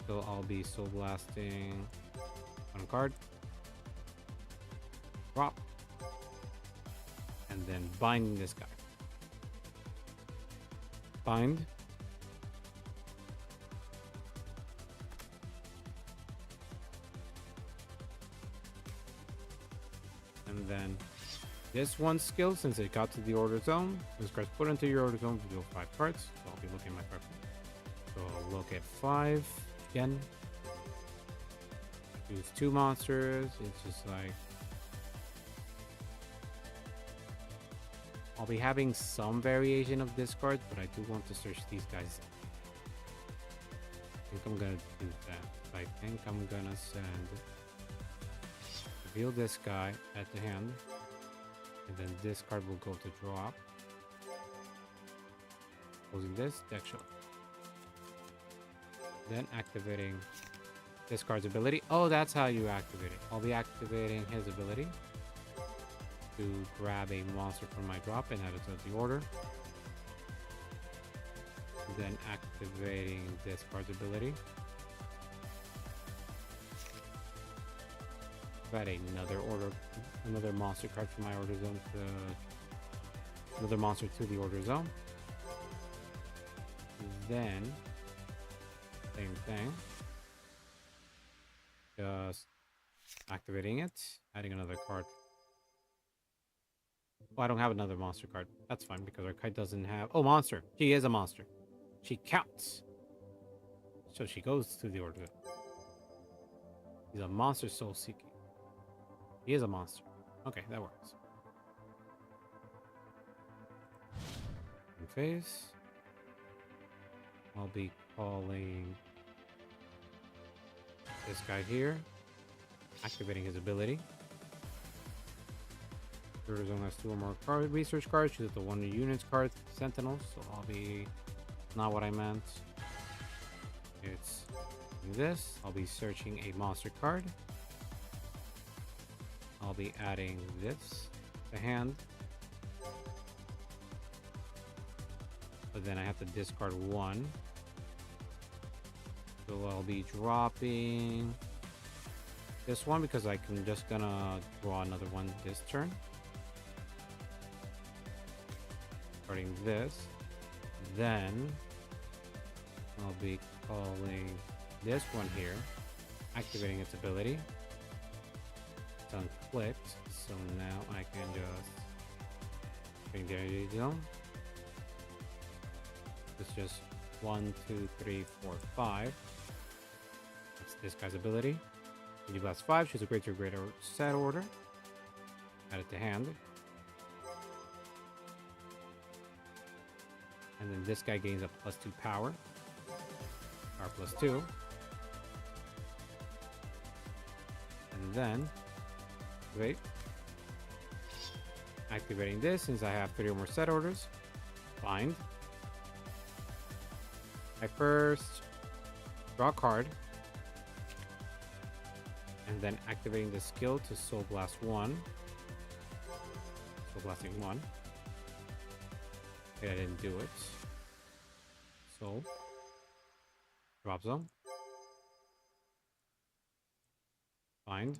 So I'll be Soul Blasting 1 card. Drop. And then binding this guy. Bind. And then this one skill, since it got to the order zone, this card's put into your order zone, reveal 5 cards. So I'll be looking at my card. So I'll look at 5 again. Choose 2 monsters. It's just like, I'll be having some variation of this card, but I do want to search these guys. I think I'm gonna do that. I think I'm gonna send, reveal this guy at the hand. And then this card will go to drop. Closing this, deck show. Then activating this card's ability. Oh, that's how you activate it. I'll be activating his ability to grab a monster from my drop and add it to the order. Then activating this card's ability. Add another monster card from my order zone to another monster to the order zone. Then same thing. Just activating it, adding another card. Oh, I don't have another monster card. That's fine because our kite doesn't have. Oh, monster. She is a monster. She counts. So she goes to the order zone. He's a monster soul seeking. He is a monster. Okay, that works. In phase, I'll be calling this guy here, activating his ability. Order zone has 2 or more card research cards. Choose the 1 units card, Sentinels. So I'll be not what I meant. It's this. I'll be searching a monster card. I'll be adding this to hand. But then I have to discard 1. So I'll be dropping this one because I'm just gonna draw another one this turn. Starting this. Then I'll be calling this one here, activating its ability. Unclicked, so now I can just bring the energy zone. It's just 1, 2, 3, 4, 5. That's this guy's ability. When you blast 5, choose a greater set order. Add it to hand. And then this guy gains a +2 power. Power +2. And then, wait. Activating this since I have 3 or more set orders. Bind. I first draw a card. And then activating the skill to Soul Blast 1. Soul Blasting 1. Okay, I didn't do it. Soul. Drop zone. Bind.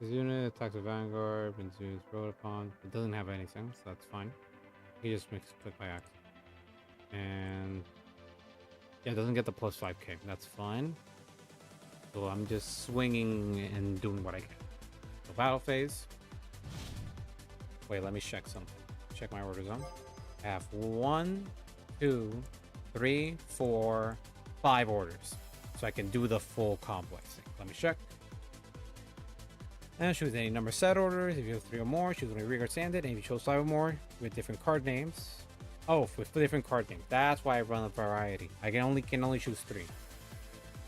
This unit attacks a Vanguard, when it's rolled upon. It doesn't have anything, so that's fine. He just makes a click by accident. And yeah, it doesn't get the +5k. That's fine. So I'm just swinging and doing what I can. So battle phase. Wait, let me check something. Check my order zone. I have 1, 2, 3, 4, 5 orders. So I can do the full complex thing. Let me check. And choose any number of set orders. If you have 3 or more, choose only Reguard Sanded. And if you chose 5 or more with different card names. Oh, with different card names. That's why I run a variety. I can only choose 3.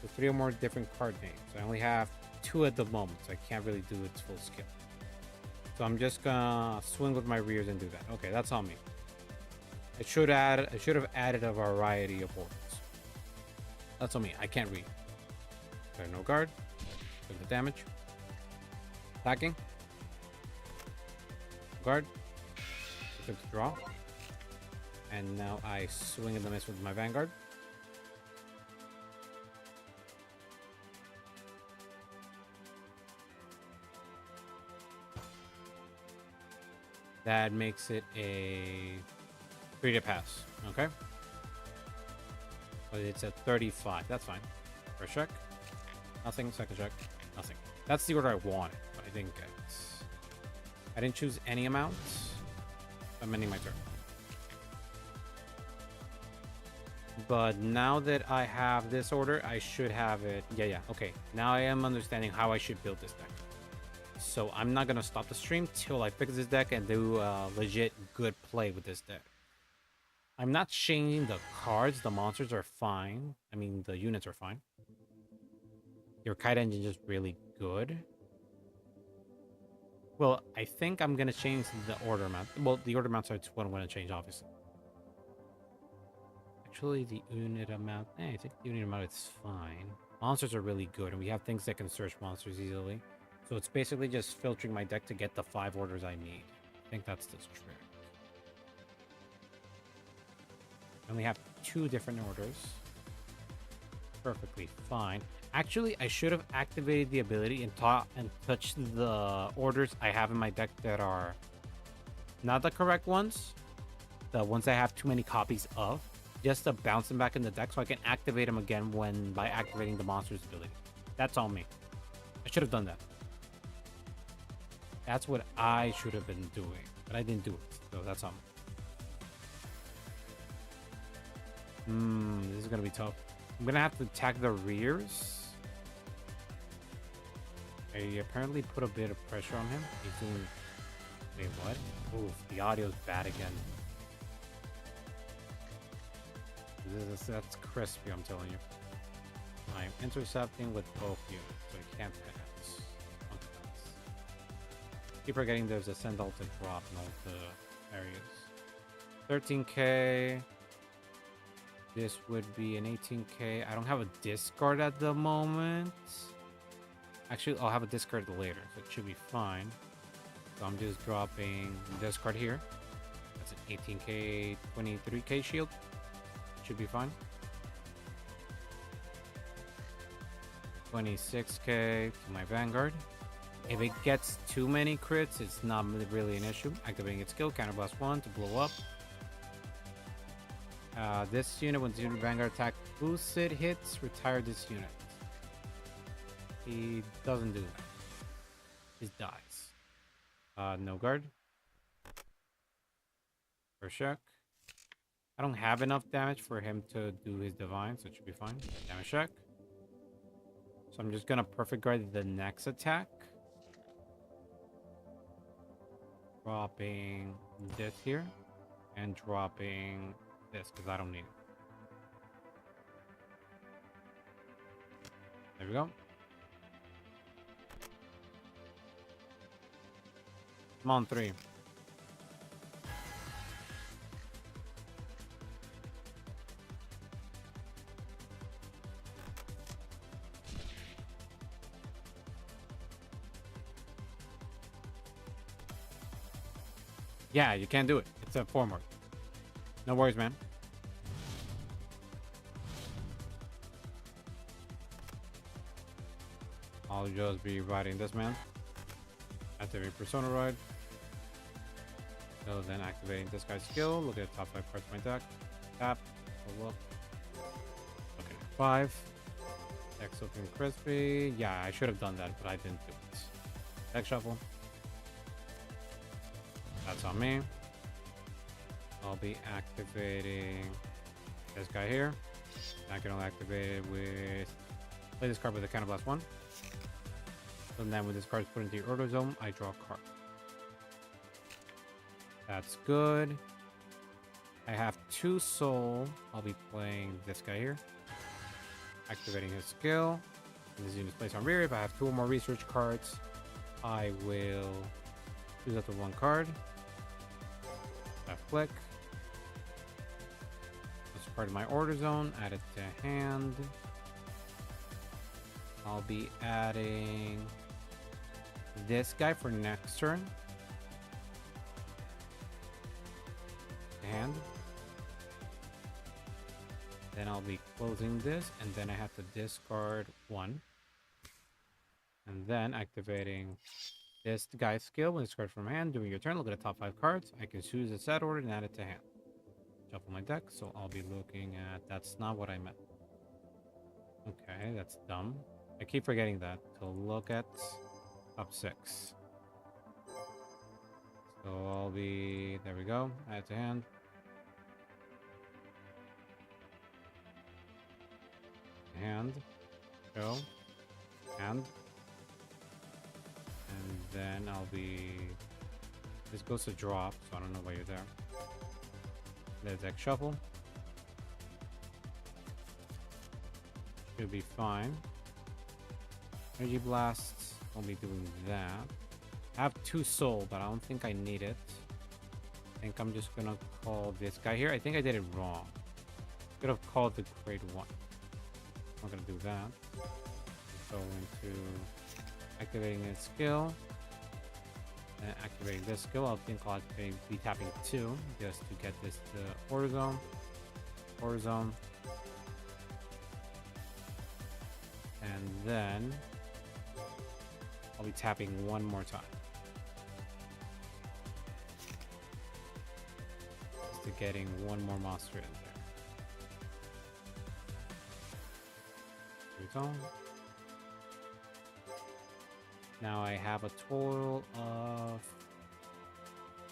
So 3 or more different card names. I only have 2 at the moment, so I can't really do its full skill. So I'm just gonna swing with my rears and do that. Okay, that's on me. I should have added a variety of orders. That's on me. I can't read. Okay, no guard. Look at the damage. Attacking. Guard. Good to draw. And now I swing and the miss with my Vanguard. That makes it a 3 to pass. Okay. But it's at 35. That's fine. First check. Nothing. Second check. Nothing. That's the order I wanted, but I didn't get. I didn't choose any amounts. I'm ending my turn. But now that I have this order, I should have it. Yeah. Okay. Now I am understanding how I should build this deck. So I'm not going to stop the stream till I fix this deck and do a legit good play with this deck. I'm not changing the cards. The monsters are fine. I mean, the units are fine. Your kite engine is really good. Well, I think I'm going to change the order amount. Well, the order amounts are what I'm going to change, obviously. Actually, the unit amount... I think the unit amount is fine. Monsters are really good, and we have things that can search monsters easily. So it's basically just filtering my deck to get the 5 orders I need. I think that's the trick. And we have 2 different orders. Perfectly fine. Actually, I should have activated the ability and touched the orders I have in my deck that are not the correct ones. The ones I have too many copies of. Just to bounce them back in the deck so I can activate them again by activating the monster's ability. That's on me. I should have done that. That's what I should have been doing. But I didn't do it. So that's on me. This is going to be tough. I'm going to have to attack the rears. I apparently put a bit of pressure on him. He's doing... Wait, what? Oof, the audio's bad again. That's crispy, I'm telling you. I'm intercepting with both units, so I can't pass. Keep forgetting there's a send alt to drop in all the areas. 13k. This would be an 18k. I don't have a discard at the moment. Actually, I'll have a discard later, so it should be fine. So I'm just dropping this card here. That's an 18k, 23k shield. Should be fine. 26k to my Vanguard. If it gets too many crits, it's not really an issue. Activating its skill, counterblast 1 to blow up. This unit, when the unit Vanguard attack boosted hits, retire this unit. He doesn't do that. his dies. No guard. First check. I don't have enough damage for him to do his divine, so it should be fine. Damage check. So I'm just gonna perfect guard the next attack. Dropping this here. And dropping this, because I don't need it. There we go. Come on, 3. Yeah, you can't do it. It's a 4 mark. No worries, man. I'll just be riding this man. Activating Persona Ride. So then activating this guy's skill. Look at the top 5 cards of my deck. Tap. Look. Okay, 5. Deck looking crispy. Yeah, I should have done that, but I didn't do it. Deck shuffle. That's on me. I'll be activating this guy here. I can only activate it with... Play this card with a Counterblast 1. And then when this card is put into your order zone, I draw a card. That's good. I have 2 soul. I'll be playing this guy here. Activating his skill. And this unit is placed on rear. If I have 2 or more research cards, I will choose up to 1 card. Left click. That's part of my order zone. Add it to hand. I'll be adding this guy for next turn. Hand. Then I'll be closing this, and then I have to discard 1. And then activating this guy's skill when discard from hand. During your turn, look at the top 5 cards. I can choose a set order and add it to hand. Shuffle my deck, so I'll be looking at... That's not what I meant. Okay, that's dumb. I keep forgetting that. To look at top 6. So I'll be... There we go. Add it to hand. Hand. Go. Hand. And then I'll be... This goes to drop, so I don't know why you're there. Let deck shuffle. Should be fine. Energy Blast. Won't be doing that. I have 2 soul, but I don't think I need it. I think I'm just gonna call this guy here. I think I did it wrong. Could have called the grade 1. I'm not gonna do that. Go into activating its skill. And activating this skill, I think I'll be tapping 2 just to get this to order zone. Order zone. And then I'll be tapping 1 more time. Just to getting 1 more monster in there. Here we go. Now I have a total of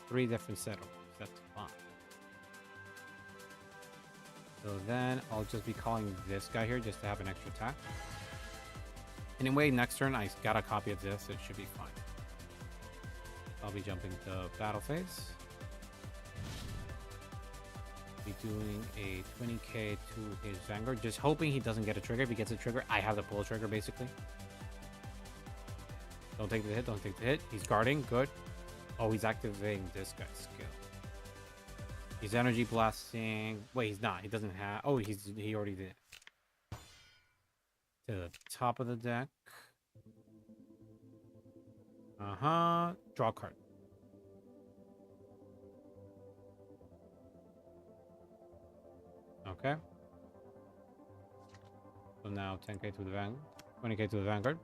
3 different settlements. That's fine. So then I'll just be calling this guy here just to have an extra attack. Anyway, next turn I got a copy of this. It should be fine. I'll be jumping to battle phase. Be doing a 20k to his Vanguard. Just hoping he doesn't get a trigger. If he gets a trigger, I have to pull a trigger basically. Don't take the hit, don't take the hit. He's guarding, good. Oh, he's activating this guy's skill. He's energy blasting. Wait, he's not. He doesn't have... Oh, he already did. To the top of the deck. Draw a card. Okay. So now 10k to the Vanguard. 20k to the Vanguard.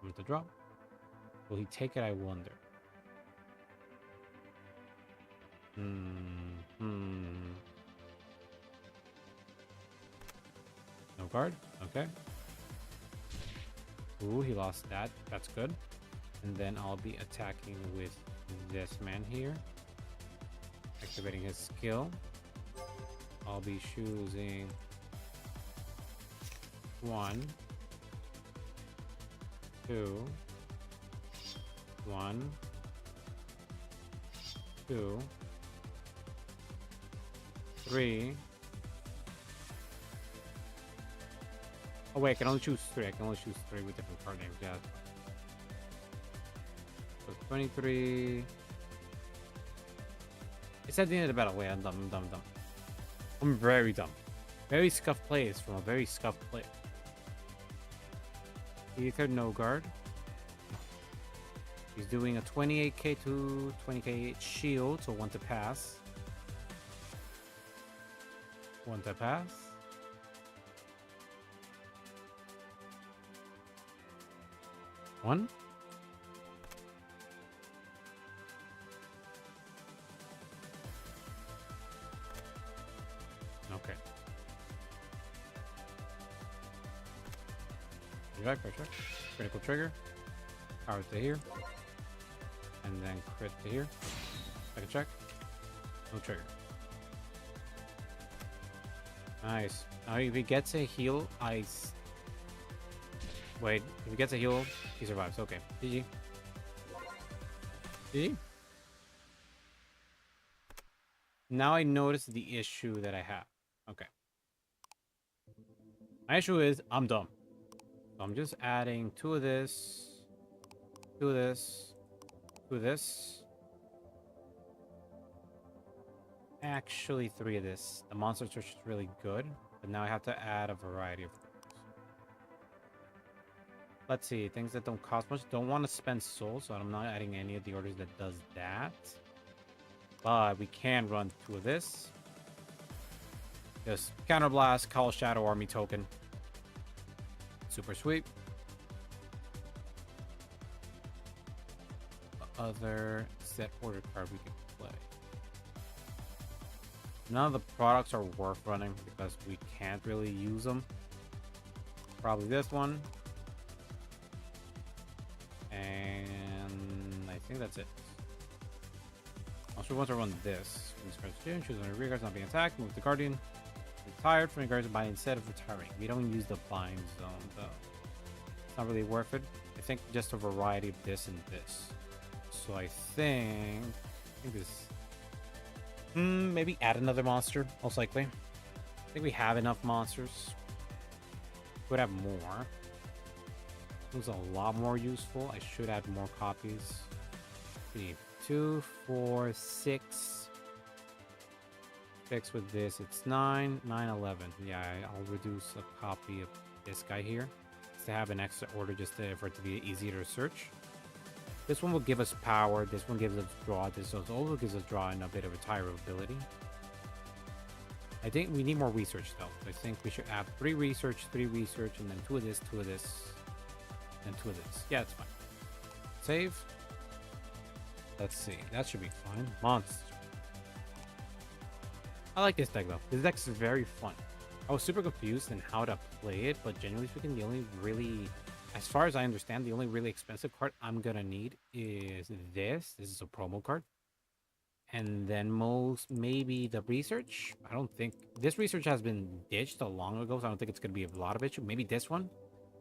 I'm going to draw. Will he take it, I wonder? No card? Okay. Ooh, he lost that. That's good. And then I'll be attacking with this man here. Activating his skill. I'll be choosing 1, 2, 1, 2, 3. Oh wait, I can only choose 3. I can only choose 3 with different card names. Yeah. So 23. It's at the end of the battle. Wait, I'm dumb. I'm very dumb. Very scuffed plays from a very scuffed player. Ether no guard. He's doing a 28k to 20k shield, so 1 to pass. 1 to pass. One. Okay. Check. Critical trigger. Power to here. And then crit to here. Second check. No trigger. Nice. Now if he gets a heal, wait, if he gets a heal, he survives. Okay. GG. GG. Now I notice the issue that I have. Okay. My issue is I'm dumb. So I'm just adding 2 of this, 2 of this, 2 of this. Actually 3 of this. The monster search is really good, but now I have to add a variety of things. Let's see, things that don't cost much. Don't want to spend souls, so I'm not adding any of the orders that does that. But we can run 2 of this. Just counterblast, call Shadow Army token. Super sweet. Other set order card we can play. None of the products are worth running because we can't really use them. Probably this one. And I think that's it. Also want to run this. Choose one of your guards not being attacked. Move the guardian. Retired from your guards by instead of retiring. We don't use the bind zone though. It's not really worth it. I think just a variety of this and this. So I think this. Maybe add another monster, most likely. I think we have enough monsters. Could have more. It was a lot more useful. I should add more copies. 3, 2, 4, 6. 6 with this, it's 9, 9, 11. Yeah, I'll reduce a copy of this guy here to have an extra order just for it to be easier to search. This one will give us power. This one gives us draw. This also gives us draw and a bit of retirability. I think we need more research though. I think we should add 3 research, 3 research, and then 2 of this, 2 of this, and 2 of this. Yeah, it's fine. Save. Let's see. That should be fine. Monster. I like this deck though. This deck's very fun. I was super confused in how to play it, but generally speaking, the only really, as far as I understand, the only really expensive card I'm gonna need is this. This is a promo card. And then maybe the research. I don't think this research has been ditched a long ago, so I don't think it's gonna be a lot of issue. Maybe this one,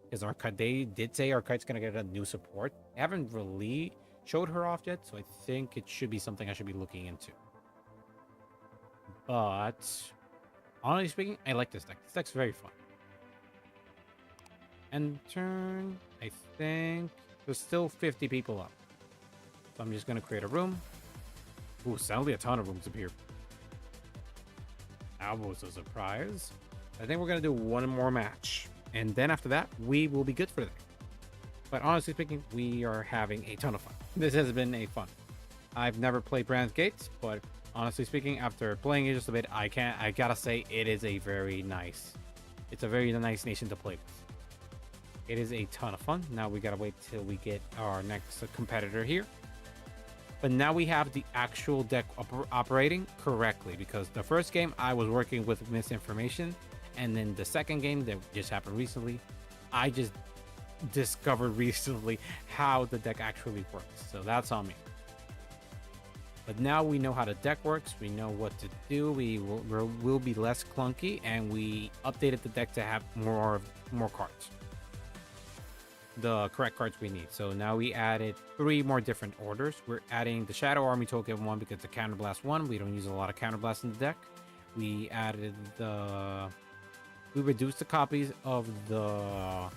because Arcade, they did say Arcade's gonna get a new support. They haven't really showed her off yet, so I think it should be something I should be looking into. But honestly speaking, I like this deck. This deck's very fun. End turn. I think there's still 50 people up. So I'm just gonna create a room. Ooh, suddenly a ton of rooms appear. That was a surprise. I think we're gonna do one more match, and then after that, we will be good for the day. But honestly speaking, we are having a ton of fun. This has been a fun. I've never played Brandt Gate, but honestly speaking, after playing it just a bit, I gotta say it is a very nice. It's a very nice nation to play with. It is a ton of fun. Now we gotta wait till we get our next competitor here. But now we have the actual deck operating correctly, because the first game I was working with misinformation, and then the second game that just happened recently, I just discovered recently how the deck actually works, so that's on me. But now we know how the deck works. We know what to do. Will be less clunky, and we updated the deck to have more cards, the correct cards we need. So now we added 3 more different orders. We're adding the Shadow Army Token 1 because the Counterblast 1. We don't use a lot of Counterblast in the deck. We added we reduced the copies of what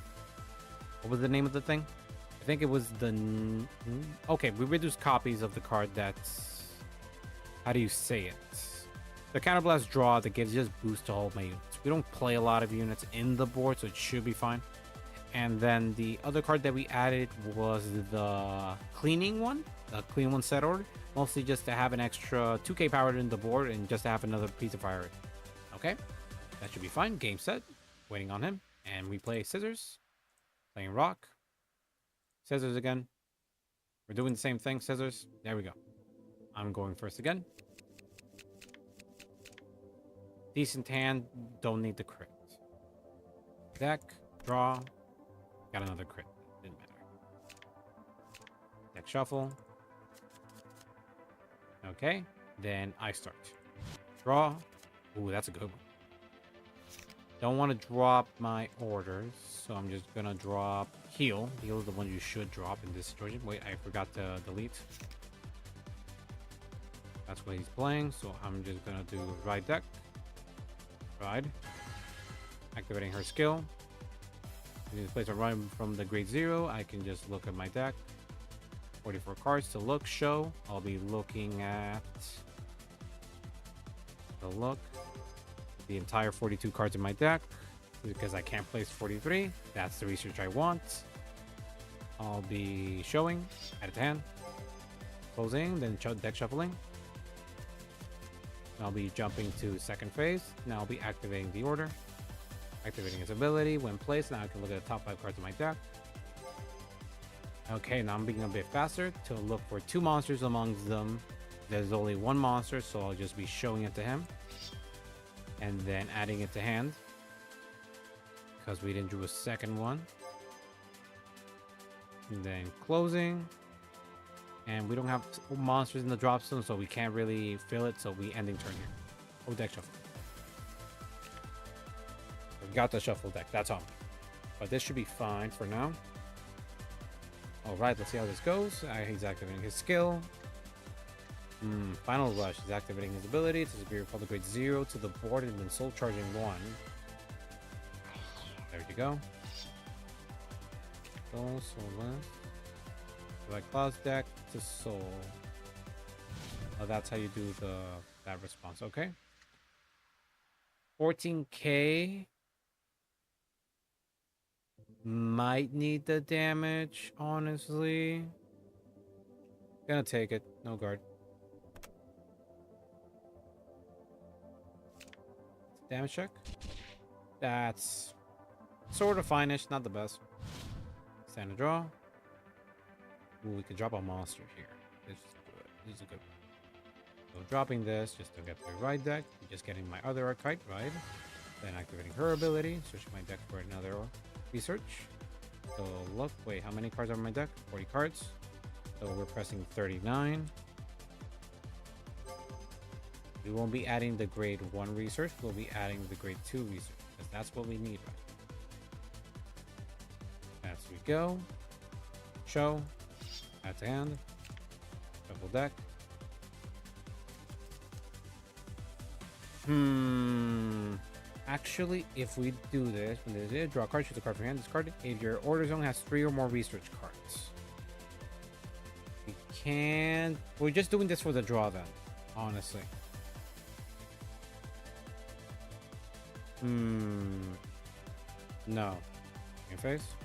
was the name of the thing? I think it was okay, we reduced copies of the card that's, how do you say it? The Counterblast draw that gives just boost to all my units. We don't play a lot of units in the board, so it should be fine. And then the other card that we added was the cleaning one, the clean one set order, mostly just to have an extra 2k power in the board and just to have another piece of fire. Okay, that should be fine. Game set, waiting on him, and we play scissors, playing rock, scissors again. We're doing the same thing, scissors. There we go. I'm going first again. Decent hand, don't need the crit. Deck, draw, got another crit. Didn't matter. Deck shuffle. Okay, then I start. Draw. Ooh, that's a good one. Don't want to drop my orders, so I'm just gonna drop heal. Heal is the one you should drop in this situation. Wait, I forgot to delete. That's what he's playing, so I'm just gonna do ride deck. Ride. Activating her skill. In this place I run from the grade 0, I can just look at my deck. 44 cards to look, show. I'll be looking at the entire 42 cards in my deck because I can't place 43. That's the research I want. I'll be showing, add it to hand, closing, then deck shuffling. I'll be jumping to second phase. Now I'll be activating the order, activating his ability. When placed, now I can look at the top 5 cards of my deck. Okay, now I'm being a bit faster to look for 2 monsters amongst them. There's only 1 monster, so I'll just be showing it to him and then adding it to hand because we didn't do a second one. And then closing, and we don't have monsters in the drop zone, so we can't really fill it, so we ending turn here. Oh, deck shuffle. We got the shuffle deck, that's on. But this should be fine for now. Alright, let's see how this goes. He's activating his skill. Final Rush. He's activating his ability to superior from the grade 0 to the board and then soul charging 1. There you go. Soul, like Cloud's deck to soul. Oh, that's how you do that response. Okay. 14k. Might need the damage, honestly. Gonna take it. No guard. Damage check. That's sort of fine-ish, not the best. Stand a draw. Ooh, we could drop a monster here. This is good. This is a good one. So dropping this just to get the right deck. Just getting my other archetype, right? Then activating her ability. Switching my deck for another research. So look, wait, how many cards are on my deck? 40 cards. So we're pressing 39. We won't be adding the grade 1 research, we'll be adding the grade 2 research, because that's what we need, right? As we go. Show. Add to hand. Shuffle deck. Actually, if we do this, when there's a draw a card, choose a card from hand, discard it. If your order zone has 3 or more research cards. We can't... We're just doing this for the draw then, honestly. No. Your face.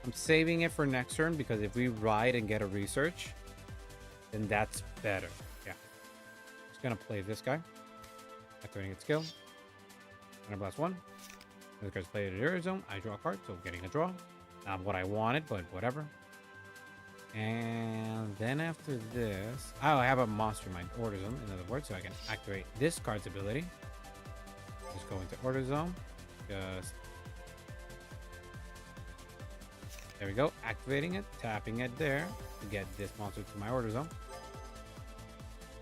I'm saving it for next turn because if we ride and get a research, then that's better. Yeah. Just gonna play this guy. Activating its skill. Blast 1. This card's played at your zone. I draw a card, so getting a draw. Not what I wanted, but whatever. And then after this, I have a monster in my order zone, in other words, so I can activate this card's ability. Just go into order zone. Just There we go. Activating it, tapping it there to get this monster to my order zone.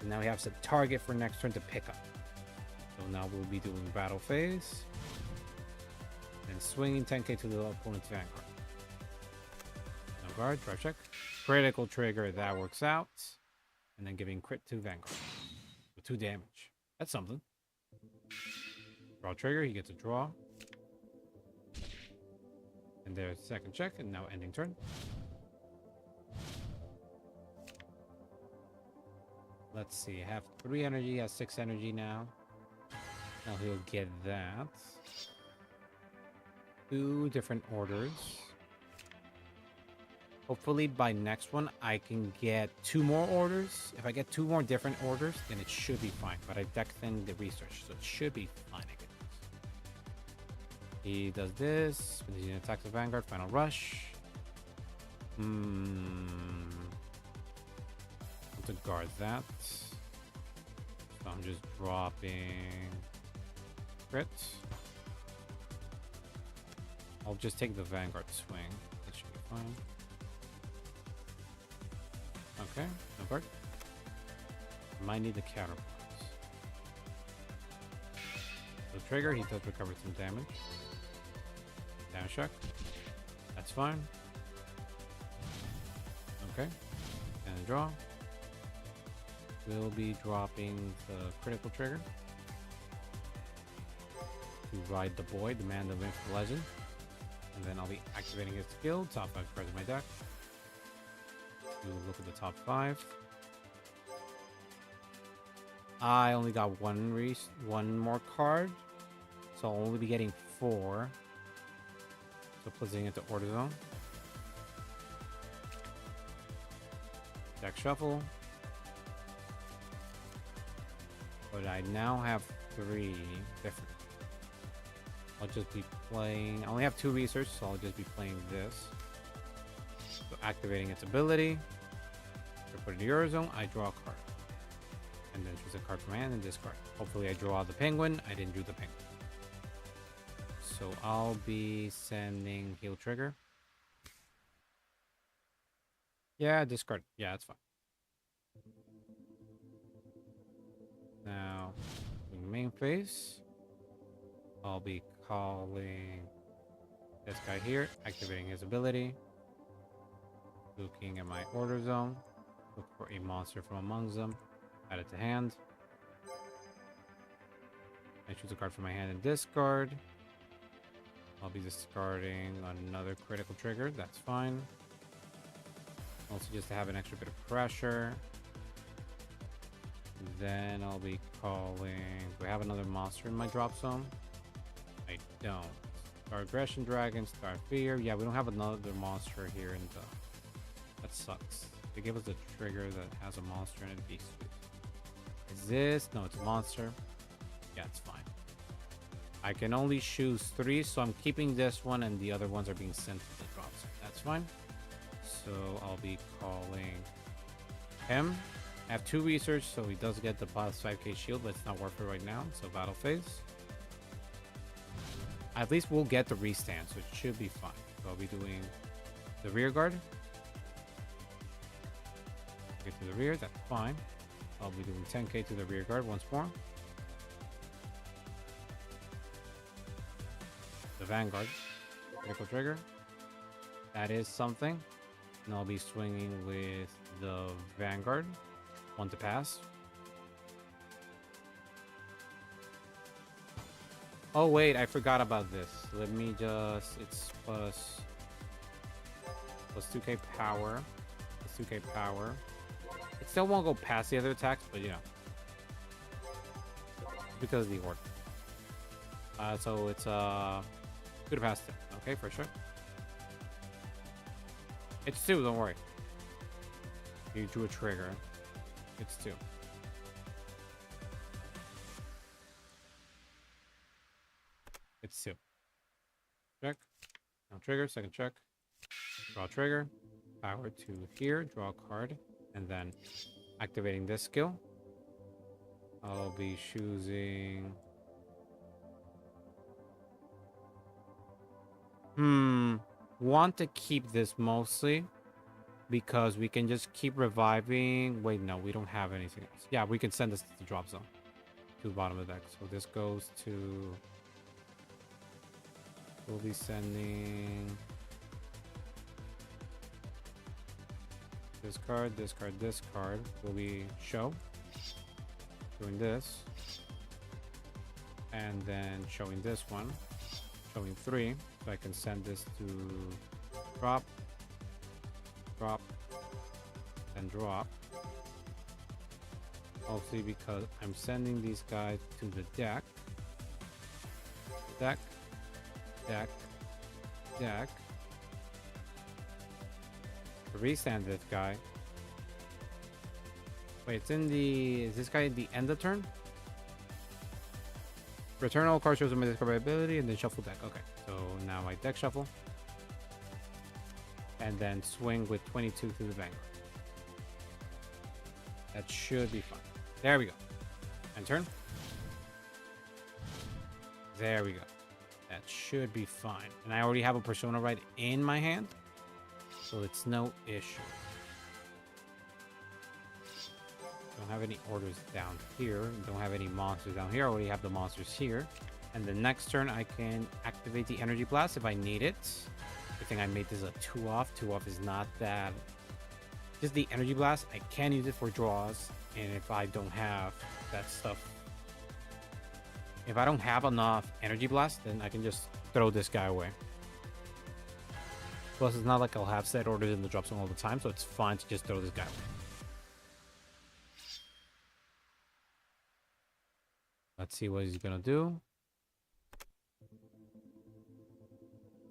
And now we have set target for next turn to pick up. So now we'll be doing battle phase. And swinging 10k to the opponent's vanguard. No guard, drive check. Critical trigger, that works out. And then giving crit to vanguard. With 2 damage. That's something. Draw trigger, he gets a draw. And there's second check, and now ending turn. Let's see, I have 3 energy, he has 6 energy now. Now he'll get that. 2 different orders. Hopefully by next one, I can get 2 more orders. If I get 2 more different orders, then it should be fine. But I deck thinned the research, so it should be fine, I guess. He does this. When he attacks the Vanguard, final rush. To guard that. So I'm just dropping crit. I'll just take the Vanguard swing. That should be fine. Okay, no guard. Might need the counterparts. So trigger, he does recover some damage. Down shock. That's fine. Okay. And draw. We'll be dropping the critical trigger to ride the boy, the man of infinite legend. And then I'll be activating his skill, top 5 cards in my deck. We'll look at the top 5. I only got one more card, so I'll only be getting 4. So placing it to order zone. Deck shuffle. But I now have 3 different. I'll just be playing. I only have 2 research, so I'll just be playing this. So activating its ability. To put it in the order zone, I draw a card. And then choose a card from my hand and discard. Hopefully I draw the penguin. I didn't do the penguin. So I'll be sending heal trigger. Yeah, discard. Yeah, that's fine. Now, in the main phase, I'll be calling this guy here, activating his ability. Looking at my order zone. Look for a monster from amongst them. Add it to hand. I choose a card from my hand and discard. I'll be discarding another critical trigger. That's fine. Also just to have an extra bit of pressure. Then I'll be calling... Do I have another monster in my drop zone? I don't. Star Aggression Dragon, Star Fear. Yeah, we don't have another monster here in the... That sucks. They give us a trigger that has a monster in it. Be sweet. Is this? No, it's a monster. Yeah, it's fine. I can only choose 3, so I'm keeping this one and the other ones are being sent to the drop zone. That's fine. So I'll be calling him. I have 2 research, so he does get the plus 5k shield, but it's not worth it right now. So battle phase. At least we'll get the restand, so it should be fine. So I'll be doing the rear guard. Get to the rear, that's fine. I'll be doing 10k to the rear guard once more. The Vanguard. Critical trigger. That is something. And I'll be swinging with the Vanguard. 1 to pass. Oh wait, I forgot about this. Let me just... It's plus 2k power. Plus 2k power. It still won't go past the other attacks, but you know. Because of the order. So it's 2 to pass 2. Okay, for sure. It's 2, don't worry. You drew a trigger. It's 2. It's 2. Check. Now trigger, second check. Draw trigger. Power to here, draw a card. And then activating this skill. I'll be choosing... want to keep this mostly because we can just keep reviving. Wait, no, we don't have anything else. Yeah, we can send this to the drop zone, to the bottom of the deck. So this goes to... We'll be sending this card, this card, this card. Will be show. Doing this. And then showing this one. Showing 3. So I can send this to drop. Drop. And drop. Mostly because I'm sending these guys to the deck. Deck. Deck. Deck. Restand this guy. Wait, it's in the... Is this guy at the end of turn? Return all cards shows my discard ability and then shuffle deck. Okay, so now I deck shuffle. And then swing with 22 to the Vanguard. That should be fine. There we go. And turn. There we go. That should be fine. And I already have a Persona right in my hand. So it's no issue. Don't have any orders down here. Don't have any monsters down here. I already have the monsters here. And the next turn I can activate the Energy Blast if I need it. I think I made this a 2-off. 2-off is not that. Just the Energy Blast. I can use it for draws. And if I don't have that stuff. If I don't have enough Energy Blast, then I can just throw this guy away. Plus, it's not like I'll have set orders in the drop zone all the time, so it's fine to just throw this guy away. Let's see what he's gonna do.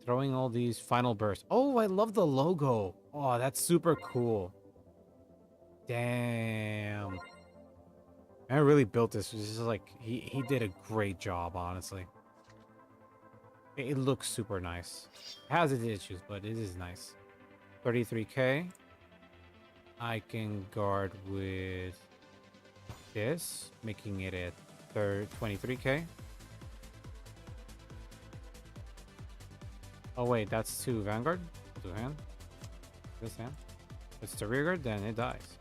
Throwing all these final bursts. Oh, I love the logo. Oh, that's super cool. Damn. I really built this. This is like he did a great job, honestly. It looks super nice. It has its issues, but it is nice. 33k. I can guard with this, making it at 23k. Oh wait, that's 2 Vanguard. 2 hand. This hand. If it's the rear guard, then it dies.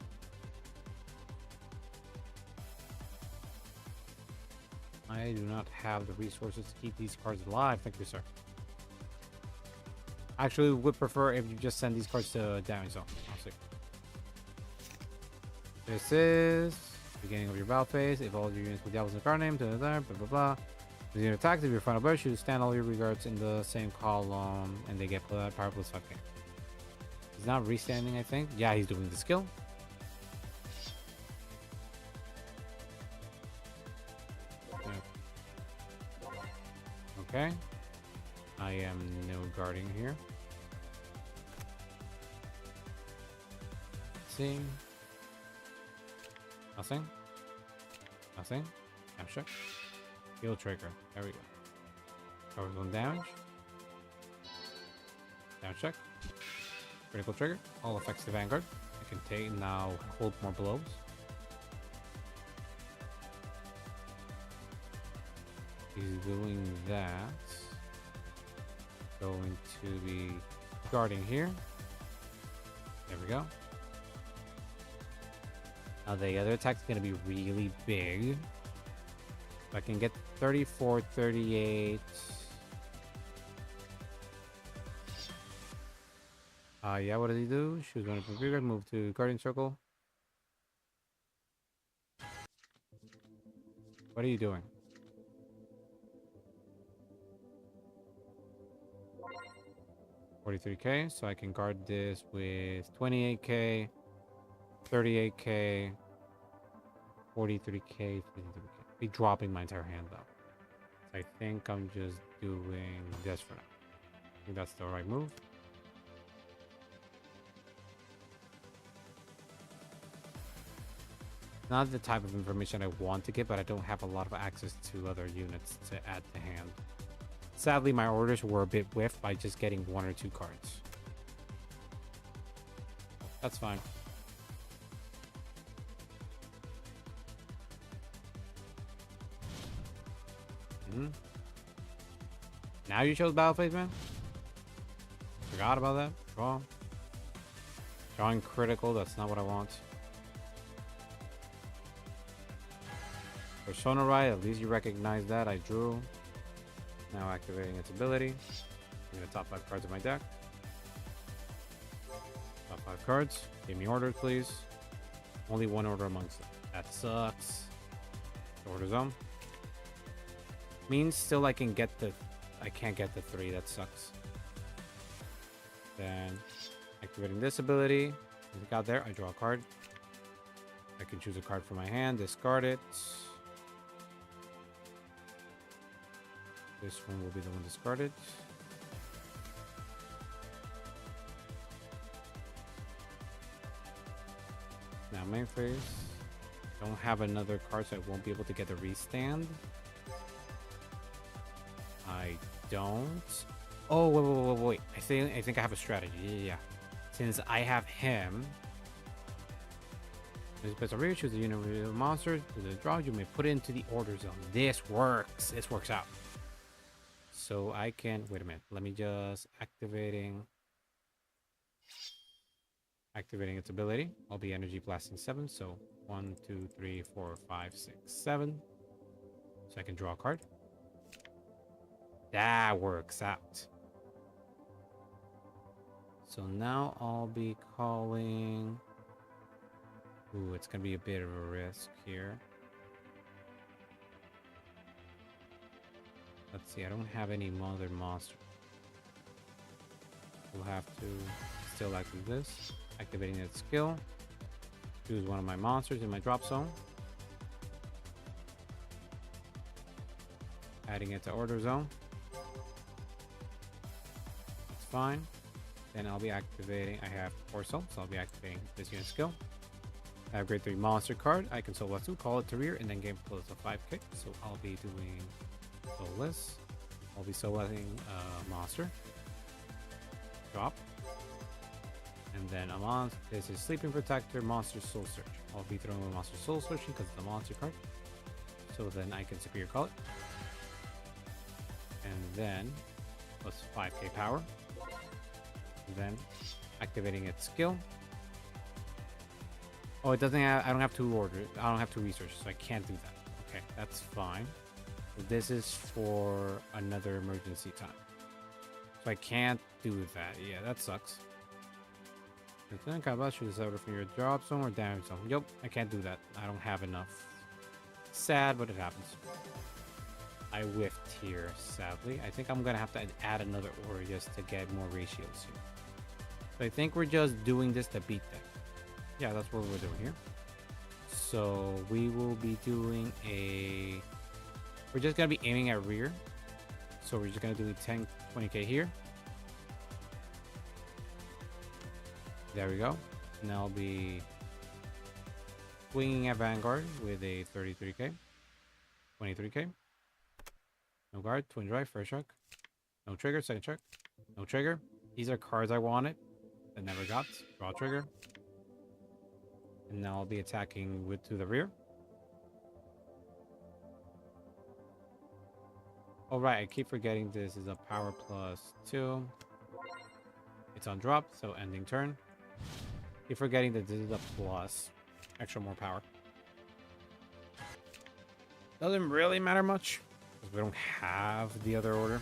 I do not have the resources to keep these cards alive. Thank you, sir. Actually, would prefer if you just send these cards to damage zone. I'll see. This is beginning of your battle phase. If all your units with Diablos in the card name, blah blah blah. When you attack, if your final burst, you stand all your regards in the same column, and they get power plus 5k. He's not restanding, I think. Yeah, he's doing the skill. Okay. I am no guarding here. Let's see. Nothing. Nothing. Abstract. Heal trigger. There we go. Covers 1 damage. Damage check. Critical trigger. All affects the Vanguard. I can take now hold more blows. He's doing that. Going to be guarding here. There we go. Now the other attack is going to be really big. If I can get 34, 38. Yeah, what did he do? She was going to configure, move to guardian circle. What are you doing? $43k, so I can guard this with 28k, 38k, 43k, 53k. Be dropping my entire hand though. So I think I'm just doing this for now. I think that's the right move. Not the type of information I want to get, but I don't have a lot of access to other units to add to hand. Sadly, my orders were a bit whiffed by just getting 1 or 2 cards. That's fine. Now you chose battle phase, man? Forgot about that. Draw. Drawing critical, that's not what I want. Persona right, at least you recognize that. I drew. Now activating its ability. I'm gonna top 5 cards of my deck. Top 5 cards. Give me orders, please. Only one order amongst them. That sucks. Order zone. Means still I can get the... I can't get the 3. That sucks. Then activating this ability. Look out there. I draw a card. I can choose a card from my hand. Discard it. This one will be the one discarded. Now main phase. Don't have another card, so I won't be able to get the restand. I don't. Oh, wait. I think I have a strategy. Yeah. Since I have him, as a rear, choose the unit of the monster to the draw. You may put it into the order zone. This works. This works out. So I can wait a minute. Let me just activating its ability. I'll be energy blasting 7. So 1, 2, 3, 4, 5, 6, 7. So I can draw a card. That works out. So now I'll be calling. Ooh, it's gonna be a bit of a risk here. Let's see, I don't have any other monster. We'll have to still activate this. Activating its skill. Choose one of my monsters in my drop zone. Adding it to order zone. That's fine. Then I'll be activating, I have 4 souls, so I'll be activating this unit skill. I have grade 3 monster card. I can soul blast 2, call it to rear, and then game close a 5 kick. So I'll be doing soulless. I'll be soul blasting monster. Drop. And then a monster. This is Sleeping Protector, Monster Soul Search. I'll be throwing a Monster Soul Searching because it's a monster card. So then I can superior call it. And then plus 5k power. And then activating its skill. Oh, it doesn't have, I don't have 2 orders. I don't have 2 researches, so I can't do that. Okay, that's fine. This is for another emergency time. So I can't do that. Yeah, that sucks. Then combat shoot this out from your drop zone or damage zone. Yup, I can't do that. I don't have enough. Sad, but it happens. I whiffed here, sadly. I think I'm gonna have to add another order just to get more ratios here. So I think we're just doing this to beat them. Yeah, that's what we're doing here. So we will be doing a... We're just gonna be aiming at rear. So we're just gonna do 10, 20k here. There we go. And I'll be swinging at Vanguard with a 33k, 23k. No guard, twin drive, first check. No trigger, second check. No trigger. These are cards I wanted that never got. Draw trigger. And now I'll be attacking with to the rear. All right, I keep forgetting this is a power +2. It's on drop, so ending turn. Keep forgetting that this is a plus. Extra more power. Doesn't really matter much, because we don't have the other order.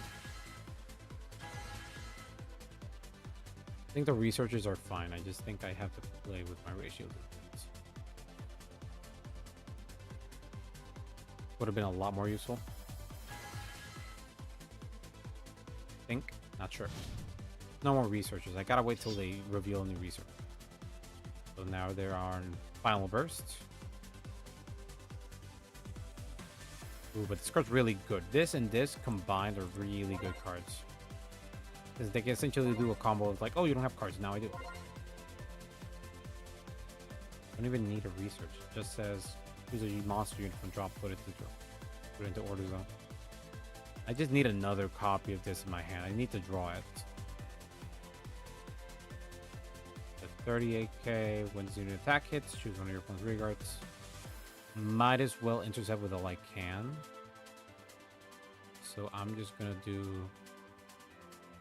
I think the researchers are fine. I just think I have to play with my ratios. Would have been a lot more useful. Think? Not sure. No more researchers. I gotta wait till they reveal a new research. So now there are final bursts. Ooh, but this card's really good. This and this combined are really good cards. Because they can essentially do a combo of like, oh, you don't have cards. Now I do. Don't even need a research. It just says, choose a monster unit from drop, put it into order zone. I just need another copy of this in my hand. I need to draw it. 38k, when the unit attack hits, choose one of your opponent's rear guards. Might as well intercept with a like can. So I'm just gonna do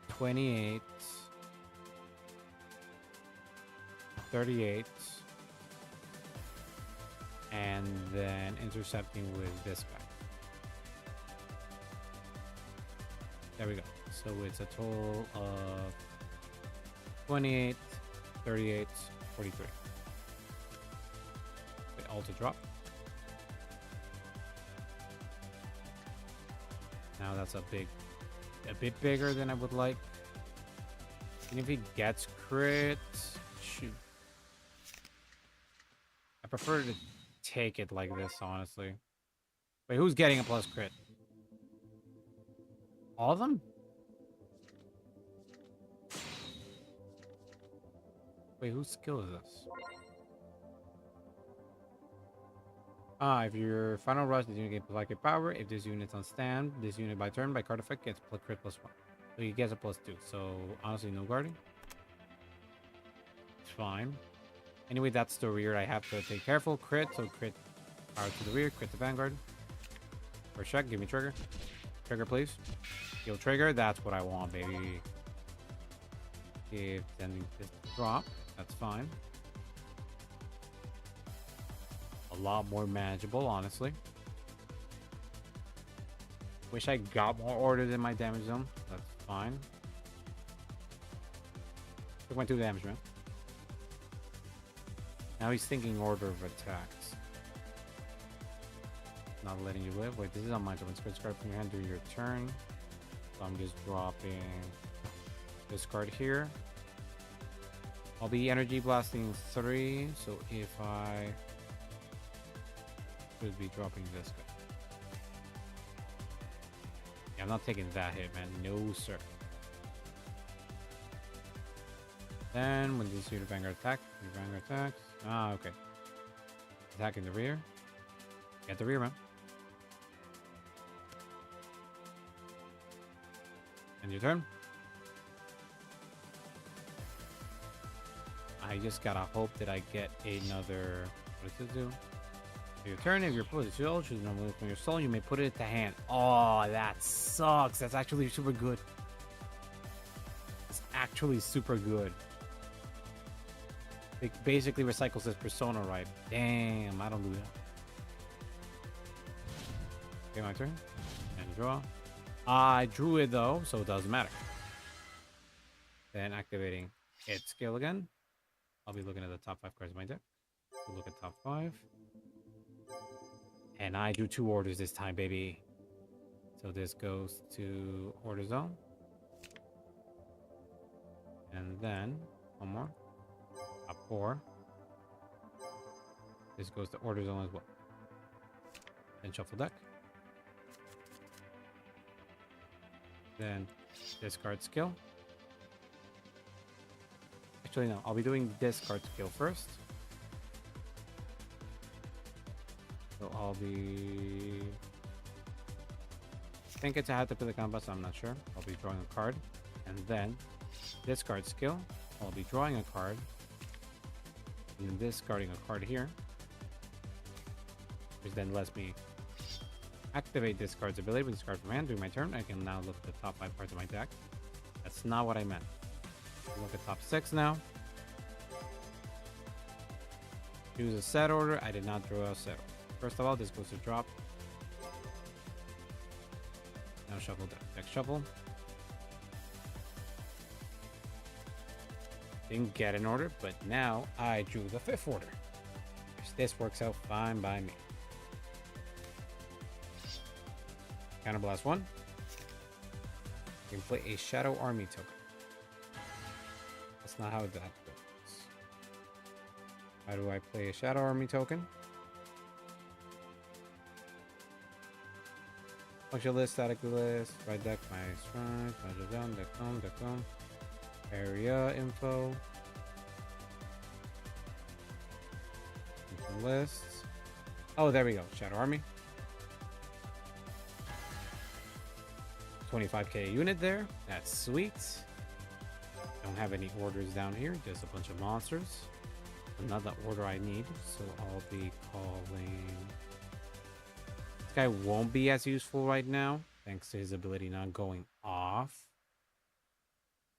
28 38. And then intercepting with this guy. There we go. So it's a total of 28, 38, 43. Wait, all to drop. Now that's a bit bigger than I would like. And if he gets crit, shoot. I prefer to take it like this, honestly. Wait, who's getting a plus crit? All of them? Wait, whose skill is this? If your final rush, this unit gets plus power. If this unit's on stand, this unit by turn, by card effect, gets crit +1. So he gets a +2. So honestly, no guarding. It's fine. Anyway, that's the rear. I have to take careful. Crit, so crit power to the rear, crit to vanguard. First check, give me trigger. Trigger, please. Heal trigger, that's what I want, baby. If then this drop, that's fine. A lot more manageable, honestly. Wish I got more orders in my damage zone. That's fine. Took my 2 damage, man. Now he's thinking order of attacks. Not letting you live. Wait, this is on my turn. When card from your hand during your turn. So I'm just dropping this card here. I'll be energy blasting 3. So if I should be dropping this guy. Yeah, I'm not taking that hit, man. No, sir. Then when this unit vanguard attack, your vanguard attacks. Ah, okay. Attacking the rear. Get the rear, man. And your turn. I just gotta hope that I get another. What does it do? Your turn. If your opponent is soul, choose normally from your soul. You may put it to hand. Oh, that sucks. That's actually super good. It's actually super good. It basically recycles his persona, right? Damn, I don't do that. Okay, my turn. And draw. I drew it though, so it doesn't matter. Then activating its skill again. I'll be looking at the top 5 cards of my deck. We'll look at top 5. And I do 2 orders this time, baby. So this goes to order zone. And then one more. Top 4. This goes to order zone as well. Then shuffle deck. Then discard skill. Actually, no. I'll be doing discard skill first. So I'll be... I think it's a hat to play the combat, so I'm not sure. I'll be drawing a card. And then discard skill. I'll be drawing a card. And then discarding a card here. Which then lets me activate this card's ability with this card from hand. During my turn, I can now look at the top 5 cards of my deck. That's not what I meant. Look at top 6 now. Choose a set order. I did not draw a set order. First of all, this goes to drop. Now shuffle deck. Deck shuffle. Didn't get an order, but now I drew the 5th order. This works out fine by me. Counterblast 1. You can play a Shadow Army token. That's not how that goes. How do I play a Shadow Army token? Function list, static list, right deck, my strike, budget down, deck home, area info. Lists. Oh, there we go. Shadow Army. 25k unit there. That's sweet. Don't have any orders down here, just a bunch of monsters. Another order I need, so I'll be calling. This guy won't be as useful right now, thanks to his ability not going off.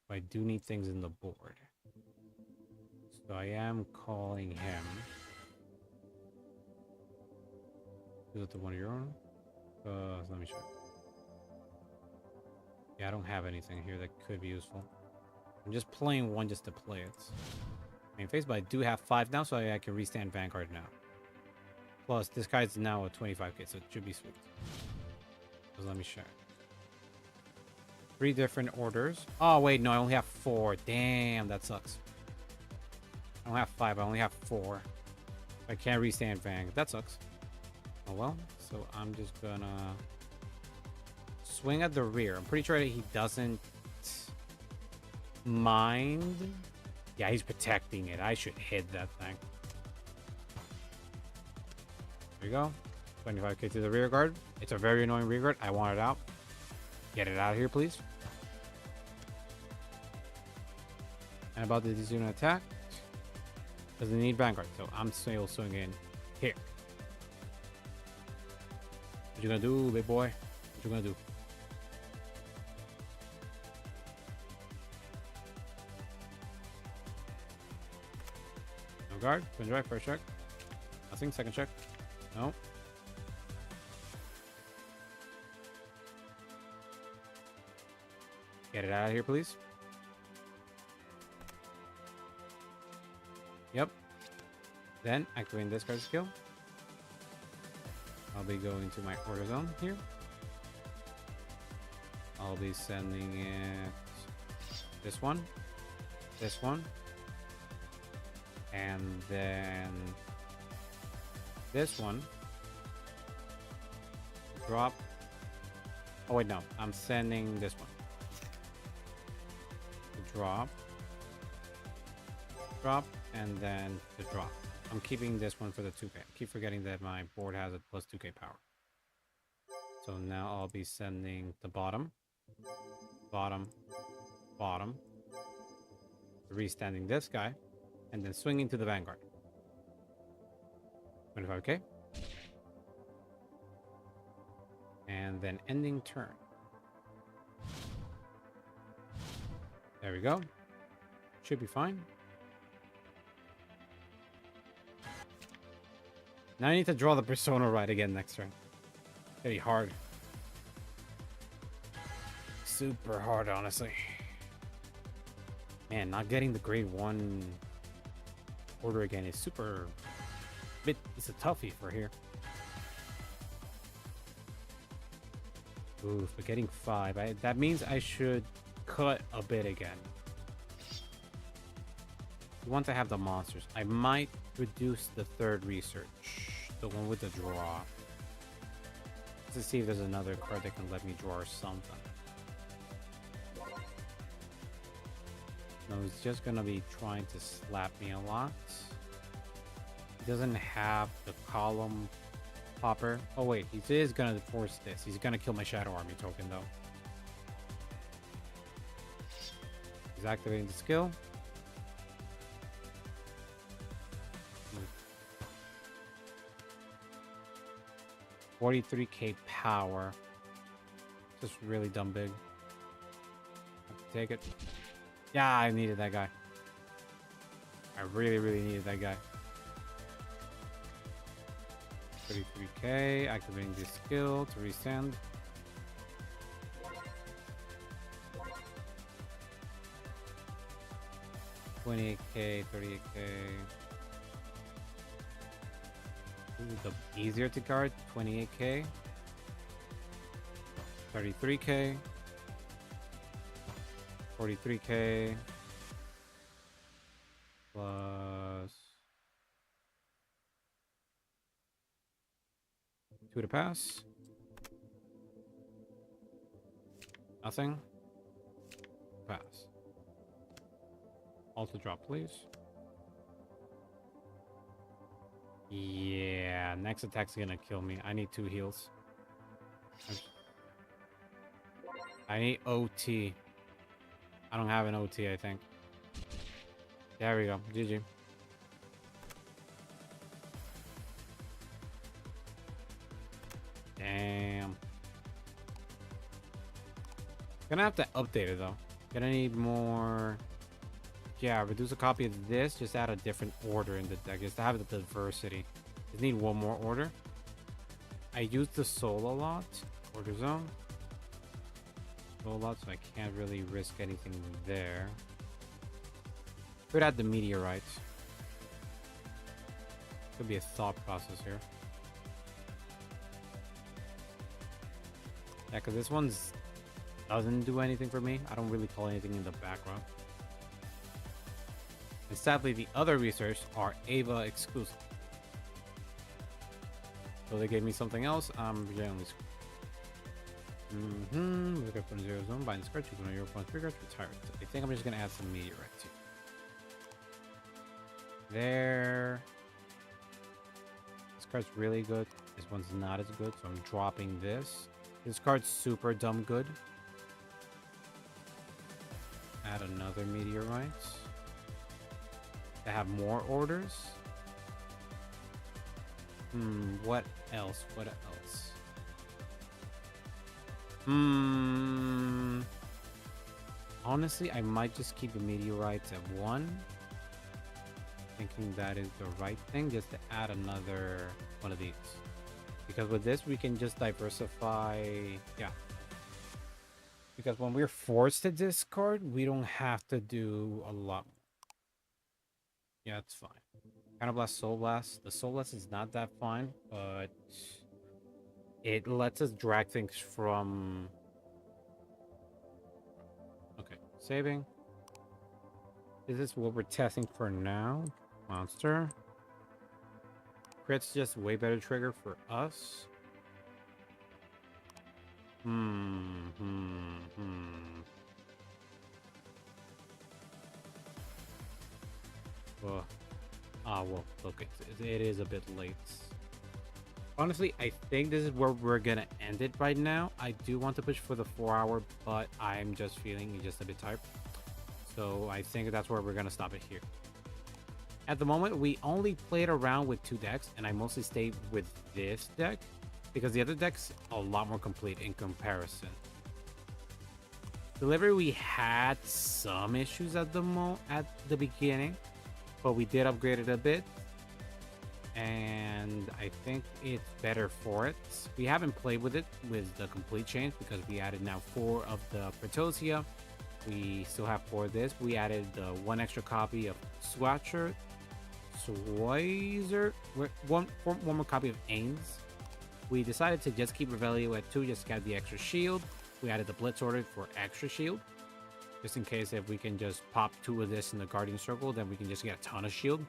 But I do need things in the board. So I am calling him. Is it the one of your own? Let me check. Yeah, I don't have anything here that could be useful. I'm just playing one just to play it. Main phase, but I do have 5 now, so I can restand Vanguard now. Plus, this guy's now at 25k, so it should be sweet. So let me check. 3 different orders. Oh, wait, no, I only have 4. Damn, that sucks. I don't have 5, I only have 4. I can't restand Vang. That sucks. Oh, well. So I'm just gonna swing at the rear. I'm pretty sure that he doesn't mind. Yeah, he's protecting it. I should hit that thing. There you go. 25k to the rear guard. It's a very annoying rear guard. I want it out. Get it out of here, please. And about this unit attack. Doesn't need Vanguard, so I'm still swinging here. What you gonna do, big boy? What you gonna do? No guard. Twin drive. First check. Nothing. Second check. No. Get it out of here, please. Yep. Then activating this card skill. I'll be going to my order zone here. I'll be sending it this one, and then this one. Drop. Oh wait, no, I'm sending this one. Drop, and then the drop. I'm keeping this one for the 2k. I keep forgetting that my board has a plus 2k power. So now I'll be sending the bottom, restanding this guy, and then swinging to the Vanguard. 25k. And then ending turn. There we go. Should be fine. Now I need to draw the persona right again next turn. Pretty hard. Super hard, honestly. Man, not getting the grade 1 order again is super... It's a toughie for here. Oof, but getting 5. That means I should cut a bit again. You want to have the monsters. I might reduce the 3rd research. The one with the draw. To see if there's another card that can let me draw or something. No, he's just gonna be trying to slap me a lot. He doesn't have the column popper. Oh wait, he is gonna force this. He's gonna kill my Shadow Army token though. He's activating the skill. 43k power. Just really dumb big. Have to take it. Yeah, I needed that guy. I really, really needed that guy. 33k. Activating this skill to resend. $28k, 38k. The easier to guard, 28k, 33k, 43k, plus 2 to pass. Nothing. Pass. Alt to drop, please. Yeah, next attack's gonna kill me. I need 2 heals. I need OT. I don't have an OT, I think. There we go. GG. Damn. Gonna have to update it though. Gonna need more yeah, reduce a copy of this. Just add a different order in the deck. Just to have the diversity. Just need one more order. I use the soul a lot. Order zone. Soul a lot, so I can't really risk anything there. Could add the meteorite. Could be a thought process here. Yeah, because this one's doesn't do anything for me. I don't really call anything in the background. And sadly, the other research are Ava exclusive. So they gave me something else. I'm generally screwed. Look up 0 zone, bind this card, choose one of your opponent's three cards, retire it. I think I'm just gonna add some meteorite too. There. This card's really good. This one's not as good, so I'm dropping this. This card's super dumb good. Add another meteorite. To have more orders. What else? What else? Honestly, I might just keep the meteorites at 1. Thinking that is the right thing, just to add another one of these. Because with this, we can just diversify. Yeah. Because when we're forced to discard, we don't have to do a lot. Yeah, it's fine. Counterblast, Soul Blast. The Soul Blast is not that fine, but it lets us drag things from... Okay, saving. This is what we're testing for now. Monster. Crit's just way better trigger for us. Well, look, it is a bit late. Honestly, I think this is where we're gonna end it right now. I do want to push for the 4-hour, but I'm just feeling just a bit tired. So I think that's where we're gonna stop it here. At the moment, we only played around with 2 decks, and I mostly stayed with this deck because the other deck's a lot more complete in comparison. Delivery, we had some issues at the beginning, but we did upgrade it a bit, and I think it's better for it. We haven't played with it with the complete change because we added now 4 of the Pretosia. We still have 4 of this. We added the 1 extra copy of Swatcher, one more copy of Ains. We decided to just keep Revelio at 2, just to get the extra shield. We added the Blitz order for extra shield, just in case if we can just pop 2 of this in the Guardian Circle, then we can just get a ton of shield.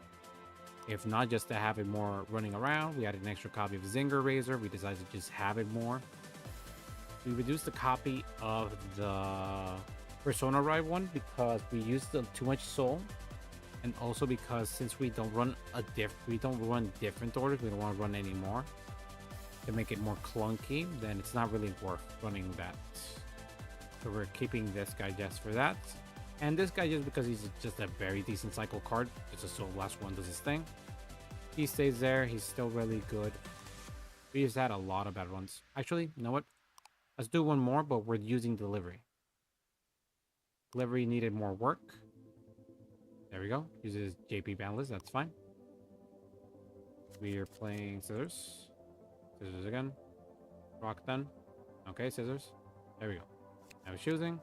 If not, just to have it more running around. We added an extra copy of Zinger Razor. We decided to just have it more. We reduced the copy of the Persona Ride one because we used too much soul, and also because since we don't run different orders, we don't want to run any more to make it more clunky. Then it's not really worth running that. So we're keeping this guy just for that, and this guy just because he's just a very decent cycle card. It's a Soul Blast one does his thing. He stays there. He's still really good. We just had a lot of bad ones. Actually, you know what? Let's do one more, but we're using delivery. Delivery needed more work. There we go. Uses JP Boundless. That's fine. We are playing Scissors. Scissors again. Rock done. Okay, Scissors. There we go. Now he's choosing.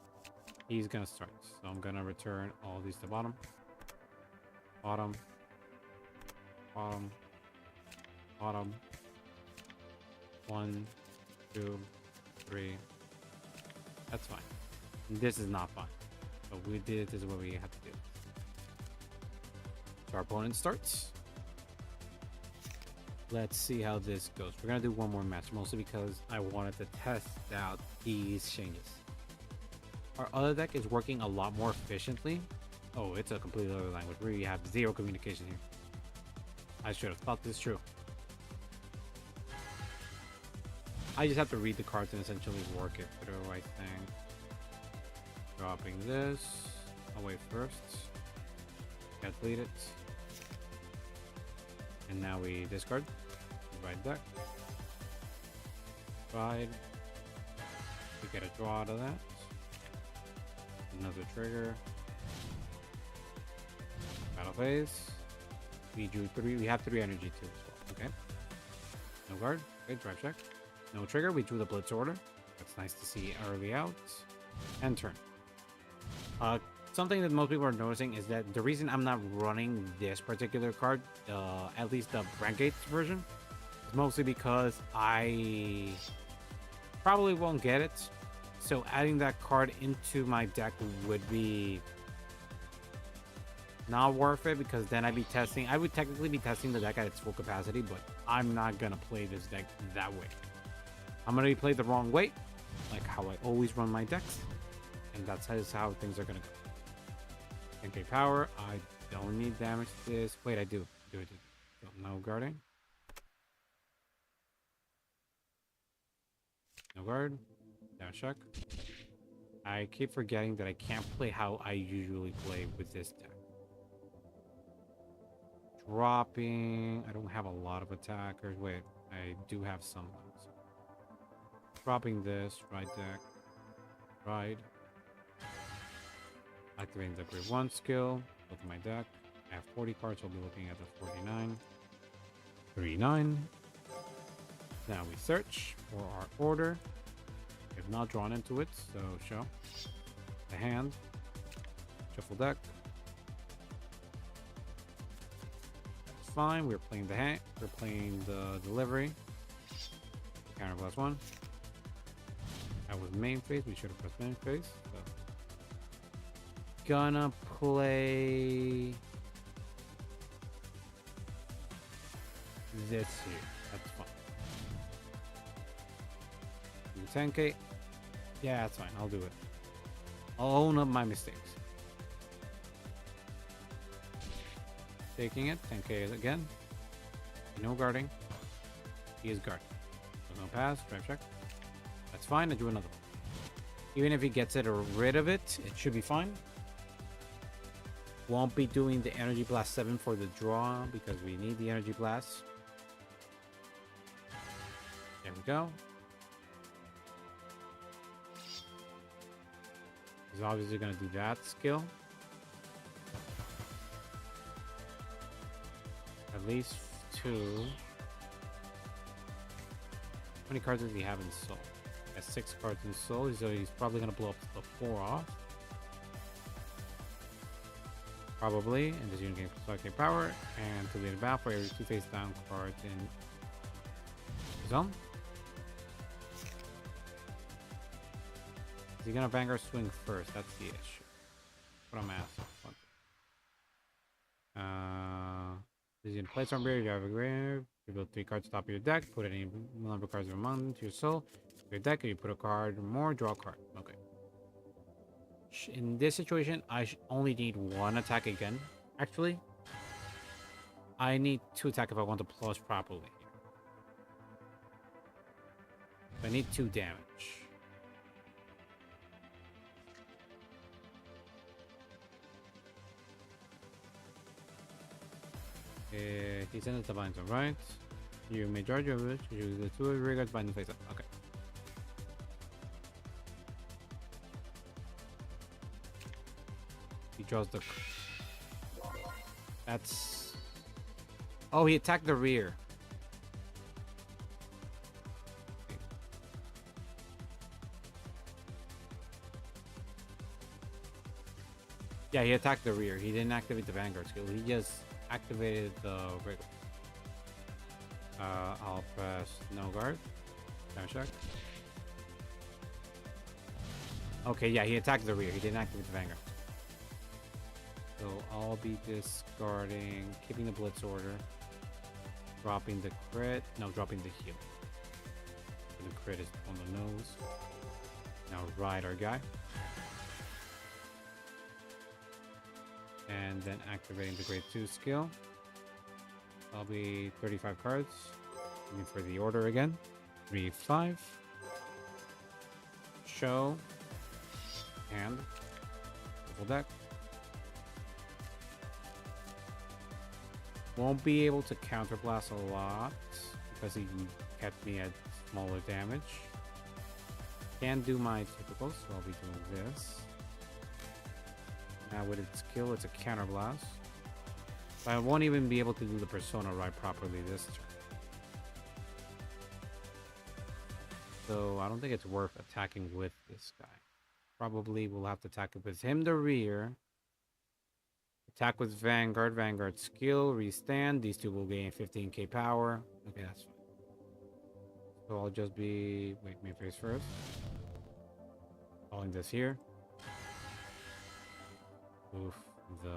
He's going to start. So I'm going to return all these to bottom. Bottom. Bottom. Bottom. 1, 2, 3. That's fine. This is not fine. So this is what we have to do. So our opponent starts. Let's see how this goes. We're gonna do one more match, mostly because I wanted to test out these changes. Our other deck is working a lot more efficiently. Oh, it's a completely other language. We have 0 communication here. I should have thought this through. I just have to read the cards and essentially work it through, I think. Dropping this away first. Complete it. And now we discard. Right deck. Ride. We get a draw out of that. Another trigger. Draw phase. We drew 3. We have 3 energy too as well. Okay. No guard. Okay, drive check. No trigger. We drew the Blitz order. That's nice to see early out. And turn. Something that most people are noticing is that the reason I'm not running this particular card, at least the Brandt Gate version, is mostly because I probably won't get it. So adding that card into my deck would be not worth it, because then I would technically be testing the deck at its full capacity, but I'm not gonna play this deck that way. I'm gonna play the wrong way, like how I always run my decks, and that's how things are gonna go. 10k power. I don't need damage to this. Wait, I do. So no guarding. No guard. Down check. I keep forgetting that I can't play how I usually play with this deck. Dropping. I don't have a lot of attackers. Wait, I do have some ones. Dropping this. Ride deck. Ride. Activating the grade 1 skill. Look at my deck. I have 40 cards, so I'll be looking at the 49. 39. Now we search for our order. We have not drawn into it, so show. The hand. Shuffle deck. That's fine. We're playing the hand. We're playing the delivery. Counter plus 1. That was main phase. We should have pressed main phase. So. Gonna play this here. That's fine. Do 10k. Yeah, that's fine. I'll do it. I'll own up my mistakes. Taking it. 10k again. No guarding. He is guarding. So no pass. Drive check. That's fine. I do another one. Even if he gets it or rid of it, it should be fine. Won't be doing the Energy Blast 7 for the draw because we need the Energy Blast. There we go. He's obviously going to do that skill. At least 2. How many cards does he have in Soul? He has 6 cards in Soul, so he's probably going to blow up the 4 off. Probably, and this unit gains +5k power, and to lead a battle for every 2 face down cards in zone. Is he gonna Vanguard swing first? That's the issue. What I'm asking. This unit plays on barrier, you have a grave. You build 3 cards top of your deck, put any number of cards of among to your soul. Your deck, and you put a card more, draw a card. Okay. In this situation, I only need 1 attack again. Actually, I need 2 attack if I want to plus properly. I need 2 damage. He's in the Divine Zone, right? You may charge your wish. Use the 2 regards binding face up. Okay. He draws the... That's... Oh, he attacked the rear. Yeah, he attacked the rear. He didn't activate the Vanguard skill. He just activated the regular. I'll press no guard. Check. Okay, yeah, he attacked the rear. He didn't activate the Vanguard. So I'll be discarding, keeping the Blitz order, dropping the crit. No, dropping the heal. So the crit is on the nose. Now ride our guy. And then activating the grade 2 skill. I'll be 35 cards. Looking for the order again. 3, 5. Show. Hand. Full deck. Won't be able to counterblast a lot because he kept me at smaller damage. Can't do my typical, so I'll be doing this. Now with its skill, it's a counterblast. But I won't even be able to do the persona ride properly this turn. So I don't think it's worth attacking with this guy. Probably we'll have to attack it with him the rear. Attack with Vanguard. Vanguard skill. Restand. These two will gain 15k power. Okay, that's fine. So I'll just be... Wait, main phase first. Calling this here. Oof. The...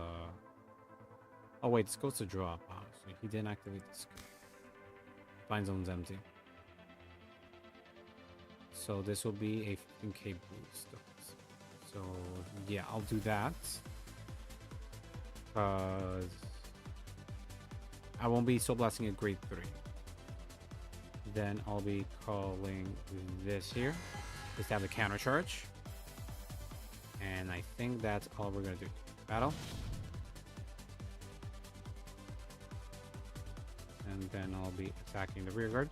Oh wait, this goes to drop. Oh, so he didn't activate the skill. Bind zone's empty. So this will be a 15k boost. So yeah, I'll do that. Because I won't be soul blasting at grade 3. Then I'll be calling this here. Just have the counter charge. And I think that's all we're gonna do. Battle. And then I'll be attacking the rear guard.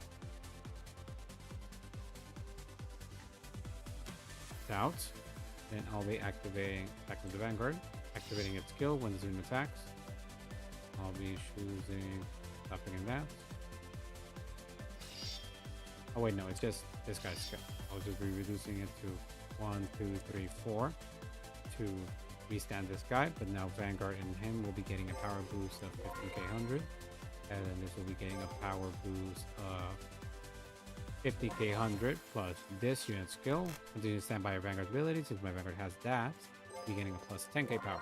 It's out. Then I'll be attacking the Vanguard. Activating its skill when Zoom attacks. I'll be choosing stopping in that. Oh wait, no, it's just this guy's skill. I'll just be reducing it to 1, 2, 3, 4 to restand this guy. But now Vanguard and him will be getting a power boost of 15k 100. And then this will be getting a power boost of 50k 100 plus this unit skill. Continue to stand by your Vanguard ability. Since my Vanguard has that, be getting a plus 10k power.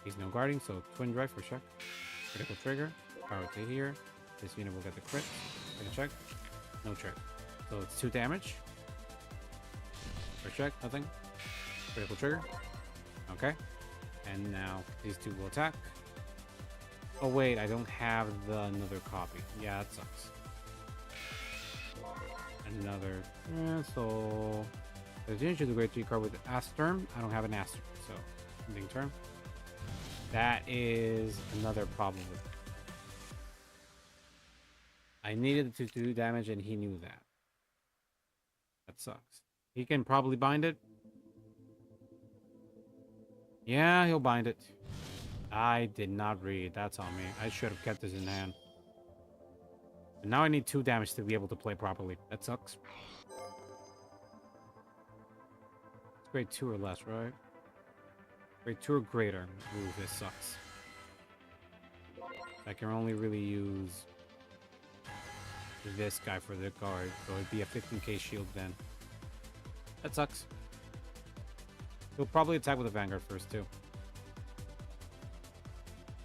He's no guarding, so twin drive for check. Critical trigger. Power to here. This unit will get the crit. Check. No check. So it's 2 damage. For check, nothing. Critical trigger. Okay. And now these two will attack. Oh wait, I don't have another copy. Yeah, that sucks. Another. So there's usually the grade 3 card with Asterm. I don't have an Asterm, so ending turn. That is another problem with it. I needed to do damage and he knew that. That sucks. He can probably bind it. Yeah, he'll bind it. I did not read. That's on me. I should have kept this in hand. And now I need 2 damage to be able to play properly. That sucks. It's grade 2 or less, right? Grade 2 or greater. Ooh, this sucks. I can only really use this guy for the guard. So it'd be a 15k shield then. That sucks. He'll probably attack with the Vanguard first too.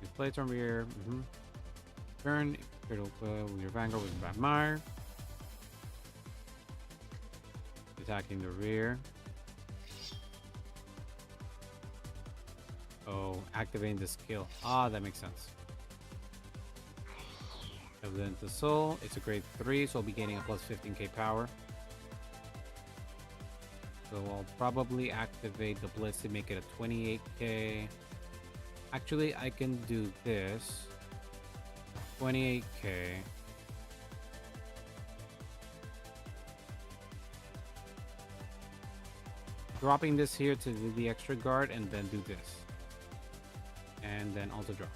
You play turn rear. Turn with your Vanguard with Brandt Gate. Attacking the rear. Oh, activating the skill. Ah, that makes sense. Evident the soul. It's a grade 3, so I'll be gaining a plus 15k power. So I'll probably activate the blitz to make it a 28k. Actually, I can do this. 28k. Dropping this here to do the extra guard and then do this. And then auto drop.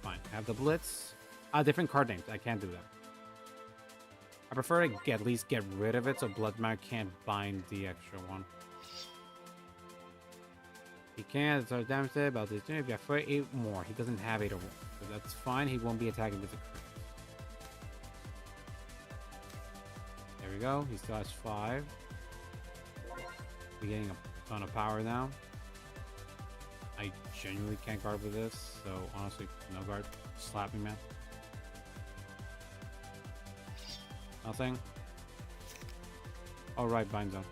Fine. Have the blitz. Different card names. I can't do that. I prefer to at least get rid of it so Bloodmire can't bind the extra one. He can start damage to about this. If you have 8 more, he doesn't have 8 or more. So that's fine. He won't be attacking with the crit. There we go. He still has 5. We're getting a ton of power now. I genuinely can't guard with this, so honestly, no guard. Slap me, man. Nothing. All right, bind zone.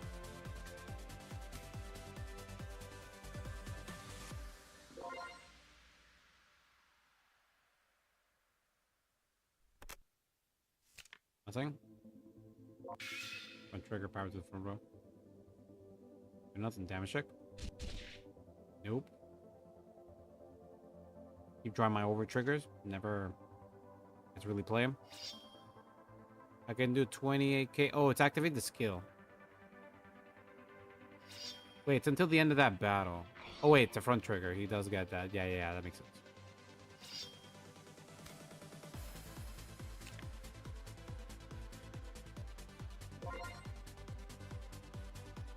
Nothing. One trigger power to the front row. Nothing. Damage check. Nope. Keep drawing my over triggers. Never. It's really play him. I can do 28k. Oh, it's activate the skill. Wait, it's until the end of that battle. Oh wait, it's a front trigger. He does get that. Yeah, that makes sense.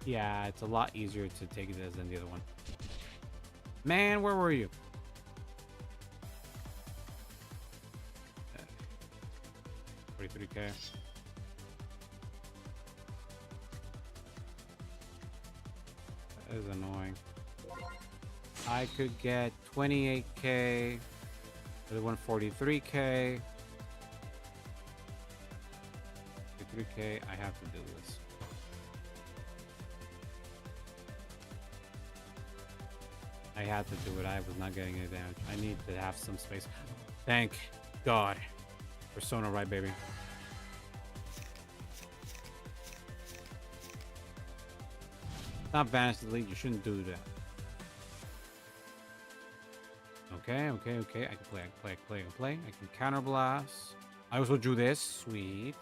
Yeah, it's a lot easier to take this than the other one. Man, where were you? 43K. That is annoying. I could get 28K. The 143K. 3K. I have to do this. I had to do it. I was not getting any damage. I need to have some space. Thank God. Persona right, baby. Not Vanish the League. You shouldn't do that. Okay. I can play. I can counter blast. I also drew this. Sweet.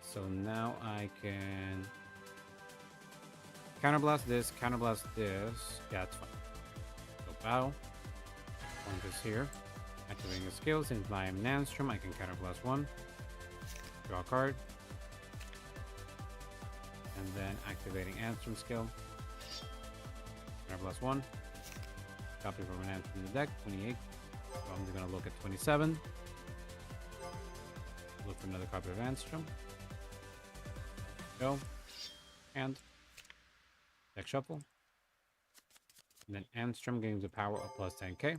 So now I can counterblast this, counterblast this. Yeah, it's fine. So battle. Point this here. Activating the skill. Since I am Nation-Vang, I can counterblast one. Draw a card. And then activating Nation-Vang skill. Counterblast one. Copy from an Nation-Vang in the deck. 28. So I'm gonna look at 27. Look for another copy of Nation-Vang. Go. And deck shuffle. And then Nation-Vang gains the power of plus 10k.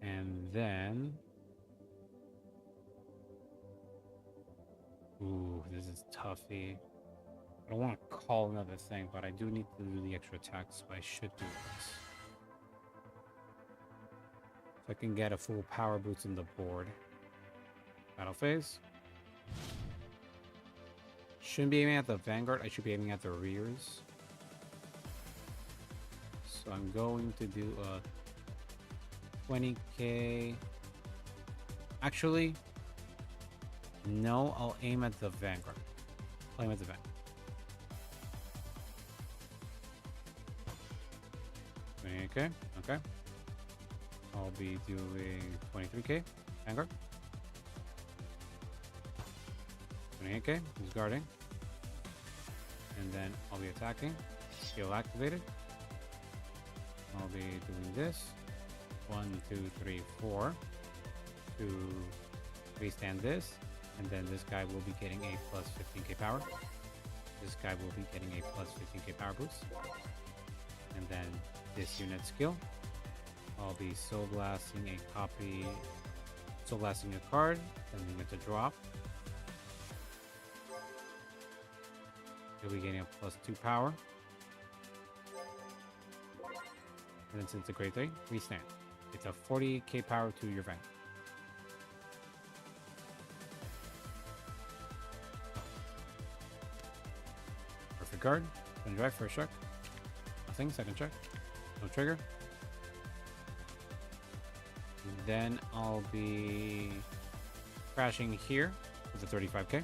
And then ooh, this is toughy. I don't want to call another thing, but I do need to do the extra attacks, so I should do this. So I can get a full power boost in the board. Battle phase. Shouldn't be aiming at the Vanguard, I should be aiming at the rears. So I'm going to do a 20k. Actually, no, I'll aim at the Vanguard. I'll aim at the Vanguard. 28k, okay. I'll be doing 23k, Vanguard. 28k, he's guarding. And then I'll be attacking. Skill activated. I'll be doing this. 1, 2, 3, 4. To restand this. And then this guy will be getting a plus 15k power. This guy will be getting a plus 15k power boost. And then this unit skill. I'll be soul blasting a copy. Soul blasting a card. Sending it to drop. You'll be getting a plus 2 power. And then since it's a great thing, restand. It's a 40k power to your Vanguard. Perfect guard. Gonna drive first check. Nothing, second check. No trigger. And then I'll be crashing here with a 35k.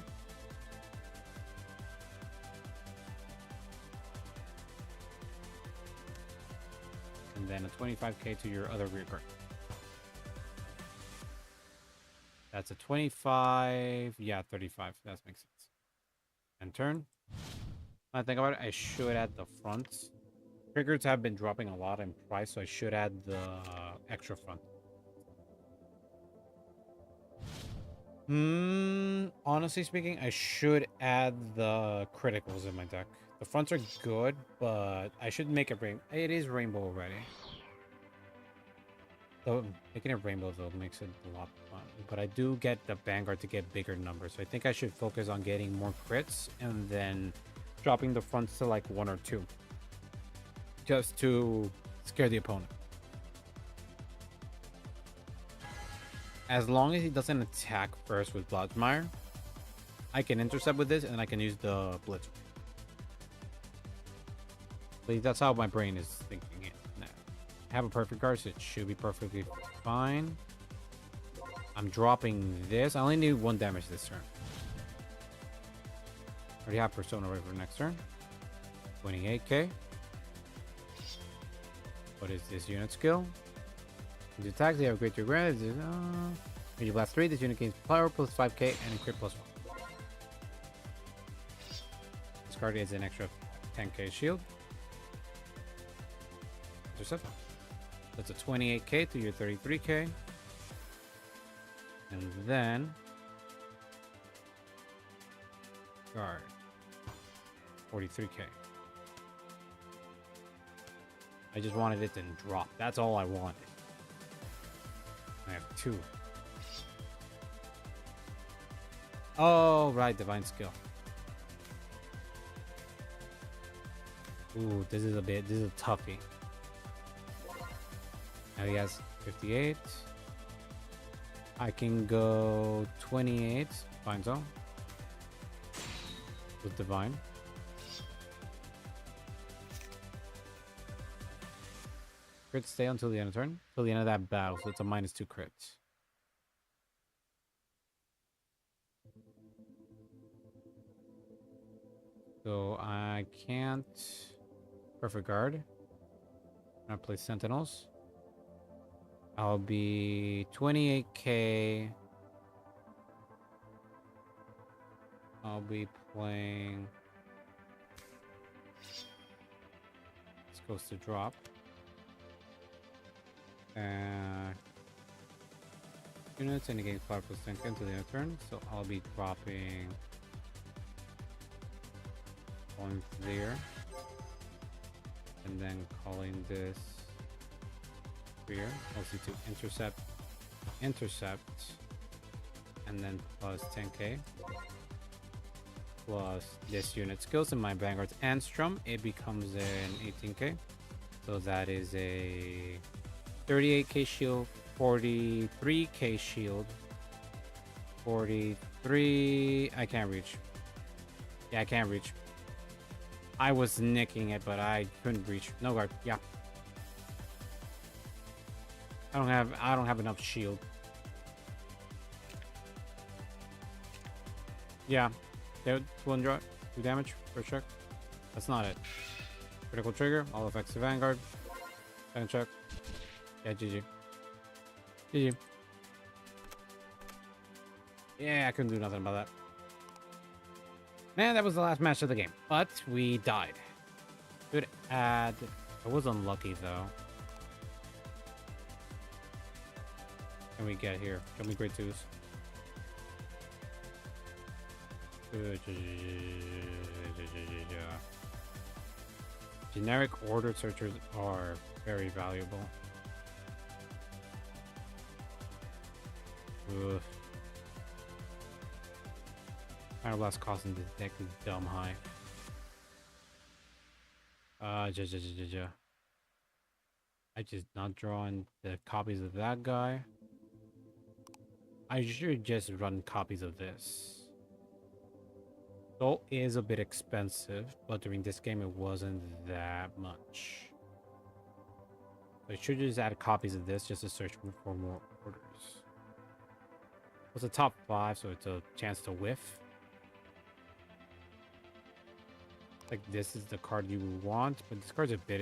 And then a 25k to your other rear guard. That's a 25. Yeah, 35. That makes sense. And turn. When I think about it, I should add the front. Triggers have been dropping a lot in price, so I should add the extra front. Honestly speaking, I should add the criticals in my deck. The fronts are good, but I should make it rainbow. It is rainbow already. So making it rainbow though makes it a lot fun. But I do get the Vanguard to get bigger numbers. So I think I should focus on getting more crits and then dropping the fronts to like 1 or 2. Just to scare the opponent. As long as he doesn't attack first with Bloodmire, I can intercept with this and I can use the Blitz. That's how my brain is thinking it now. I have a perfect card, so it should be perfectly fine. I'm dropping this. I only need 1 damage this turn. Already have Persona right for next turn. 28k. What is this unit skill? These attacks, they have great regret. When you blast 3, this unit gains power plus 5k and crit plus 1. This card is an extra 10k shield. Intercept. That's a 28k to your 33k. And then guard 43k. I just wanted it to drop. That's all I wanted. I have 2. Oh, right, divine skill. Ooh, this is a toughie. Now he has 58. I can go 28. Fine zone. With divine. Crit stay until the end of turn. Till the end of that battle. So it's a -2 crit. So I can't perfect guard. I'm gonna play sentinels. I'll be 28k. I'll be playing. This goes to drop. Units indicate 5% into the end of turn, so I'll be dropping one there, and then calling this here, mostly to intercept, and then plus 10k, plus this unit skills in my Vanguard's Anstrom, it becomes an 18k, so that is a 38k shield, 43k shield, 43. I can't reach. Yeah, I can't reach. I was nicking it, but I couldn't reach. No guard. Yeah. I don't have enough shield. Yeah. 2 damage per check. That's not it. Critical trigger. All effects to Vanguard. Second check. Yeah, GG. GG. Yeah, I couldn't do nothing about that. Man, that was the last match of the game. But we died. Good add. I was unlucky, though. Can we get here? Show me grade 2s. Generic order searchers are very valuable. Ugh. Final blast cost in this deck is dumb high. I just not drawing the copies of that guy. I should just run copies of this. Soul is a bit expensive, but during this game it wasn't that much. I should just add copies of this just to search for more orders. It's a top 5, so it's a chance to whiff. Like, this is the card you want, but this card's a bit,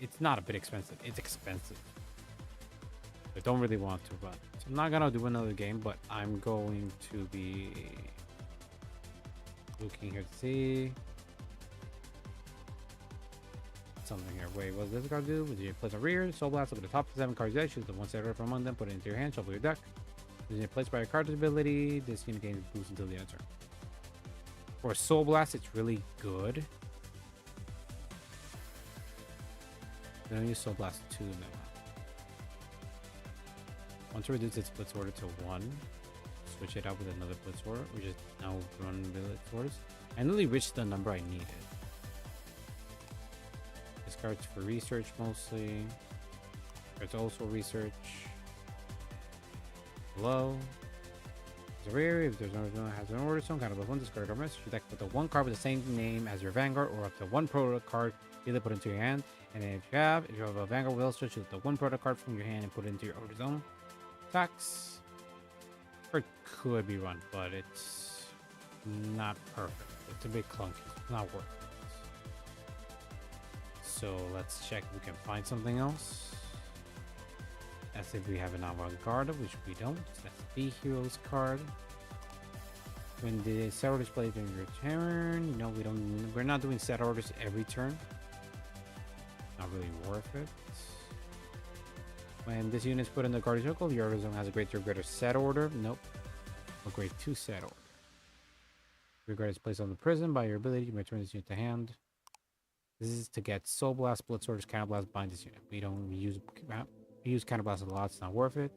it's not a bit expensive, it's expensive. I don't really want to run. So I'm not gonna do another game, but I'm going to be looking here to see something here. Wait, what does this card do? When you place a rear, Soul Blast over the top 7 cards you choose the one set from among them, put it into your hand, shuffle your deck. When you place by your card's ability, this unit gains boost until the end of turn. For Soul Blast, it's really good. I'm gonna use Soul Blast 2 now. Once it reduces its Blitz order to 1, switch it out with another Blitz order, which is now run Blitz orders. I nearly reached the number I needed. This card's for research mostly. It's also research. Below. As a rear, if there's no has an order, some kind of one discard card message, you deck with the 1 card with the same name as your Vanguard, or up to 1 proto card either put into your hand. And then if you have a Vanguard will switch with the 1 proto card from your hand and put it into your order zone. Attacks. Or could be run, but it's not perfect. It's a bit clunky. It's not worth it. So let's check if we can find something else. As if we have an avant-garde, which we don't. That's B Heroes card. When the set order is played during your turn, no, we're not doing set orders every turn. Not really worth it. When this unit is put in the guard circle, your order zone has a greater set order. Nope. A grade 2 set order. Your guard is placed on the prison by your ability. You may turn this unit to hand. This is to get Soul Blast, Blood Swords, Counter Blast, bind this unit. We don't use Counter Blast a lot, it's not worth it.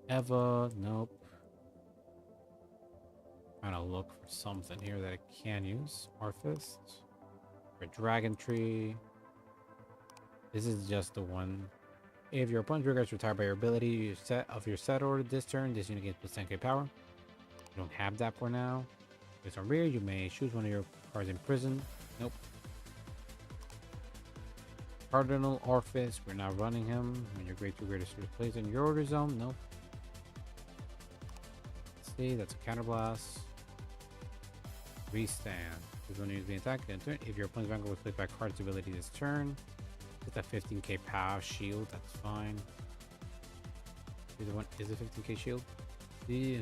Eva, nope. Trying to look for something here that I can use. Arthist. For Dragon Tree. This is just the one. If your opponent's trigger is retired by your ability your set order this turn, this unit gets plus 10k power. You don't have that for now. Based on rear, you may choose one of your cards in prison. Nope. Cardinal Orpheus, we're not running him. When your grade 2 greatest is placed in your order zone, nope. Let's see, that's a counterblast. Restand. This one is being attacked. If your opponent's vanguard was placed by card's ability this turn, it's a 15k power shield, that's fine. Either one is a 15k shield.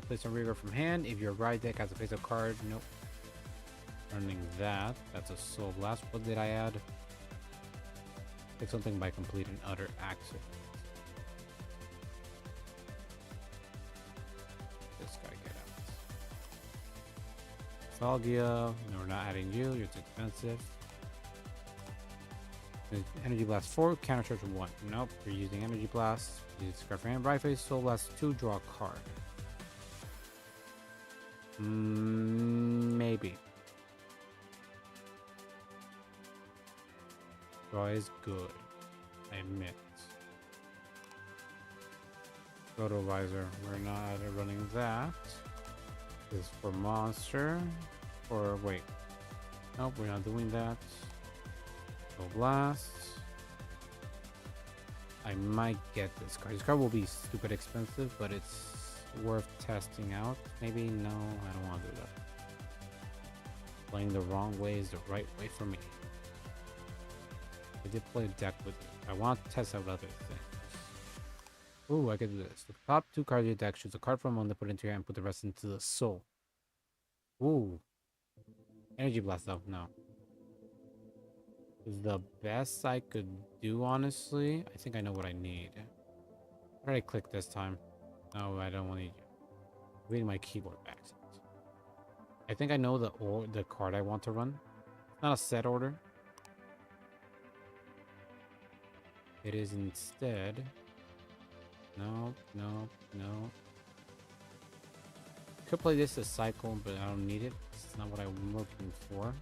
Place on rear from hand. If your right deck has a face-up card, nope. Running that. That's a Soul Blast. What did I add? It's something by complete and utter accident. This guy get out. Salgia. No, we're not adding you. You're too expensive. Energy Blast 4, Countercharge 1. Nope, you're using Energy Blast. You discard for hand. Right face, Soul Blast 2, draw a card. Maybe. Draw is good. I admit. Roto Visor. We're not running that. This is for monster. Or wait. Nope, we're not doing that. Blast. I might get this card. This card will be stupid expensive, but it's worth testing out. Maybe no, I don't want to do that. Playing the wrong way is the right way for me. I did play a deck with it. I want to test out other things. Ooh, I could do this. The top 2 cards of your deck, choose a card from one to put into your hand, put the rest into the soul. Ooh. Energy Blast though, no. The best I could do, honestly. I think I know what I need. Where did I click this time? No, I don't want to. Reading my keyboard back. I think I know the card I want to run. It's not a set order. It is instead. No. Could play this as cycle, but I don't need it. It's not what I'm looking for.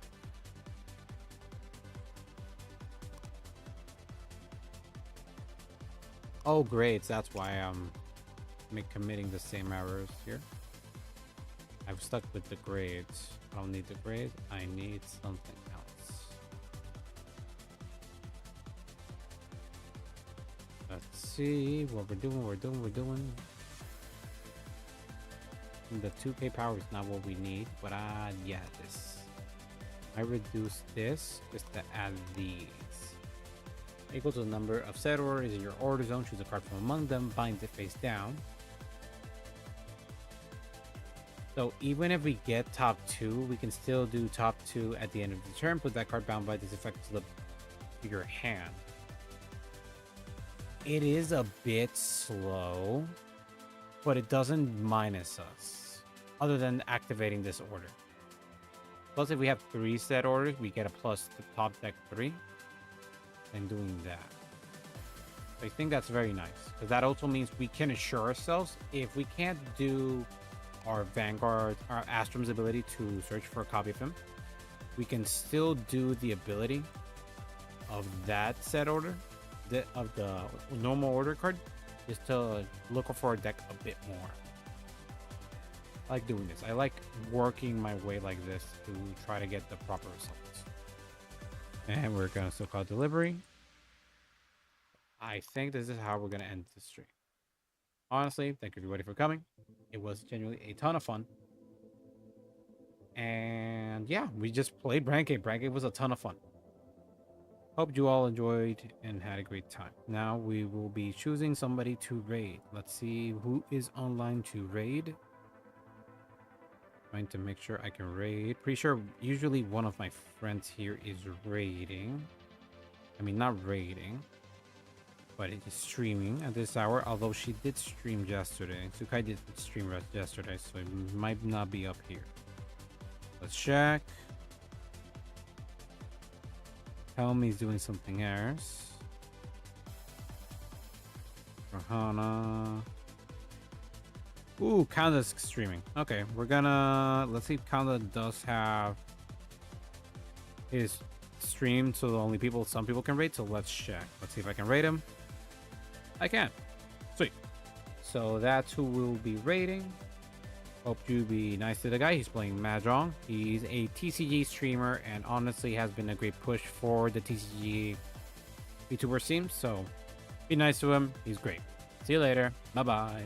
Oh, great. That's why I'm committing the same errors here. I've stuck with the grades. I don't need the grades. I need something else. Let's see what we're doing. The 2k power is not what we need, but yeah, this. I reduce this just to add these. Equal to the number of set orders in your order zone. Choose a card from among them. Bind it face down. So even if we get top 2, we can still do top 2 at the end of the turn. Put that card bound by this effect to your hand. It is a bit slow, but it doesn't minus us, other than activating this order. Plus, if we have 3 set orders, we get a plus to top deck 3. And doing that. I think that's very nice, because that also means we can assure ourselves if we can't do our Vanguard, our Astrom's ability to search for a copy of him, we can still do the ability of that set order, of the normal order card, is to look for a deck a bit more. I like doing this. I like working my way like this to try to get the proper results. And we're going to still call delivery. I think this is how we're going to end the stream. Honestly, thank you everybody for coming. It was genuinely a ton of fun. And yeah, we just played Brandt Gate. Brandt Gate was a ton of fun. Hope you all enjoyed and had a great time. Now we will be choosing somebody to raid. Let's see who is online to raid. Trying to make sure I can raid. Pretty sure usually one of my friends here is raiding. I mean, not raiding, but it is streaming at this hour. Although she did stream yesterday. Sukai did stream yesterday, so it might not be up here. Let's check. Tell me he's doing something else. Rahana. Ooh, Kanda streaming. Okay, we're gonna... Let's see if Kanda does have his stream so only people... Some people can raid, so let's check. Let's see if I can raid him. I can. Sweet. So that's who we'll be raiding. Hope you be nice to the guy. He's playing Mahjong. He's a TCG streamer and honestly has been a great push for the TCG YouTuber scene. So be nice to him. He's great. See you later. Bye-bye.